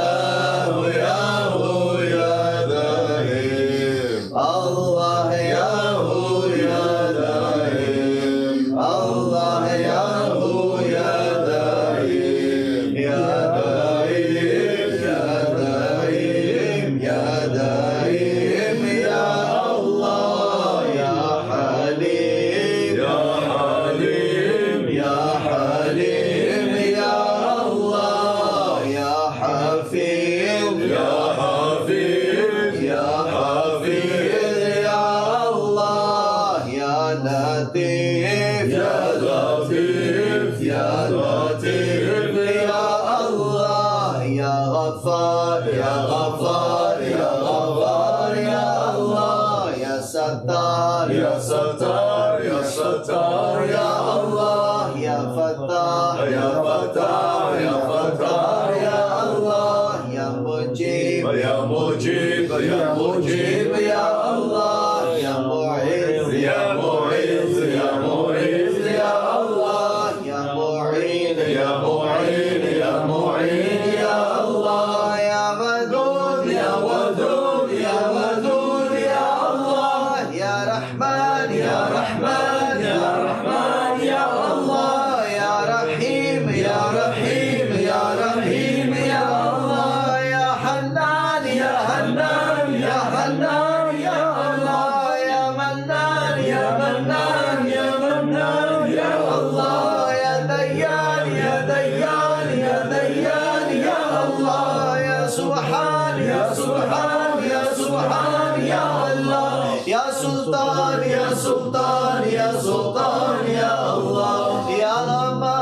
hu ya hu ya Rahim, Allah ya hu ya Rahim, Allah ya hu ya Rahim, ya Rahim, ya Rahim, ya Rahim, ya Allah ya Halim, ya Halim, ya Halim, ya Allah ya Hafiz, ya Hafiz, ya Hafiz, ya Allah ya Latif, ya Latif, ya Latif, ya Allah ya Ghaffar, ya Ghaffar, ya Ghaffar, ya Allah ya Sattar, ya Sattar, ya Sattar, ya Allah ya Fattah, ya Fattah, ya Fattah, ya Allah ya Mujib, ya Mujib, ya Mujib, ya Allah ya Mu'izz, ya Mu'izz, ya Mu'izz, ya Allah ya Mu'in, ya Mu'in, ya Mu'in, ya Allah ya Wadud, ya Wadud, ya Wadud, ya Allah ya Rahman, ya Rahman, ya Rahman, ya Allah ya Rahim, ya Rahim, ya Rahim, ya Allah ya Hannan, ya Hannan, ya Hannan, ya Allah ya Mannan, ya Mannan, ya Mannan, ya Allah ya Dayyan, ya Dayyan, ya Dayyan, ya Allah ya Subhan, ya Subhan, ya Subhan, ya Allah ya Sultan, ya Sultan, ya Sultan, ya Allah ya Rahman.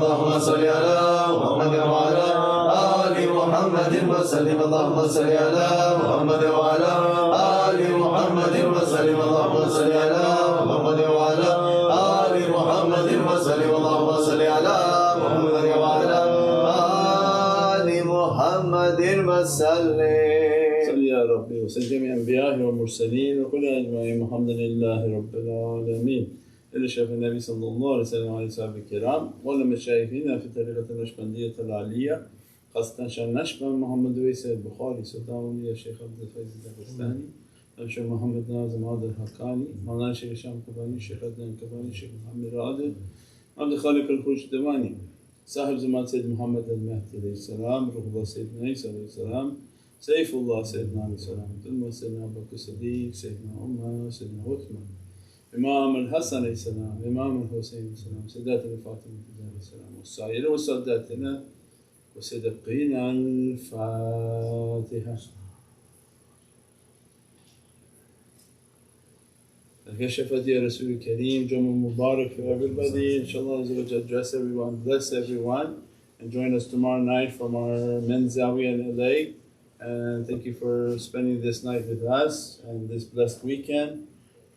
اللهم صل على محمد وعلى آل محمد وسلم اللهم صل على محمد وعلى آل محمد وسلم اللهم صل على محمد وعلى آل محمد وسلم اللهم صل على محمد وعلى آل محمد وسلم. صل يا ربي وسلم جميع الأنبياء والمرسلين وكل أجمعين الحمد لله رب العالمين. إلى شيخ النبي صلى الله عليه وسلم وعلى أصحابه الكرام ولمشايخنا في طريقة النقشبندية العالية خاصة شيخ نقشبند محمد ويس البخاري سلطان يا شيخ عبد الفايز الدبستاني الشيخ محمد ناظم عادل الحقاني مولانا شيخ هشام كباني الشيخ عدنان كباني الشيخ محمد عادل عبد الخالق الخوشدواني صاحب زمان سيد محمد المهدي عليه السلام روح الله سيدنا عيسى عليه السلام سيف الله سيدنا عليه السلام ثم سيدنا أبو بكر الصديق سيدنا عمر سيدنا عثمان إمام الحسن عليه السلام إمام الحسين عليه السلام سيداتنا فاطمة عليه السلام والسائر وساداتنا وسيدقينا الفاتحة. الكشفت يا رسول الكريم جمع Mubarak for everybody. Inshallah address everyone, bless everyone and join us tomorrow night from our men's Zawiya in LA. And thank you for spending this night with us and this blessed weekend.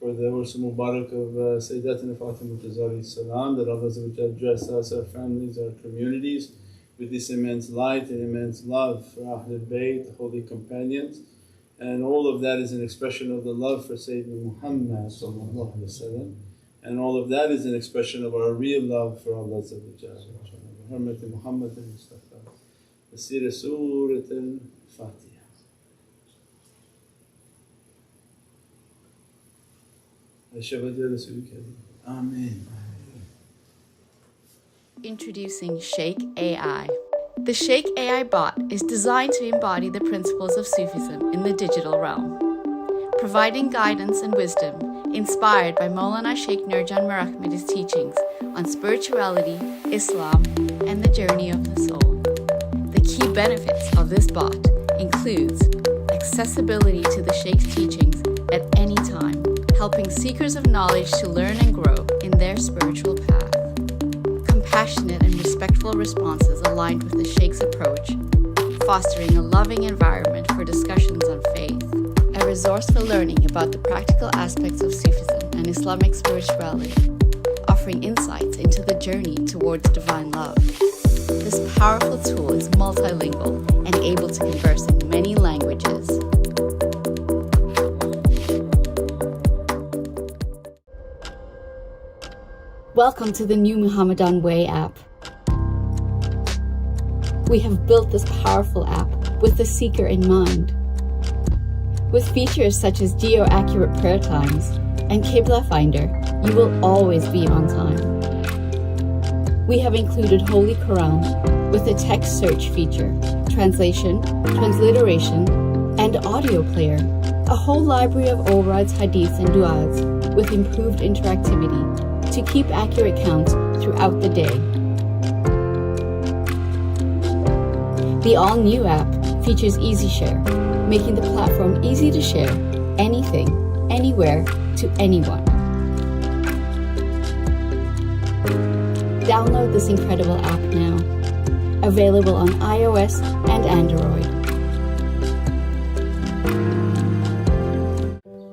For the Urdu Mubarak of Sayidatina Fatima Zahra salam, that Allah bless us, our families, our communities with this immense light and immense love for Ahlul Bayt, the holy companions. And all of that is an expression of the love for Sayyidina Muhammad sallallahu alaihi wasallam. And all of that is an expression of our real love for Allah Azza wa Jalla. Hurmat Muhammad al-Mustafa. Asir Surat al-Fatiha. Amen. Introducing Shaykh AI. The Shaykh AI bot is designed to embody the principles of Sufism in the digital realm, providing guidance and wisdom inspired by Maulana Shaykh Nurjan Mirahmadi's teachings on spirituality, Islam, and the journey of the soul. The key benefits of this bot includes accessibility to the Shaykh's teachings at any time, helping seekers of knowledge to learn and grow in their spiritual path. Compassionate and respectful responses aligned with the Shaykh's approach, fostering a loving environment for discussions on faith. A resource for learning about the practical aspects of Sufism and Islamic spirituality, offering insights into the journey towards divine love. This powerful tool is multilingual and able to converse in many languages. Welcome to the new Muhammadan Way app. We have built this powerful app with the seeker in mind. With features such as geo-accurate prayer times and Qibla Finder, you will always be on time. We have included Holy Quran with a text search feature, translation, transliteration, and audio player, a whole library of overrides, hadiths, and du'as with improved interactivity to keep accurate counts throughout the day. The all-new app features Easy Share, making the platform easy to share anything, anywhere, to anyone. Download this incredible app now. Available on iOS and Android.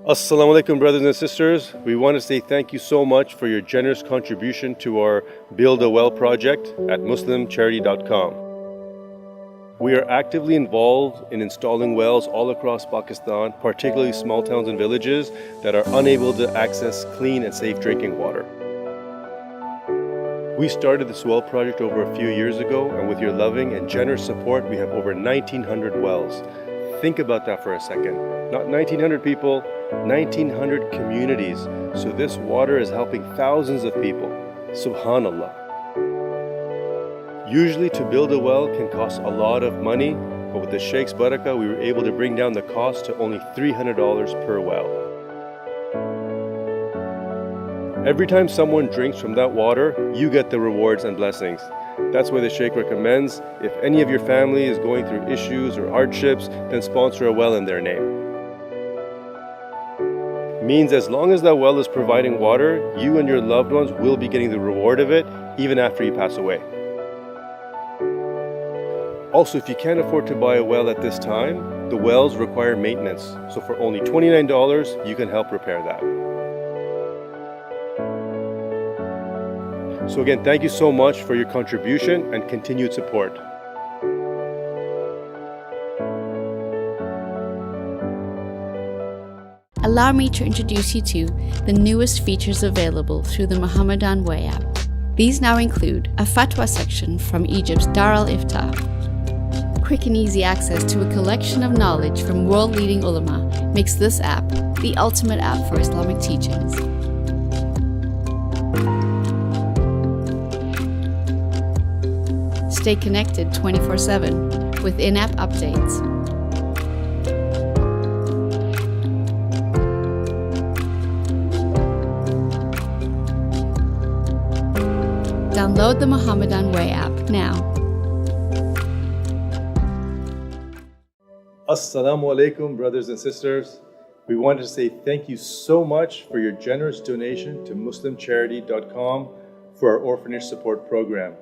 Assalamu alaikum, brothers and sisters. We want to say thank you so much for your generous contribution to our Build a Well project at muslimcharity.com. We are actively involved in installing wells all across Pakistan, particularly small towns and villages that are unable to access clean and safe drinking water. We started this well project over a few years ago, and with your loving and generous support, we have over 1,900 wells. Think about that for a second. Not 1,900 people, 1,900 communities. So this water is helping thousands of people. Subhanallah. Usually to build a well can cost a lot of money, but with the Shaykh's barakah, we were able to bring down the cost to only $300 per well. Every time someone drinks from that water, you get the rewards and blessings. That's why the Shaykh recommends, if any of your family is going through issues or hardships, then sponsor a well in their name. Means as long as that well is providing water, you and your loved ones will be getting the reward of it even after you pass away. Also, if you can't afford to buy a well at this time, the wells require maintenance. So for only $29, you can help repair that. So again, thank you so much for your contribution and continued support. Allow me to introduce you to the newest features available through the Muhammadan Way app. These now include a fatwa section from Egypt's Dar al-Iftah, quick and easy access to a collection of knowledge from world-leading ulama makes this app the ultimate app for Islamic teachings. Stay connected 24/7 with in-app updates. Download the Muhammadan Way app now. Assalamu alaikum, brothers and sisters. We wanted to say thank you so much for your generous donation to muslimcharity.com for our orphanage support program,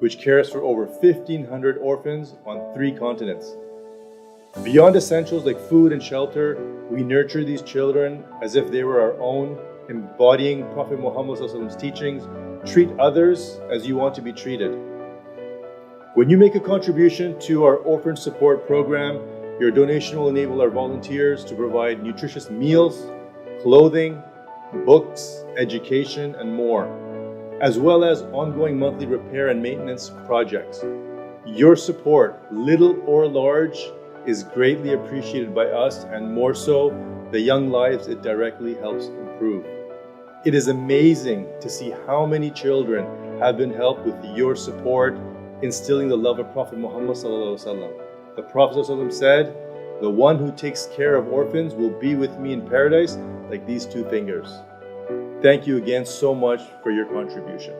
which cares for over 1,500 orphans on 3 continents. Beyond essentials like food and shelter, we nurture these children as if they were our own, embodying Prophet Muhammad's teachings. Treat others as you want to be treated. When you make a contribution to our orphan support program, your donation will enable our volunteers to provide nutritious meals, clothing, books, education, and more, as well as ongoing monthly repair and maintenance projects. Your support, little or large, is greatly appreciated by us, and more so, the young lives it directly helps improve. It is amazing to see how many children have been helped with your support, instilling the love of Prophet Muhammad ﷺ. The Prophet ﷺ said, "The one who takes care of orphans will be with me in paradise like these 2 fingers." Thank you again so much for your contribution.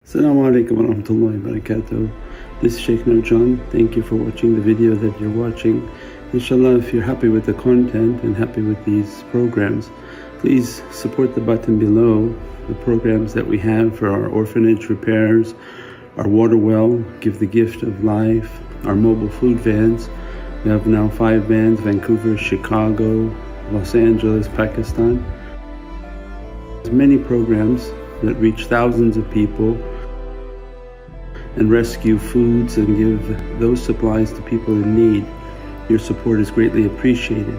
Assalamu alaikum wa rahmatullahi wa barakatuh. This is Shaykh Nurjan. Thank you for watching the video that you're watching. Inshallah, if you're happy with the content and happy with these programs, please support the button below, the programs that we have for our orphanage repairs, our water well, Give the Gift of Life, our mobile food vans. We have now 5 vans, Vancouver, Chicago, Los Angeles, Pakistan. There's many programs that reach thousands of people and rescue foods and give those supplies to people in need. Your support is greatly appreciated.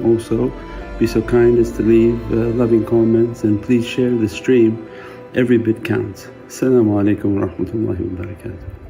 Also, be so kind as to leave loving comments, and please share the stream. Every bit counts. Assalamu alaikum wa rahmatullahi wa barakatuh.